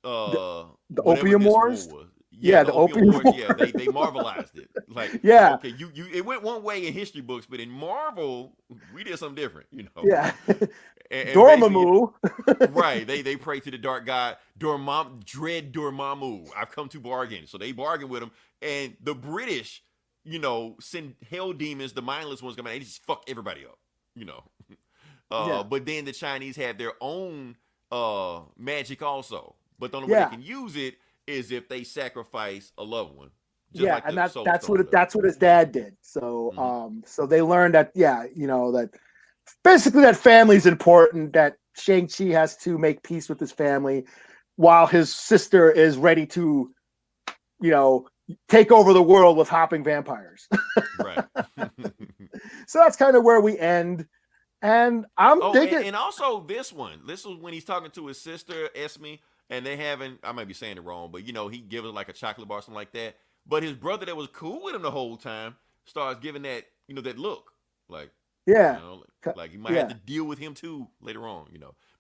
D: the, the
B: whatever
D: opium
B: this war
D: wars.
B: was. Yeah,
D: Yeah,
B: the
D: the
B: opium
D: opium
B: wars.
D: wars.
B: Yeah, they marvelized it. Like,
D: Yeah,
B: okay, you it went one way in history books, but in Marvel, we did something different.
D: yeah.
B: And basically,
D: Dormammu.
B: right, they pray to the dark god Dormammu. I've come to bargain. So they bargain with him, and the British, send hell demons, the mindless ones come out, and they just fuck everybody up. You know.
D: Yeah,
B: But then the Chinese have their own magic also. But the only way they
D: yeah,
B: can use it is if they sacrifice a loved one, just
D: yeah,
B: like
D: and
B: the Soul
D: that's
B: Stone does.
D: that's what his dad did. So
B: Hmm.
D: so they learned that that basically that family's important. That Shang-Chi has to make peace with his family, while his sister is ready to take over the world with hopping vampires.
B: Right.
D: So that's kind of where we end. And I'm
B: Oh, and,
D: digging.
B: and also this one. This was when he's talking to his sister Esme, and they having, I might be saying it wrong, but he gives her like a chocolate bar or something like that. But his brother that was cool with him the whole time starts giving that that look, like
D: Yeah,
B: like you might have
D: yeah,
B: to deal with him too later on.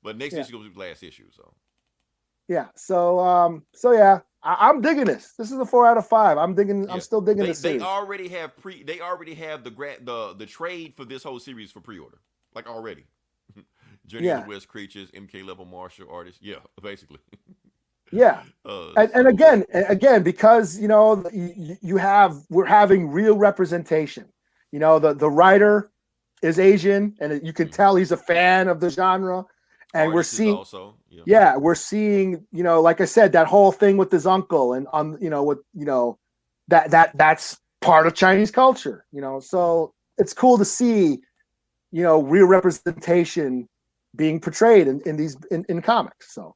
B: But next
D: yeah,
B: issue goes to the last issue, so.
D: yeah. So yeah, I'm digging this. This is a 4 out of 5. I'm digging. I'm
B: Yeah,
D: still digging
B: they
D: the
B: they
D: series.
B: already have they already have the trade for this whole series for pre-order, like already. Journey of
D: Yeah,
B: the West creatures, MK level martial artists, yeah, basically.
D: yeah. And
B: So
D: again, because we're having real representation. The writer is Asian, and you can
B: mhm.
D: tell he's a fan of the genre. And we're
B: Artist is
D: seeing,
B: also, yeah.
D: yeah, we're seeing, like I said, that whole thing with his uncle, and on, with that's part of Chinese culture.
B: Mhm.
D: So it's cool to see, real representation being portrayed in comics.
B: So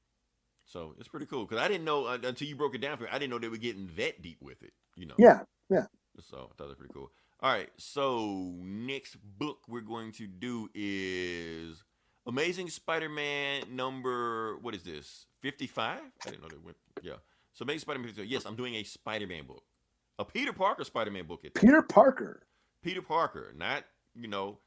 B: it's pretty cool because I didn't know until you broke it down for me. I didn't know they were getting that deep with it.
D: Yeah, yeah.
B: So I thought that was pretty cool. All right, so next book we're going to do is Amazing Spider-Man number, what is this? 55? I didn't know they went. Yeah. So Amazing Spider-Man 55. Yes, I'm doing a Spider-Man book. A Peter Parker Spider-Man book at that.
D: Peter Parker.
B: Peter Parker, not,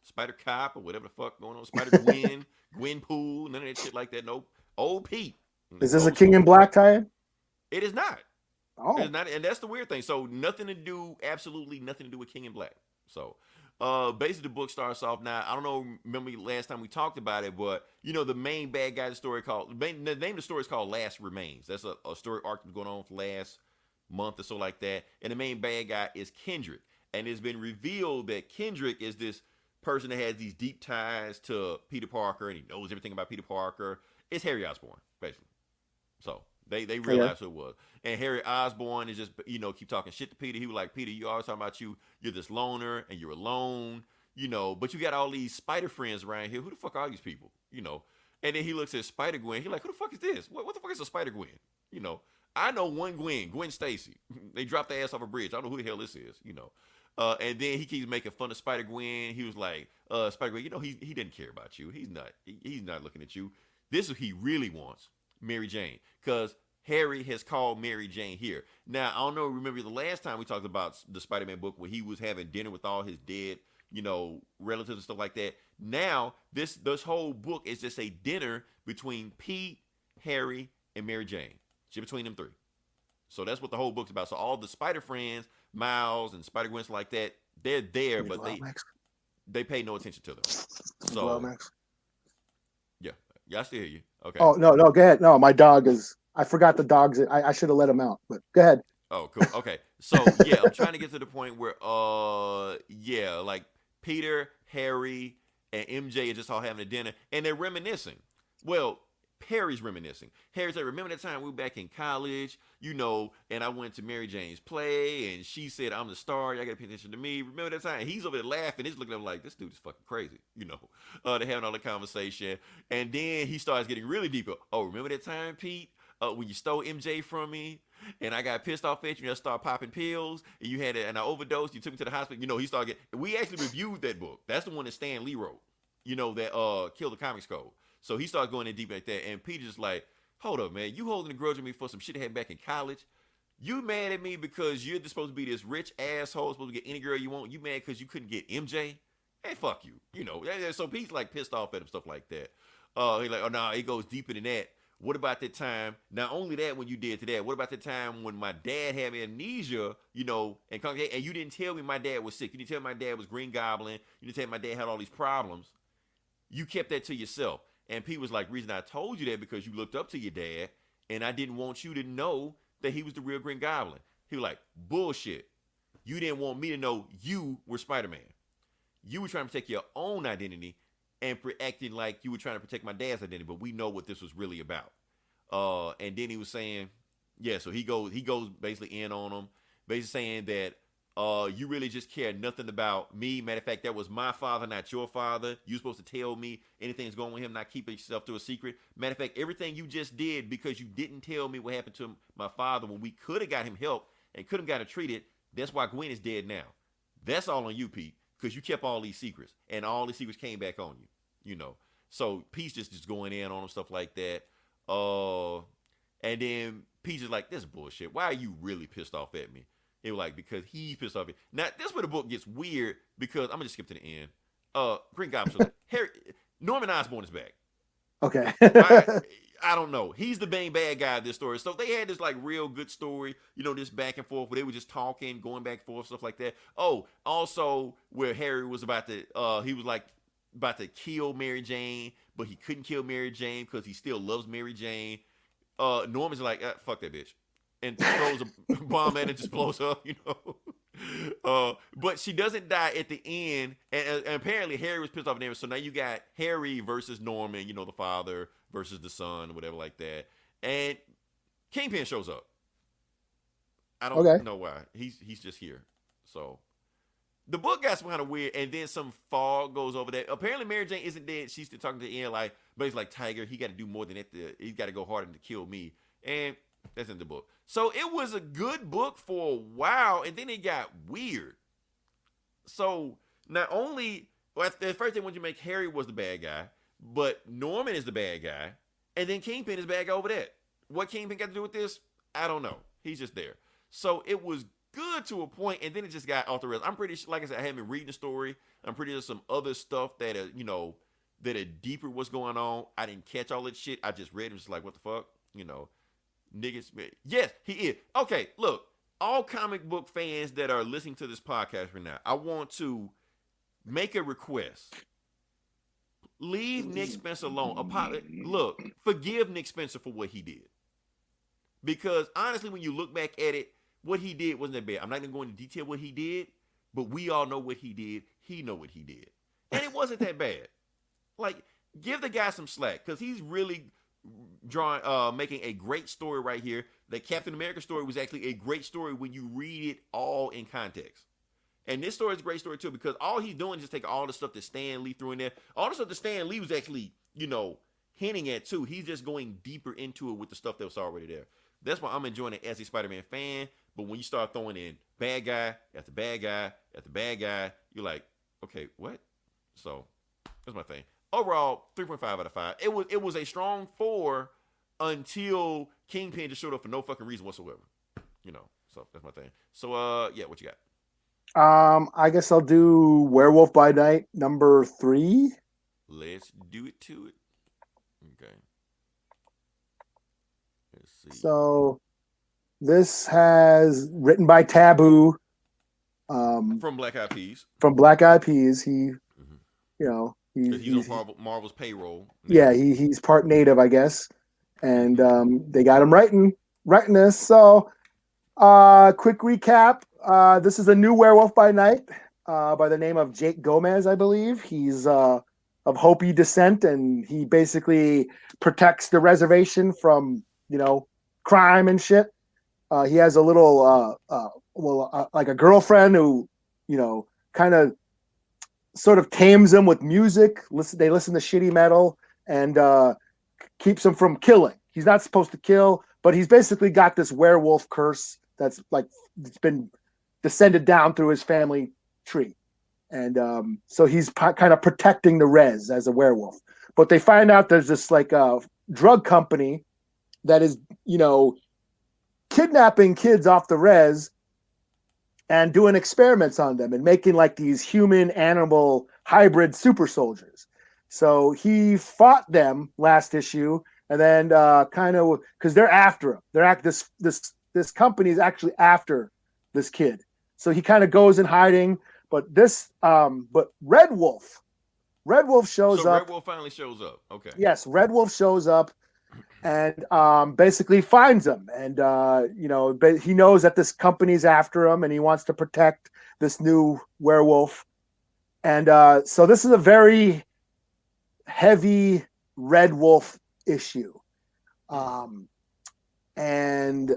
B: Spider Cop or whatever the fuck going on. Spider Gwen, Gwen Pool, none of that shit like that. Nope. Old Pete.
D: Is this a
B: Old
D: King in
B: school.
D: Black tie-in?
B: It is not. It's
D: Oh,
B: not, and that's the weird thing. So absolutely nothing to do with King in Black. So, basically, the book starts off now. I don't know. Remember last time we talked about it, but the main bad guy. The name of the story is called Last Remains. That's a story arc that's going on for the last month or so like that. And the main bad guy is Kendrick, and it's been revealed that Kendrick is this person that has these deep ties to Peter Parker, and he knows everything about Peter Parker. It's Harry Osborn, basically. So they
D: okay.
B: realized who it was. And Harry Osborn is just, keep talking shit to Peter. He was like, Peter, you always talking about you're this loner and you're alone, but you got all these spider friends around here. Who the fuck are these people? And then he looks at Spider Gwen. He's like, who the fuck is this? What the fuck is a Spider Gwen? I know one Gwen Stacy. They dropped the ass off a bridge. I don't know who the hell this is. And then he keeps making fun of Spider Gwen. He was like, Spider Gwen, he didn't care about you. He's not looking at you. This is what he really wants, Mary Jane. Because Harry has called Mary Jane here. Now, I don't know, remember the last time we talked about the Spider-Man book where he was having dinner with all his dead, relatives and stuff like that. Now, this whole book is just a dinner between Pete, Harry, and Mary Jane. Just between them three. So that's what the whole book's about. So all the Spider friends, Miles and Spider-Gwen like that, they're there, but they pay no attention to them. So yeah, I still hear you. Okay.
D: Oh no, go ahead. No, my dog is. I forgot the dogs. I should have let him out. But go ahead.
B: Oh, cool. Okay. So yeah, I'm trying to get to the point where yeah, like Peter, Harry, and MJ are just all having a dinner and they're reminiscing. Well, Harry's reminiscing. Harry's like, remember that time we were back in college, and I went to Mary Jane's play and she said, I'm the star, y'all gotta pay attention to me. Remember that time? He's over there laughing, he's looking at him like, this dude is fucking crazy, They're having all the conversation. And then he starts getting really deep. Oh, remember that time, Pete? When you stole MJ from me and I got pissed off at you and I started popping pills and you had and I overdosed, you took me to the hospital. He started we actually reviewed that book. That's the one that Stan Lee wrote, that killed the Comics Code. So he started going in deep like that. And Peter's just like, hold up, man, you holding a grudge with me for some shit I had back in college? You mad at me because you're supposed to be this rich asshole, supposed to get any girl you want. You mad because you couldn't get MJ? Hey, fuck you. You know, so Pete's like pissed off at him, stuff like that. He's like, oh, no, it goes deeper than that. What about that time? Not only that, when you did to that, what about the time when my dad had amnesia, you know, and you didn't tell me my dad was sick. You didn't tell me my dad was Green Goblin. You didn't tell me my dad had all these problems. You kept that to yourself. And Pete was like, reason I told you that because you looked up to your dad, and I didn't want you to know that he was the real Green Goblin. He was like, bullshit. You didn't want me to know you were Spider-Man. You were trying to protect your own identity and acting like you were trying to protect my dad's identity, but we know what this was really about. And then he was saying, yeah, so he goes basically in on him, basically saying that you really just care nothing about me. Matter of fact, that was my father, not your father. You're supposed to tell me anything's going with him, not keep yourself to a secret. Matter of fact, everything you just did because you didn't tell me what happened to my father when we could have got him help and could have got him treated. That's why Gwen is dead now. That's all on you, Pete, because you kept all these secrets, and all these secrets came back on you, you know. So Pete's just going in on him, stuff like that. And then Pete's just like, this bullshit. Why are you really pissed off at me? It was like, because he's pissed off at me. Now, this where the book gets weird, because I'm going to just skip to the end. Green Goblin, Norman Osborn is back.
D: Okay.
B: I don't know. He's the main bad guy of this story. So they had this like real good story, you know, this back and forth where they were just talking, going back and forth, stuff like that. Oh, also where Harry was about to kill Mary Jane, but he couldn't kill Mary Jane because he still loves Mary Jane. Norman's like, fuck that bitch. And throws a bomb at it and just blows up, you know. But she doesn't die at the end. And apparently Harry was pissed off at them. So now you got Harry versus Norman, you know, the father versus the son, whatever like that. And Kingpin shows up. I don't know why. He's just here. So the book got kind of weird. And then some fog goes over that. Apparently Mary Jane isn't dead. She's still talking to the end like, but he's like, Tiger, he got to do more than that. He's got to go harder to kill me. And that's in the book. So it was a good book for a while, and then it got weird. So not only, at first they wanted you to make Harry was the bad guy, but Norman is the bad guy, and then Kingpin is the bad guy over that. What Kingpin got to do with this? I don't know. He's just there. So it was good to a point, and then it just got off the rails. I'm pretty sure, like I said, I haven't been reading the story. I'm pretty sure some other stuff that that are deeper what's going on. I didn't catch all that shit. I just read it, just like, what the fuck? You know. Niggas, yes, he is. Okay, look, all comic book fans that are listening to this podcast right now, I want to make a request. Leave Nick Spencer alone. Look, forgive Nick Spencer for what he did. Because honestly, when you look back at it, what he did wasn't that bad. I'm not going to go into detail what he did, but we all know what he did. He know what he did. And it wasn't that bad. Like, give the guy some slack, because he's really making a great story right here. The Captain America story was actually a great story when you read it all in context. And this story is a great story too, because all he's doing is just take all the stuff that Stan Lee threw in there. All the stuff that Stan Lee was actually, hinting at too. He's just going deeper into it with the stuff that was already there. That's why I'm enjoying it as a Spider-Man fan. But when you start throwing in bad guy after bad guy after bad guy, you're like, okay, what? So that's my thing. Overall, 3.5 out of 5. It was a strong 4 until Kingpin just showed up for no fucking reason whatsoever. So that's my thing. So yeah, what you got?
D: I guess I'll do Werewolf by Night number 3.
B: Let's do it to it. Okay. Let's see.
D: So this has written by Taboo.
B: From Black Eyed Peas.
D: From Black Eyed Peas. He,
B: he's on Marvel's payroll.
D: Yeah, he's part native, I guess. And they got him writing this. So quick recap. This is a new Werewolf by Night by the name of Jake Gomez, I believe. He's of Hopi descent, and he basically protects the reservation from, crime and shit. He has a little, like a girlfriend who, kind of sort of tames him with music. They listen to shitty metal and keeps him from killing. He's not supposed to kill, but he's basically got this werewolf curse that's like it's been descended down through his family tree. And so he's kind of protecting the res as a werewolf. But they find out there's this like drug company that is, kidnapping kids off the res and doing experiments on them and making like these human animal hybrid super soldiers. So he fought them last issue, and then kind of because they're after him. This company is actually after this kid. So he kind of goes in hiding. But Red Wolf shows
B: So
D: up.
B: Red Wolf finally shows up. Okay.
D: Yes, Red Wolf shows up and basically finds him. And, he knows that this company's after him and he wants to protect this new werewolf. And so this is a very heavy Red Wolf issue. And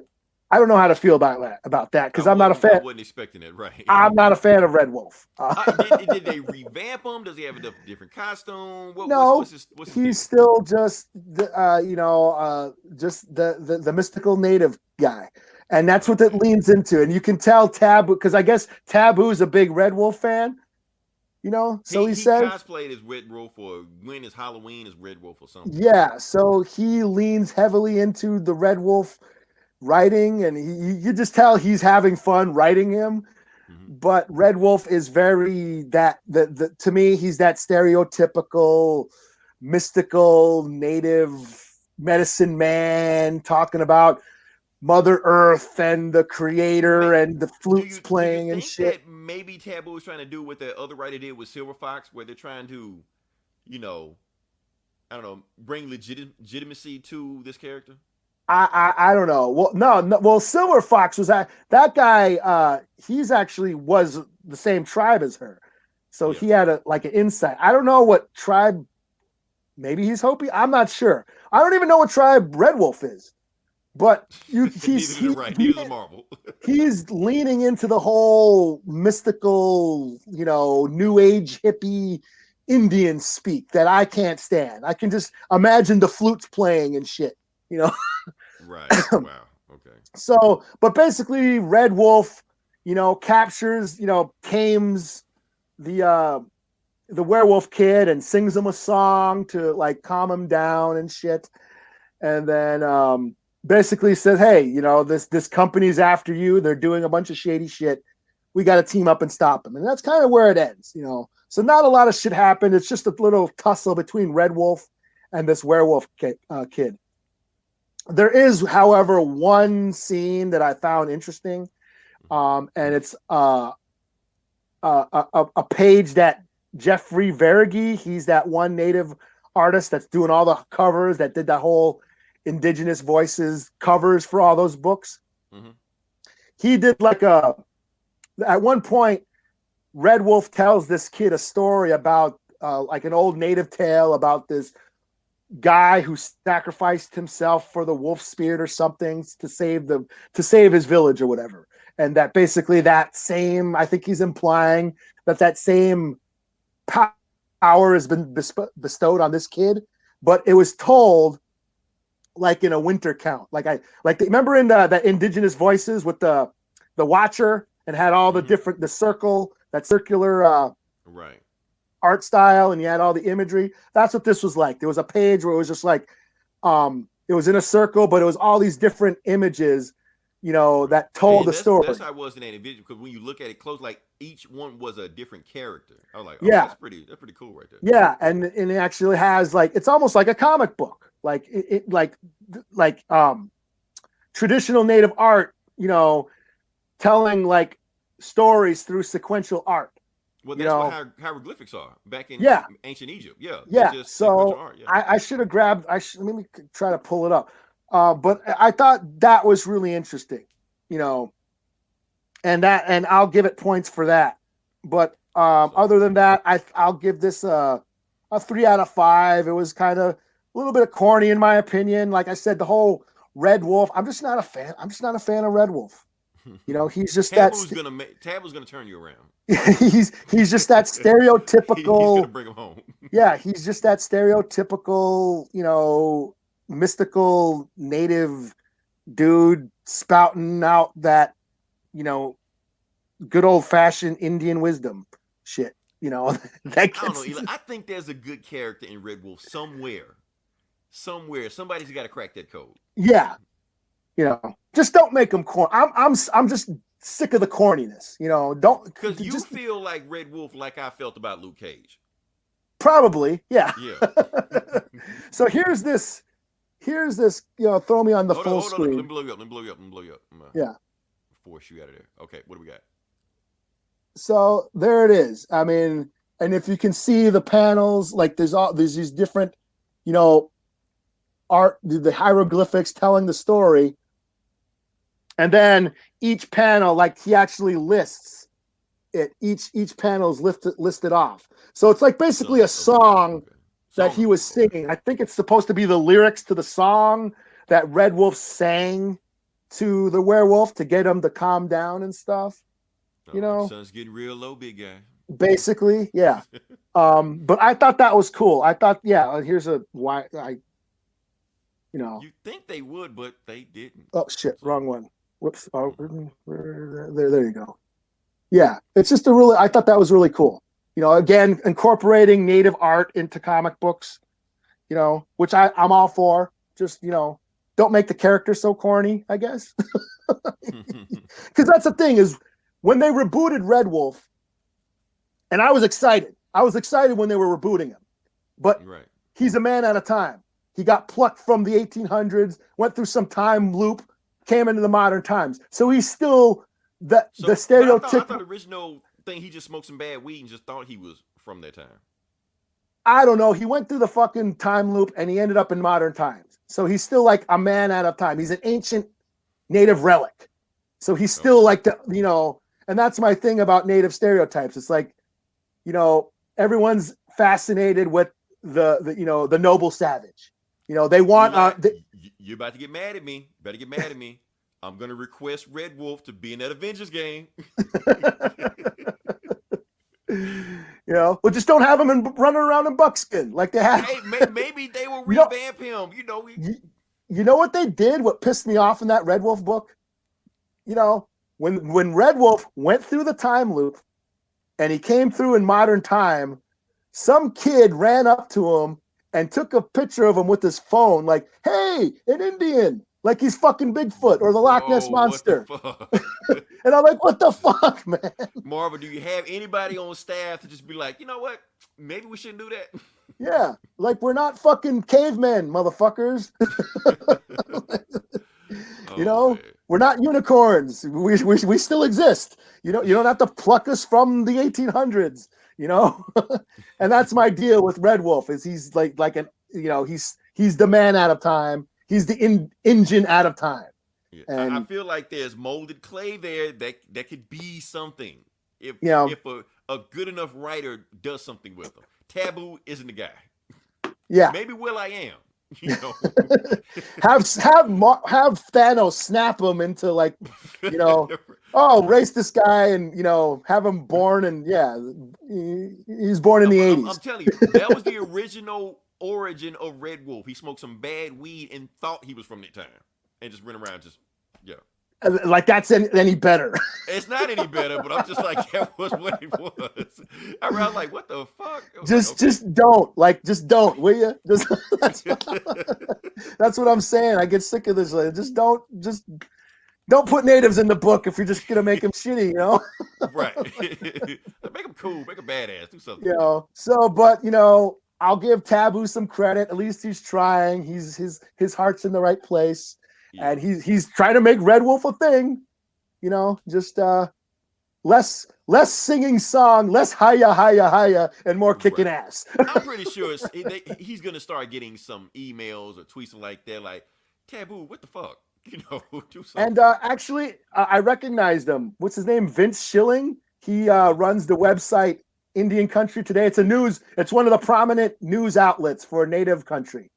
D: I don't know how to feel about that because I'm not a fan.
B: I wasn't expecting it, right?
D: I'm not a fan of Red Wolf.
B: Did they revamp him? Does he have a different costume? What's
D: he's still just the mystical native guy, and that's what it leans into. And you can tell Taboo, because I guess Taboo's a big Red Wolf fan. So he said
B: cosplayed as Red Wolf, or when is Halloween as Red Wolf or something.
D: Yeah, so he leans heavily into the Red Wolf writing, and you just tell he's having fun writing him. Mm-hmm. But Red Wolf is very to me, he's that stereotypical mystical native medicine man talking about Mother Earth and the creator and the flutes playing and shit.
B: That maybe Taboo was trying to do what the other writer did with Silver Fox, where they're trying to, I don't know, bring legitimacy to this character?
D: I don't know. Well, no. Well, Silver Fox was that guy. He's actually was the same tribe as her, so he had an insight. I don't know what tribe. Maybe he's Hopi. I'm not sure. I don't even know what tribe Red Wolf is. But he's
B: a Marvel.
D: He's leaning into the whole mystical, new age hippie Indian speak that I can't stand. I can just imagine the flutes playing and shit.
B: Right. Wow. Okay.
D: So, but basically, Red Wolf, captures, tames the werewolf kid and sings him a song to calm him down and shit, and then basically says, "Hey, this company's after you. They're doing a bunch of shady shit. We got to team up and stop them." And that's kind of where it ends. So not a lot of shit happened. It's just a little tussle between Red Wolf and this werewolf kid. There is, however, one scene that I found interesting, and it's a page that Jeffrey Verigi, he's that one native artist that's doing all the covers, that did that whole indigenous voices covers for all those books. Mm-hmm. He did at one point, Red Wolf tells this kid a story about an old native tale about this guy who sacrificed himself for the wolf spirit or something to save his village or whatever. And that basically I think he's implying that same power has been bestowed on this kid, but it was told in a winter count. Remember in that indigenous voices with the Watcher and had all the different, the circular
B: right
D: art style, and you had all the imagery. That's what this was like. There was a page where it was just it was in a circle, but it was all these different images, that told the story.
B: That's how it was in that video, because when you look at it close, each one was a different character. I was like, oh,
D: yeah,
B: that's pretty cool right there.
D: Yeah, and it actually has it's almost like a comic book, traditional native art, telling stories through sequential art.
B: Well, that's what hieroglyphics are back in ancient Egypt. Yeah.
D: Yeah. So art. Yeah. I should have grabbed. Let me try to pull it up. But I thought that was really interesting, and I'll give it points for that. But other than that, I'll give this a 3 out of 5. It was kind of a little bit corny in my opinion. Like I said, the whole Red Wolf. I'm just not a fan. I'm just not a fan of Red Wolf. He's just
B: Taboo's gonna turn you around.
D: he's just that stereotypical.
B: He's gonna bring him home.
D: Yeah, he's just that stereotypical, mystical native dude spouting out that, good old fashioned Indian wisdom shit.
B: I don't know, Eli. I think there's a good character in Red Wolf somewhere. Somebody's got to crack that code.
D: Yeah. just don't make them corny. I'm just sick of the corniness. Don't
B: Because you
D: just
B: feel like Red Wolf, like I felt about Luke Cage.
D: probably, yeah.
B: Yeah.
D: So here's this, throw me on the full
B: Hold on. Let
D: screen.
B: me blow you up. I'm gonna
D: Yeah.
B: force you out of there. Okay, what do we got?
D: So there it is. I mean, and if you can see the panels, like there's these different, art, the hieroglyphics telling the story. And then each panel, like he actually lists it. Each panel is listed off. So it's like basically a song that he was singing. I think it's supposed to be the lyrics to the song that Red Wolf sang to the werewolf to get him to calm down and stuff.
B: Sun's getting real low, big guy.
D: Basically, yeah. But I thought that was cool. I thought, here's why I.
B: You think they would, but they didn't.
D: Oh shit, wrong one. Whoops. Oh, there you go. Yeah, it's just I thought that was really cool. Again, incorporating native art into comic books, which I'm all for. Just, don't make the character so corny, I guess. Because that's the thing is when they rebooted Red Wolf, and I was excited. I was excited when they were rebooting him. But he's a man at a time. He got plucked from the 1800s, went through some time loop, came into the modern times. So he's still the stereotypical.
B: I thought the original thing, he just smoked some bad weed and just thought he was from that time.
D: I don't know. He went through the fucking time loop and he ended up in modern times. So he's still like a man out of time. He's an ancient native relic. So he's still like and that's my thing about native stereotypes. It's like, everyone's fascinated with the noble savage. They want
B: you're about to get mad at me. You better get mad at me. I'm gonna request Red Wolf to be in that Avengers game.
D: Well, just don't have him running around in buckskin like they have.
B: Hey, maybe they will revamp him.
D: You know what they did? What pissed me off in that Red Wolf book? When Red Wolf went through the time loop and he came through in modern time, some kid ran up to him and took a picture of him with his phone, like, hey, an Indian, like he's fucking Bigfoot or the Loch Ness Monster. And I'm like, what the fuck, man?
B: Marvel, do you have anybody on staff to just be like, you know what? Maybe we shouldn't do that.
D: Yeah, like we're not fucking cavemen, motherfuckers. Man. We're not unicorns. We still exist. You don't have to pluck us from the 1800s. And that's my deal with Red Wolf is he's like an he's the man out of time. He's the engine out of time.
B: Yeah.
D: And
B: I feel like there's molded clay there that could be something if a good enough writer does something with them. Taboo isn't the guy.
D: Yeah,
B: maybe Will I Am.
D: Have Thanos snap him into like race this guy and have him born and he's born in the 80s.
B: I'm telling you, that was the original origin of Red Wolf. He smoked some bad weed and thought he was from that time and just went around
D: like that's any better.
B: It's not any better, but I'm just like, that was what it was. I was like, what the fuck?
D: Just don't, will you? That's what I'm saying. I get sick of this. Just don't put natives in the book if you're just gonna make them shitty,
B: Right. Make them cool, make them badass, do something.
D: So, but I'll give Taboo some credit. At least he's trying. His heart's in the right place. Yeah. And he's trying to make Red Wolf a thing, just less singing song, less hiya, and more kicking ass.
B: I'm pretty sure he's gonna start getting some emails or tweets like that, like Taboo, what the fuck, do something.
D: And actually, I recognized him. What's his name? Vince Schilling. He runs the website Indian Country Today. It's one of the prominent news outlets for Native country.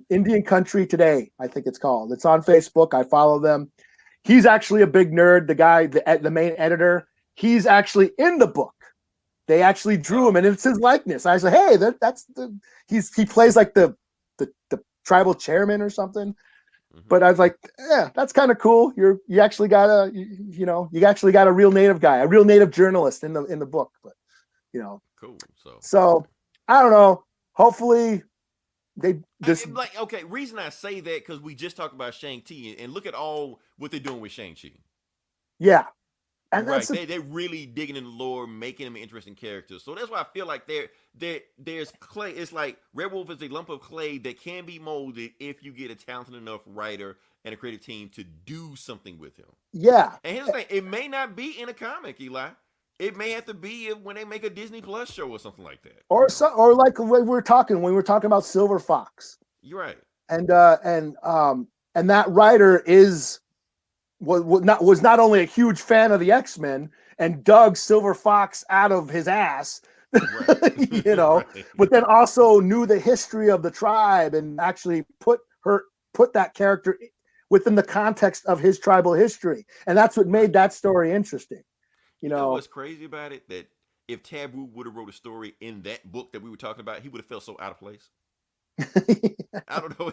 D: Indian Country Today, I think it's called. It's on Facebook. I follow them. He's actually a big nerd. The guy, the main editor, he's actually in the book. They actually drew him, and it's his likeness. I said, "Hey, he plays like the tribal chairman or something." Mm-hmm. But I was like, "Yeah, that's kind of cool. You actually got a real Native guy, a real Native journalist in the book." But
B: cool.
D: So I don't know. Hopefully, this
B: like, okay, reason I say that because we just talked about Shang-Chi and look at all what they're doing with Shang-Chi.
D: yeah, and
B: Right,
D: that's
B: they're really digging in the lore, making them interesting characters. So that's why I feel like there's clay. It's like Red Wolf is a lump of clay that can be molded if you get a talented enough writer and a creative team to do something with him.
D: yeah.
B: And here's the thing: it may not be in a comic, Eli. It may have to be when they make a Disney Plus show or something like that.
D: Or like when we were talking about Silver Fox,
B: You're right.
D: and that writer was not only a huge fan of the X-Men and dug Silver Fox out of his ass,
B: Right. Right.
D: but then also knew the history of the tribe and actually put that character within the context of his tribal history, and that's what made that story interesting.
B: You know what's crazy about it? That if Taboo would have wrote a story in that book that we were talking about, he would have felt so out of place. I don't know.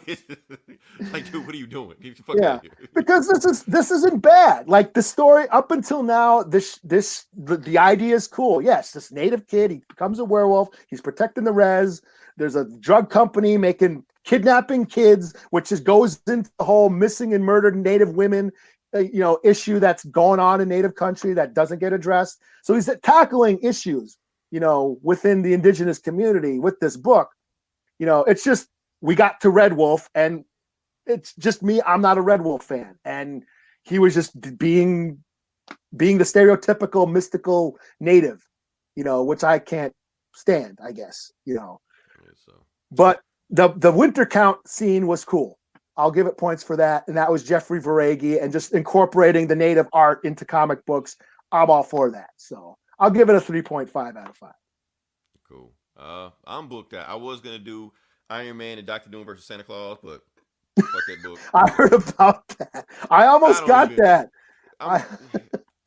B: Like, dude, what are you doing? Get the fuck out of here.
D: Because this isn't bad. Like the story up until now, the idea is cool. Yes, this native kid, he becomes a werewolf. He's protecting the res. There's a drug company kidnapping kids, which just goes into the whole missing and murdered native women, issue that's going on in native country that doesn't get addressed. So he's tackling issues, within the indigenous community with this book. It's just we got to Red Wolf, and it's just me. I'm not a Red Wolf fan, and he was just being the stereotypical mystical native, which I can't stand. I guess
B: So.
D: But the winter count scene was cool. I'll give it points for that, and that was Jeffrey Veregi, and just incorporating the native art into comic books. I'm all for that. So I'll give it a 3.5 out of 5.
B: Cool. I'm booked out. I was gonna do Iron Man and Doctor Doom versus Santa Claus, but fuck that book.
D: I heard about that. I almost got that.
B: I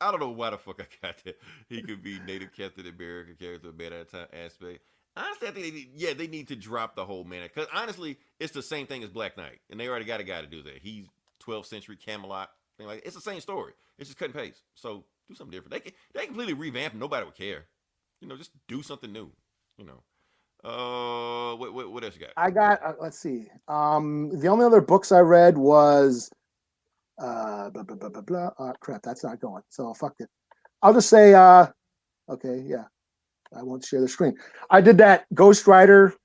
B: don't know why the fuck I got that. He could be Native Captain America character, bad aspect. Honestly, I think they need to drop the whole man. Because honestly, it's the same thing as Black Knight, and they already got a guy to do that. He's 12th century Camelot thing like that. It's the same story. It's just cut and paste. So do something different. They completely revamp. Nobody would care. Just do something new. What else you got?
D: I got. Let's see. The only other books I read was, blah blah blah blah blah. Crap, that's not going. So fuck it. I'll just say, okay, yeah. I won't share the screen. I did that Ghost Rider,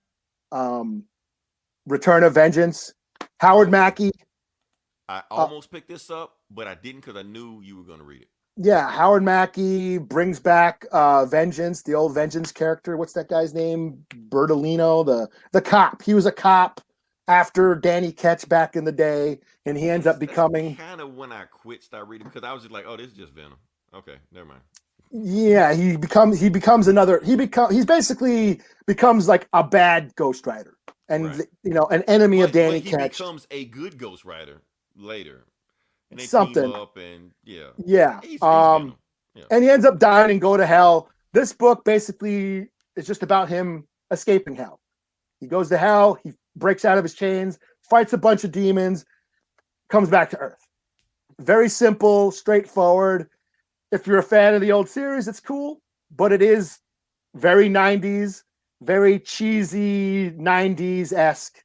D: Return of Vengeance, Howard Mackie.
B: I almost picked this up, but I didn't because I knew you were going to read it.
D: Yeah, Howard Mackie brings back Vengeance, the old Vengeance character. What's that guy's name? Bertolino, the cop. He was a cop after Danny Ketch back in the day, and he ends up becoming
B: kind of when I start reading because I was just like, oh, this is just Venom. Okay, never mind.
D: Yeah, he becomes basically becomes like a bad Ghost Rider, and
B: right.
D: An enemy of Danny Ketch.
B: He becomes a good Ghost Rider later. And they
D: something
B: team up and
D: yeah.
B: He's
D: And he ends up dying and go to hell. This book basically is just about him escaping hell. He goes to hell, he breaks out of his chains, fights a bunch of demons, comes back to Earth. Very simple, straightforward. If you're a fan of the old series, it's cool, but it is very 90s, very cheesy 90s-esque.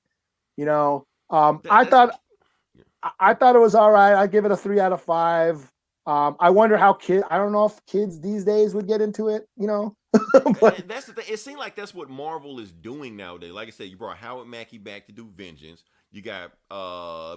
D: I thought it was all right. I give it a 3 out of 5. I wonder how I don't know if kids these days would get into it,
B: But that's the thing. It seems like that's what Marvel is doing nowadays. Like I said, you brought Howard Mackie back to do Vengeance. You got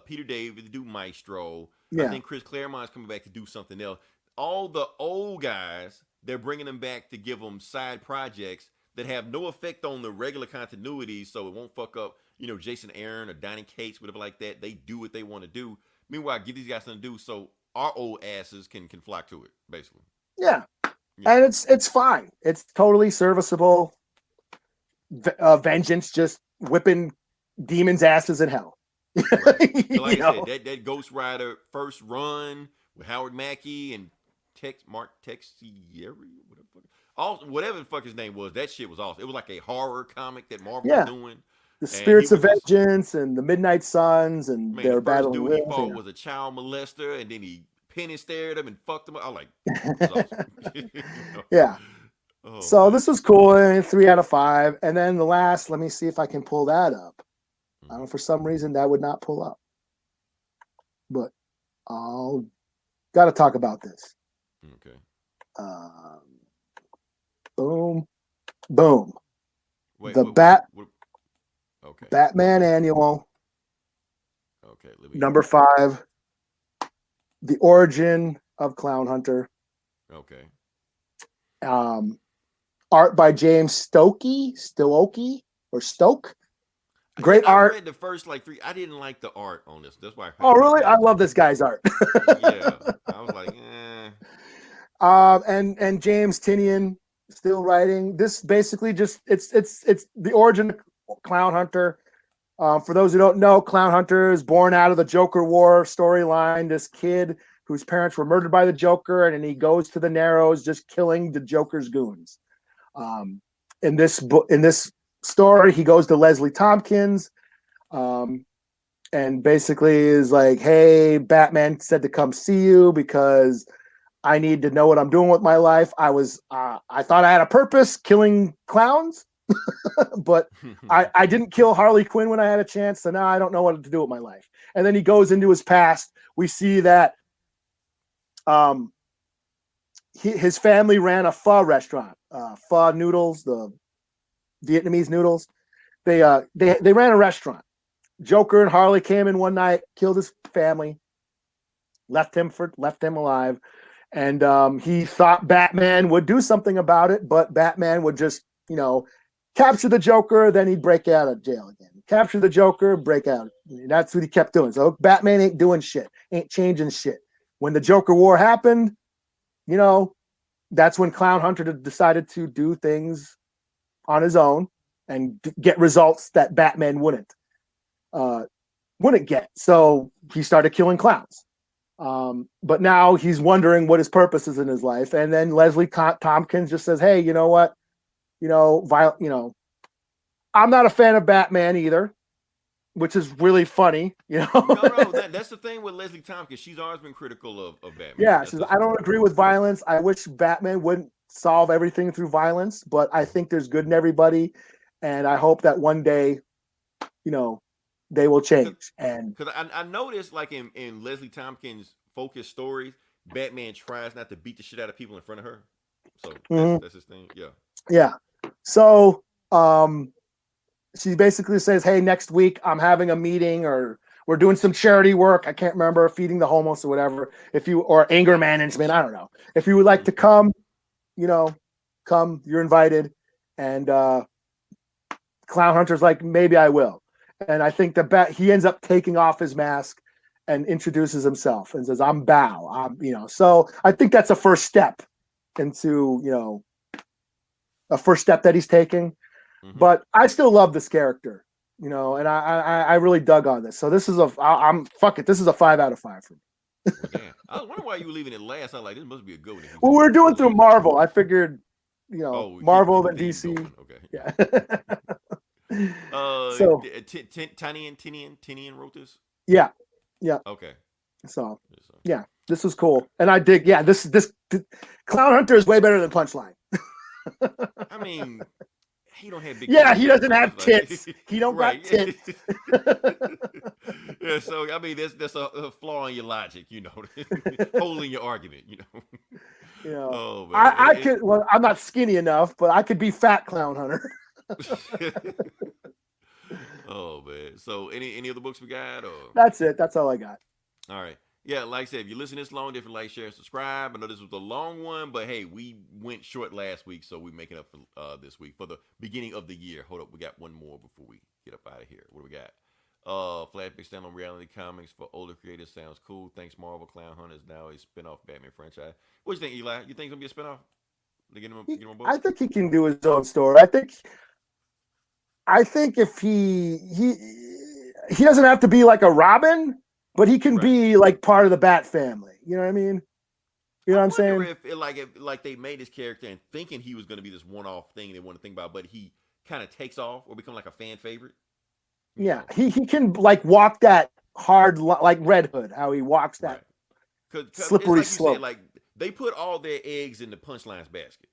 B: Peter David to do Maestro.
D: Yeah.
B: I think Chris Claremont's coming back to do something else. All the old guys, they're bringing them back to give them side projects that have no effect on the regular continuity, so it won't fuck up, Jason Aaron or Donny Cates, whatever like that. They do what they want to do. Meanwhile, give these guys something to do so our old asses can flock to it, basically.
D: Yeah. And it's fine. It's totally serviceable. Vengeance just whipping demons' asses in hell.
B: Right. So like I said, that Ghost Rider first run with Howard Mackie and Mark Texieri, whatever the fuck his name was, that shit was awesome. It was like a horror comic that Marvel was doing.
D: The Spirits of Vengeance and the Midnight Suns and their battle.
B: The dude he fought was a child molester, and then he penny stared him and fucked him up. I was like, this is awesome.
D: Yeah. Oh, so man. This was cool. 3 out of 5. And then the last, let me see if I can pull that up. I don't know, for some reason that would not pull up. But I'll got to talk about this.
B: Okay.
D: Boom, boom.
B: Wait.
D: The
B: Okay.
D: Batman Annual
B: Okay.
D: number 5. The origin of Clown Hunter.
B: Okay.
D: Art by James Stoke. Great
B: I
D: art.
B: read the first like 3. I didn't like the art on this. That's why.
D: Oh, really? I love this guy's art.
B: Yeah. I was like,
D: And James Tinian still writing. This basically just it's the origin of Clown Hunter. For those who don't know, Clown Hunter is born out of the Joker War storyline. This kid whose parents were murdered by the Joker, and then he goes to the Narrows, just killing the Joker's goons. In this story, he goes to Leslie Tompkins, and basically is like, "Hey, Batman said to come see you because I need to know what I'm doing with my life. I thought I had a purpose, killing clowns." But I didn't kill Harley Quinn when I had a chance, so now I don't know what to do with my life. And then he goes into his past. We see that his family ran a pho restaurant, pho noodles, the Vietnamese noodles. They ran a restaurant. Joker and Harley came in one night, killed his family, left him alive, and he thought Batman would do something about it, but Batman would just capture the Joker, then he'd break out of jail again. Capture the Joker, break out. That's what he kept doing. So Batman ain't doing shit, ain't changing shit. When the Joker War happened, that's when Clown Hunter decided to do things on his own and get results that Batman wouldn't get. So he started killing clowns. But now he's wondering what his purpose is in his life. And then Leslie Tompkins just says, "Hey, you know what? I'm not a fan of Batman either," which is really funny.
B: No, that's the thing with Leslie Tompkins. She's always been critical of Batman.
D: Yeah, she says, "I don't agree with violence. I wish Batman wouldn't solve everything through violence, but I think there's good in everybody, and I hope that one day, they will change." And
B: because I noticed, like in Leslie Tompkins' focus stories, Batman tries not to beat the shit out of people in front of her. So that's his thing. Yeah.
D: Yeah. So she basically says, "Hey, next week I'm having a meeting, or we're doing some charity work. I can't remember, feeding the homeless or whatever. Or anger management. I don't know. If you would like to come, come. You're invited." And Clown Hunter's like, "Maybe I will." And I think he ends up taking off his mask and introduces himself and says, "I'm Bao." So I think that's a first step into a first step that he's taking. But I still love this character, and I really dug on this. So this is this is a 5 out of 5 for me.
B: Well, damn. I was wondering why you were leaving it last. I was like, this must be a good one.
D: Well, we're doing through Marvel. I figured, Marvel and DC.
B: Okay.
D: Yeah.
B: So Tinian wrote this.
D: Yeah.
B: Okay.
D: So yeah, this was cool, and I dig. Yeah, this Clown Hunter is way better than Punchline.
B: I mean, he don't have big.
D: Yeah, he doesn't have tits. He don't got tits.
B: Yeah, so I mean, there's a flaw in your logic, hole in your argument, Oh, man.
D: I could. Well, I'm not skinny enough, but I could be fat Clown Hunter.
B: Oh man. So any other books we got? Or
D: that's it. That's all I got.
B: All right. Yeah, like I said, if you listen this long, different like, share, subscribe. I know this was a long one, but hey, we went short last week, so we're making up for this week for the beginning of the year. Hold up, we got one more before we get up out of here. What do we got? Flatback stand on reality comics for older creators sounds cool. Thanks, Marvel. Clown Hunter is now a spin-off Batman franchise. What do you think, Eli? You think it's gonna be a spin-off? Get him a book?
D: I think he can do his own story. I think if he doesn't have to be like a Robin, but he can be like part of the Bat family. You know what I mean? You know what I'm saying?
B: If they made his character and thinking he was going to be this one-off thing they want to think about, but he kind of takes off or become like a fan favorite.
D: Yeah, he can like walk that hard, like Red Hood, how he walks that slippery slope.
B: Like they put all their eggs in the Punchline's basket,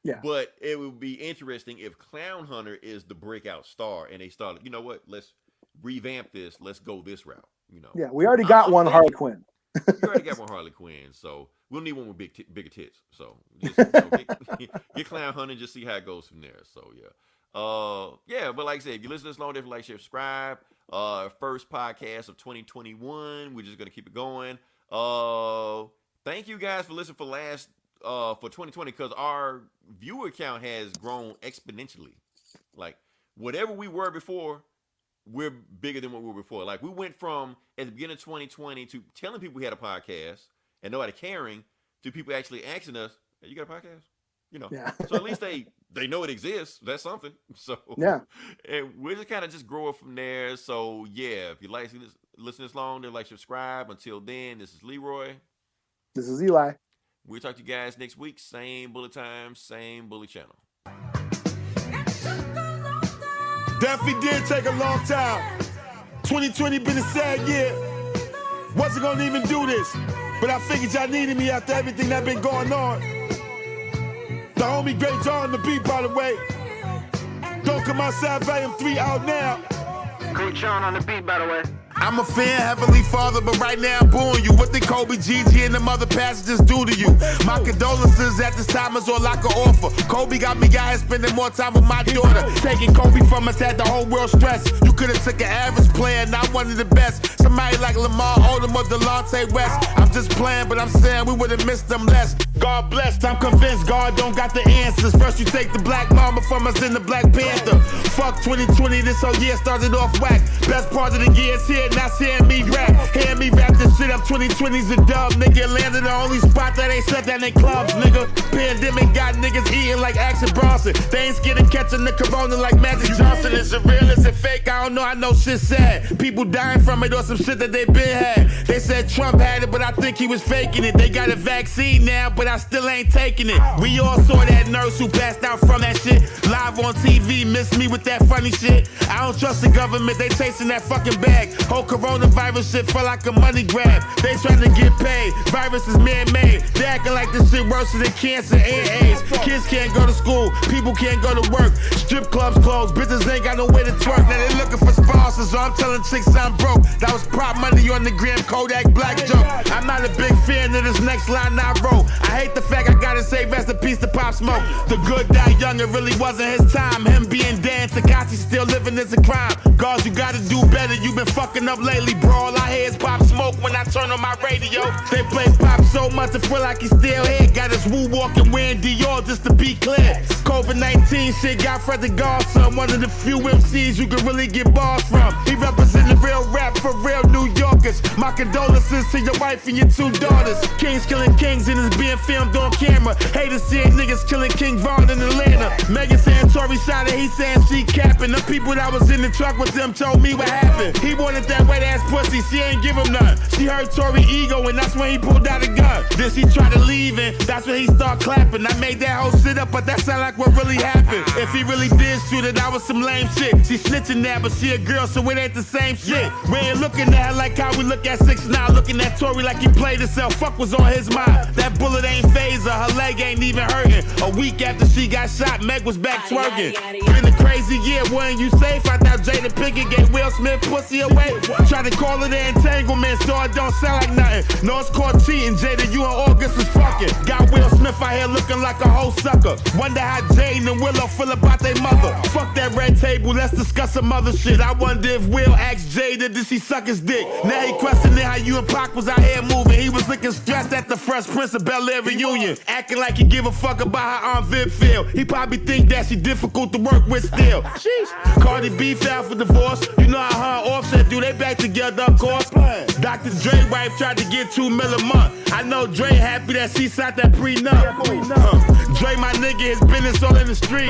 D: Yeah.
B: But it would be interesting if Clown Hunter is the breakout star and they started, let's revamp this. Let's go this route.
D: Yeah, we already got one Harley Quinn.
B: You already got one Harley Quinn, so we'll need one with bigger tits. So just get Clown Hunter, just see how it goes from there. So yeah, but like I said, if you listen to this long, definitely like, share, subscribe. First podcast of 2021. We're just gonna keep it going. Thank you guys for listening for 2020, because our viewer count has grown exponentially. Like whatever we were before, we're bigger than what we were before. Like we went from at the beginning of 2020 to telling people we had a podcast and nobody caring to people actually asking us, "Hey, you got a podcast?"
D: Yeah.
B: So at least they know it exists. That's something. So
D: yeah,
B: and we're just kind of just growing from there. So yeah, if you like listen this long, then like, subscribe. Until then, this is Leroy.
D: This is Eli.
B: We'll talk to you guys next week. Same bullet time, same bully channel.
E: Definitely did take a long time. 2020 been a sad year. Wasn't gonna even do this, but I figured y'all needed me after everything that been going on. The homie Great John on the beat, by the way. Don't Come Outside Volume 3 out now.
F: Great John on the beat, by the way.
E: I'm a fan, Heavenly Father, but right now I'm booing you. What did Kobe, Gigi, and them other passengers do to you? My condolences at this time is all I can offer. Kobe got me out here spending more time with my daughter. Taking Kobe from us had the whole world stressed. You could have took an average player, not one of the best. Somebody like Lamar Odom or Delonte West. I'm just playing, but I'm saying we would have missed them less. God blessed, I'm convinced God don't got the answers. First you take the black mama from us, then the Black Panther. Fuck 2020, this whole year started off whack. Best part of the year is here, not seeing me rap. Hearing me rap this shit up, 2020's a dub, nigga. Atlanta the only spot that ain't shut down in clubs, nigga. Pandemic got niggas eating like Action Bronson. They ain't scared of catching the corona like Magic Johnson. Is it real, is it fake? I don't know, I know shit's sad. People dying from it or some shit that they been had. They said Trump had it, but I think he was faking it. They got a vaccine now, but I still ain't taking it. We all saw that nurse who passed out from that shit. Live on TV, miss me with that funny shit. I don't trust the government, they chasing that fucking bag. Whole coronavirus shit felt like a money grab. They trying to get paid, virus is man-made. They acting like this shit worse than cancer and AIDS. Kids can't go to school, people can't go to work. Strip clubs closed, bitches ain't got no way to twerk. Now they looking for sponsors, so I'm telling chicks I'm broke. That was prop money on the gram, Kodak Black joke. I'm not a big fan of this next line I wrote. I hate the fact I gotta say rest in peace to Pop Smoke. The good die young, it really wasn't his time. Him being dead, Takashi still living is a crime. God, you gotta do better, you been fucking up lately, bro. All I hear is Pop Smoke when I turn on my radio. They play Pop so much I feel like he's still here. Got his woo walking wearing Dior just to be clear. COVID-19 shit got Frederick Garson, one of the few MCs you can really get bars from. He representing real rap for real New Yorkers. My condolences to your wife and your 2 daughters. Kings killing kings and it's being filmed on camera. Haters seeing niggas killing King Von in Atlanta. Megan saying Tory shot it, he saying she capping. The people that was in the truck with them told me what happened. He wanted that wet ass pussy, she ain't give him none. She heard Tory ego and that's when he pulled out a gun. Then she tried to leave and that's when he start clapping. I made that whole shit up, but that sound like what really happened. If he really did shoot it, that was some lame shit. She snitching now, but she a girl, so it ain't the same shit. We ain't looking at her like how we look at 6ix9ine. Looking at Tory like he played himself. Fuck was on his mind. That bullet ain't phaser, her leg ain't even hurting. A week after she got shot, Meg was back twerking. Been a crazy year, wasn't you safe? I thought Jada Pinkett gave Will Smith pussy away. Tried to call it an entanglement, so it don't sound like nothing. No, it's called cheating, Jada, you and August was fucking. Got Will Smith out here looking like a whole sucker. Wonder how Jane and Willow feel about their mother. Fuck that red table, let's discuss some other shit. I wonder if Will asked Jada, did she suck his dick? Now he questioning how you and Pac was out here moving. He was looking stressed at the Fresh Prince of Bel-Air reunion. Acting like he give a fuck about how Aunt Viv feel. He probably think that she difficult to work with still. Sheesh. Cardi B filed for divorce. You know how her and Offset do, they back together of course. Dr. Dre wife tried to get $2 million a month. I know Dre happy that she signed that prenup. Dre my nigga, his business all in the street.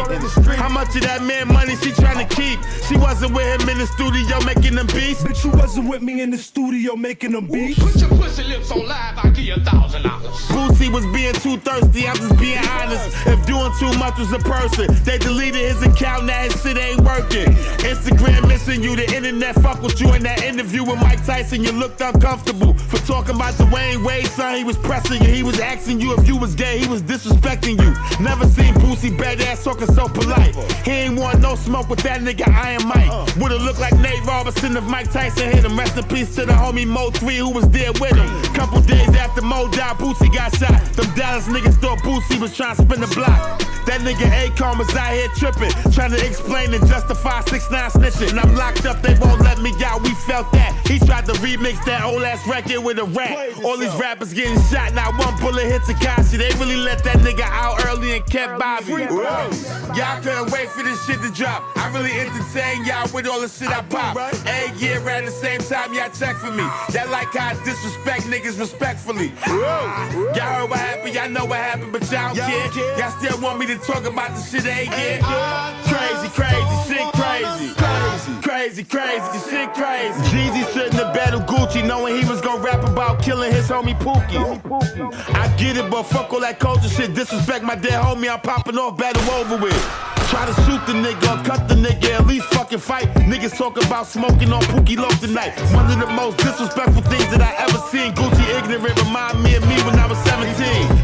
E: How much of that man money she trying to keep? She wasn't with him in the studio making them beats.
G: Bitch, you wasn't with me in the studio making them beats.
C: Put your pussy lips on live, I'll give you $1,000.
E: Boosie was being too thirsty, I'm just being honest. If doing too much was a person, they deleted his account, now his shit ain't working. Instagram missing you, the internet fuck with you. In that interview with Mike Tyson, you looked uncomfortable. for talking about Dwayne Wade, son. He was pressing you, he was asking you if you was gay, he was disrespecting you. Never seen Boosie badass talking so polite. He ain't want no smoke with that nigga Iron Mike. Would've looked like Nate Robinson if Mike Tyson hit him. Rest in peace to the homie Mo 3 who was there with him. Couple days after Mo died, Boosie got shot. Them Dallas niggas thought Boosie was trying to spin the block. That nigga Akon was out here tripping, trying to explain and justify 6ix9ine snitching. And I'm locked up, they won't let me out, we felt that. He tried to remix that old ass record with a rap. All these rappers getting shot, not one bullet hit Takashi. They really let that nigga out early and kept Bobby. Y'all couldn't wait for this shit to drop. I really entertain y'all with all the shit I pop. Every year at the same time, y'all check for me. Y'all like how I disrespect niggas respectfully. Y'all heard what happened, y'all know what happened, but y'all don't care. Y'all still want me to talk about the shit they get. Crazy, crazy, shit crazy. Crazy, crazy, the shit crazy. Jeezy shouldn't have battled Gucci, knowing he was gonna rap about killing his homie Pookie. I get it, but fuck all that culture shit. Disrespect my dead homie, I'm popping off, battle over with. Try to shoot the nigga or cut the nigga, at least fucking fight. Niggas talk about smoking on Pookie Low tonight. One of the most disrespectful things that I ever seen. Gucci ignorant remind me of me when I was 17.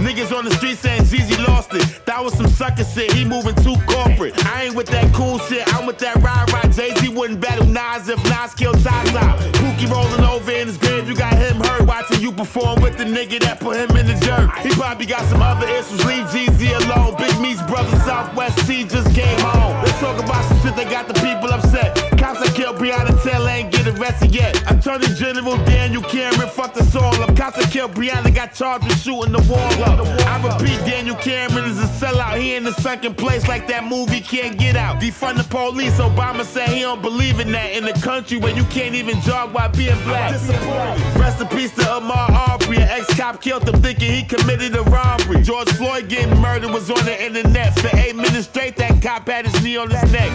E: Niggas on the street saying Jeezy lost it. That was some sucker shit, he moving too corporate. I ain't with that cool shit, I'm with that ride. Jay-Z wouldn't battle Nas if Nas killed Zaza. Pookie rolling over in his grave, you got him hurt. Watching you perform with the nigga that put him in the dirt. He probably got some other issues, leave Jeezy alone. Big Me's brother Southwest T just came home. Let's talk about some shit that got the people upset. Cops that killed Breonna Taylor ain't get arrested yet. Attorney General Daniel Cameron fucked us all up. Cops that killed Breonna got charged with shooting the wall up. I repeat, Daniel Cameron is a sellout. He in the second place like that movie Can't Get Out. Defund the police, Obama said he don't believe in that. In the country where you can't even jog while being black. Rest in peace to Ahmaud Arbery. An ex-cop killed him thinking he committed a robbery. George Floyd getting murdered was on the internet. For 8 minutes straight, that cop had his knee on his neck.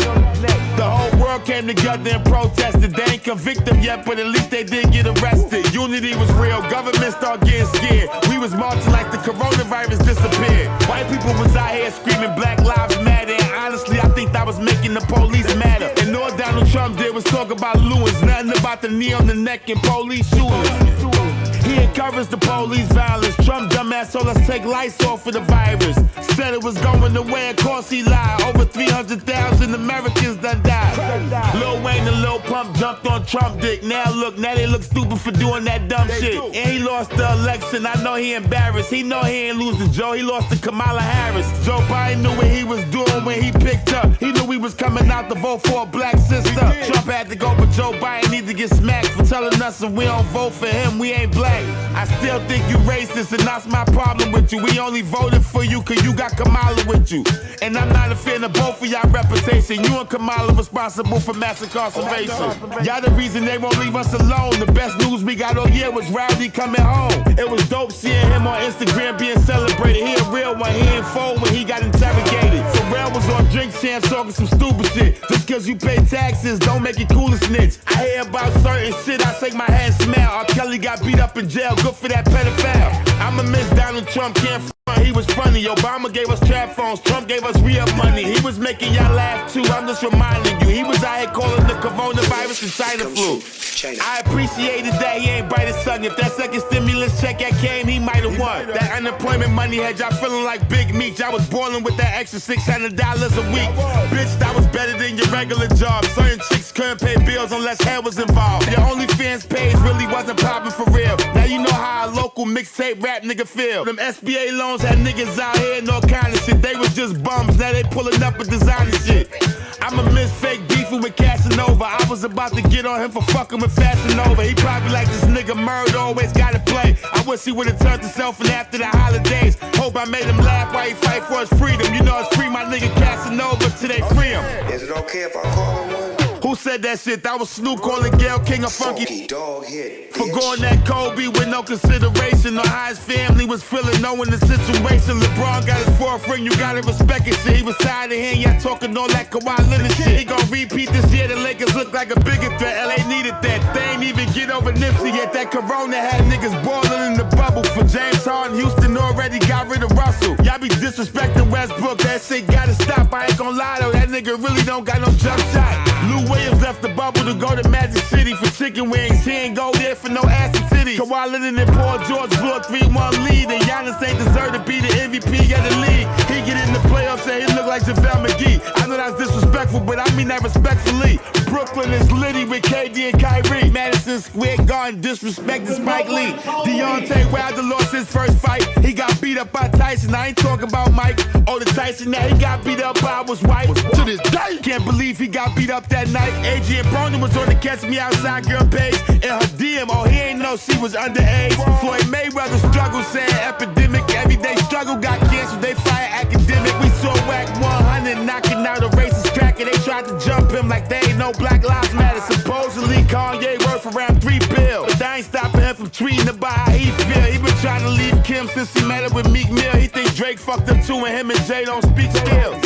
E: The whole world came together and protested. They ain't convict him yet, but at least they did get arrested. Unity was real, government started getting scared. We was marching like the coronavirus disappeared. White people was out here screaming Black Lives Matter. And honestly, I think that was making the police madder. And all Donald Trump did was talk about Lewis, nothing about the knee on the neck and police shooters. He encouraged the police violence. Trump dumbass told us take lights off for the virus. Said it was going away, of course he lied. Over 300,000 Americans done died. Lil Wayne and Lil Pump jumped on Trump dick. Now look, now they look stupid for doing that dumb shit. And he lost the election, I know he embarrassed. He know he ain't lose to Joe, he lost to Kamala Harris. Joe Biden knew what he was doing when he picked up. He knew he was coming out to vote for a black sister. Trump had to go, but Joe Biden need to get smacked for telling us if we don't vote for him, we ain't black. I still think you racist, and that's my problem with you. We only voted for you cause you got Kamala with you. And I'm not a fan of both of y'all reputation. You and Kamala responsible for mass incarceration. Y'all the reason they won't leave us alone. The best news we got all year was Rowdy coming home. It was dope seeing him on Instagram being celebrated. He a real one, he ain't fold when he got interrogated. Pharrell was on Drink Champs talking some stupid shit. Just cause you pay taxes, don't make it cool to snitch. I hear about certain shit, I shake my head and smile. R. Kelly got beat up in jail, good for that pedophile. I'ma miss Donald Trump, can't front, he was funny. Obama gave us trap phones, Trump gave us real money. He was making y'all laugh too, I'm just reminding you. He was out here calling the coronavirus the China flu. I appreciated that he ain't bright as sun. If that second stimulus check that came, he might have won. That unemployment money had y'all feeling like Big Meat. Y'all was boiling with that extra $600 a week. Bitch, that was better than your regular job. Certain chicks couldn't pay bills unless hair was involved. Your OnlyFans page really wasn't popping for real. Now you know how a local mixtape rap nigga feel. Them SBA loans had niggas out here and all kind of shit. They was just bums, now they pulling up with designer shit. I'ma miss fake beefing with Casanova. I was about to get on him for fucking with Fashion-Nova. He probably like this nigga Murder, always gotta play. I wish he would've turned himself in after the holidays. Hope I made him laugh while he fight for his freedom. You know it's free my nigga Casanova till they free him.
H: Is it okay if I call him one?
E: Who said that shit? That was Snoop calling Gayle King a funky
H: dog hit.
E: For going that Kobe with no consideration on how his family was feeling, knowing the situation. LeBron got his fourth ring, you gotta respect it shit. He was tired of hearing y'all talking all that Kawhi Leonard shit. He gon' repeat this year, the Lakers look like a bigger threat. LA needed that, they ain't even get over Nipsey yet. That Corona had niggas boiling in the bubble. For James Harden, Houston already got rid of Russell. Y'all be disrespecting Westbrook, that shit gotta stop. I ain't gon' lie though, that nigga really don't got no jump shot. Lou Williams left the bubble to go to Magic City for chicken wings. He ain't go there for no Acid City. Kawhi Leonard and Paul George blew a 3-1 lead, and Giannis ain't deserve to be the MVP of the league. He get in the playoffs and he look like JaVale McGee. I know that's disrespectful, but I mean that respectfully. Brooklyn is litty with KD and Kyrie. Madison Square Garden disrespecting Spike Lee. Deontay Wilder lost his first fight. He got beat up by Tyson. I ain't talking about Mike or the Tyson that he got beat up by was white. To this day, can't believe he got beat up that night. Adrian Broner was on the Catch Me Outside girl page in her DM. Oh, he ain't know she was underage. Floyd Mayweather struggle saying epidemic. Everyday struggle got canceled. They fire academic. We saw Whack 100 knocking out a racist cracker. They tried to jump him like they ain't no Black Lives Matter. Supposedly Kanye worth around $3 billion. But that ain't stopping him from tweeting about how he feel. He been trying to leave Kim since he met her with Meek Mill. He think Drake fucked him too and him and Jay don't speak skills.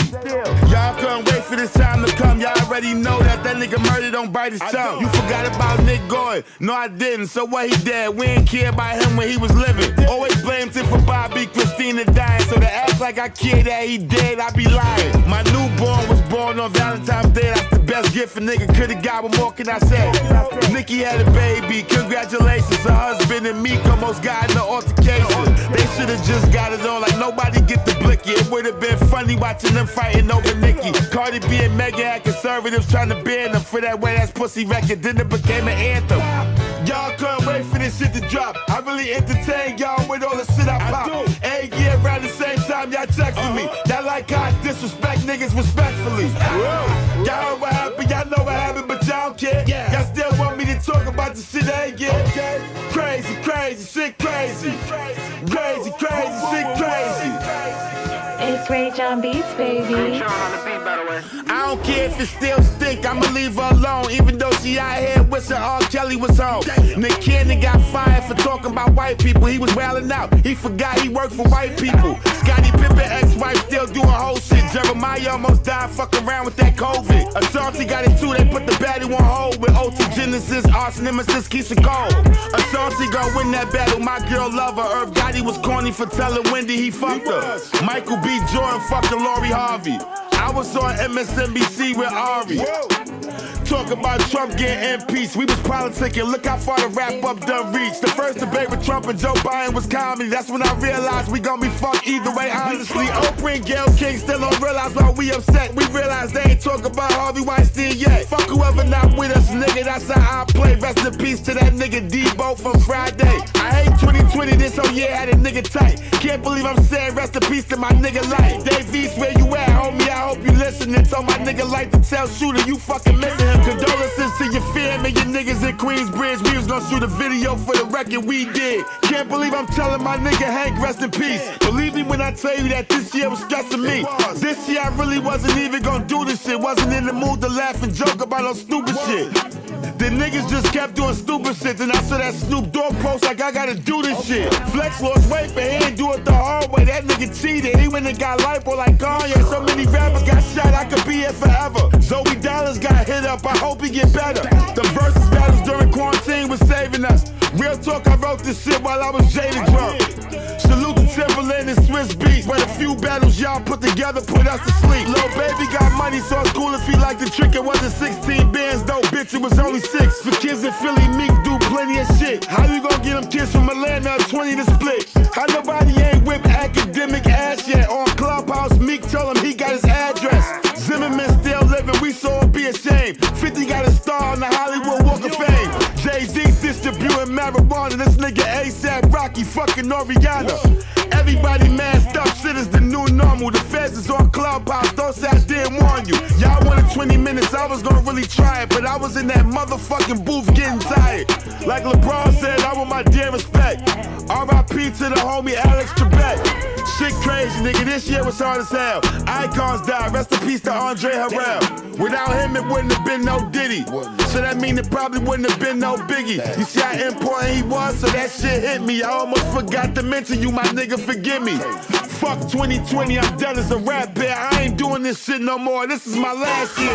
E: Y'all couldn't wait for this time to come. Y'all already know that nigga murder don't bite his tongue. You forgot about Nick Gordon. No, I didn't. So what he did? We ain't care about him when he was living. Always blamed him for Bobby Christina dying. So to act like I care that he dead, I be lying. My newborn was born on Valentine's Day. That's the best gift a nigga could've got. What more can I say? Nikki had a baby. Congratulations. Her husband and Meek almost got in an altercation. They should've just got it on like nobody get the blicky. It would've been funny watching them fighting over Nikki. Cardi B and Megan had conservatives trying to ban them for that wet ass pussy record. Then it became an anthem. Y'all couldn't wait for this shit to drop. I really entertain y'all with all the shit I pop. Every year around the same time y'all texting me. Y'all like how I disrespect niggas respectfully. Y'all heard what happened, y'all know what happened, but y'all don't care. Y'all still want me to talk about the shit I ain't get. Crazy, crazy, shit crazy. Crazy, crazy, shit crazy.
I: It's Ray John Beats, baby.
E: I don't care if it still stink, I'ma leave her alone. Even though she out here wishing R. Kelly was home. Nick Cannon got fired for talking about white people. He was wildin' out, he forgot he worked for white people. Scottie Pippen ex-wife still doing whole shit. Jeremiah almost died fucking around with that COVID. Ashanti got it too, they put the baddie on hold. With OT Genesis, Arch Nemesis, Keisha Cole. Ashanti gon' win that battle, my girl love her. Irv Gotti was corny for telling Wendy he fucked her. Michael B. Jordan fucking Lori Harvey. I was on MSNBC with Ari. Talk about Trump getting impeached. We was politicking. Look how far the wrap up done reached. The first debate with Trump and Joe Biden was comedy. That's when I realized we gon' be fucked either way, honestly. Oprah and Gayle King still don't realize why we upset. We realize they ain't talk about Harvey Weinstein yet. Fuck whoever not with us, nigga. That's how I play. Rest in peace to that nigga Debo from Friday. I hate 2020. This whole year had a nigga tight. Can't believe I'm saying rest in peace to my nigga Light. Dave East, where you at, homie? I hope you listening. Told my nigga Light to tell Shooter you fucking missing him. Condolences to your fam and your niggas in Queensbridge. We was gonna shoot a video for the record we did. Can't believe I'm telling my nigga Hank rest in peace. Believe me when I tell you that this year was stressing me. This year I really wasn't even gonna do this shit. Wasn't in the mood to laugh and joke about no stupid shit. The niggas just kept doing stupid shit, and I saw that Snoop Dogg post like I gotta do this shit. Flex lost weight, but he ain't do it the hard way. That nigga cheated. He went and got lipo like Kanye. So many rappers got shot, I could be here forever. Zoe Dallas got hit up, I hope he get better. The versus battles during quarantine was saving us. Real talk, I wrote this shit while I was jaded drunk. Salute to Timberland and Swiss Beats, but a few battles y'all put together put us to sleep. Lil' baby got money, so it's cool if he like the trick. It wasn't 16 bands though, bitch, it was only 6. For kids in Philly, Meek do plenty of shit. How you gon' get them kids from Atlanta 20 to split? How nobody ain't whipped academic ass yet? On Clubhouse, Meek told him he got his address. Zimmerman still living, we saw him be ashamed. 50 got a star on the Hollywood Walk of Fame. Jay-Z distributing marijuana, this nigga ASAP Rocky fucking Oriana. Everybody masked up, shit is the new normal. The feds is on Clubhouse, don't say I didn't warn you. Y'all wanted 20 minutes, I was gonna really try it, but I was in that motherfucking booth getting tired. Like LeBron said, I want my dear respect. R.I.P. to the homie Alex Trebek. Shit crazy, nigga, this year was hard as hell. Icons died, rest in peace to Andre Harrell. Without him, it wouldn't have been no Diddy. So that mean it probably wouldn't have been no Biggie. You see how important he was, so that shit hit me. I almost forgot to mention you, my nigga, forgive me. Fuck 2020, I'm done as a rap bear. I ain't doing this shit no more, this is my last year.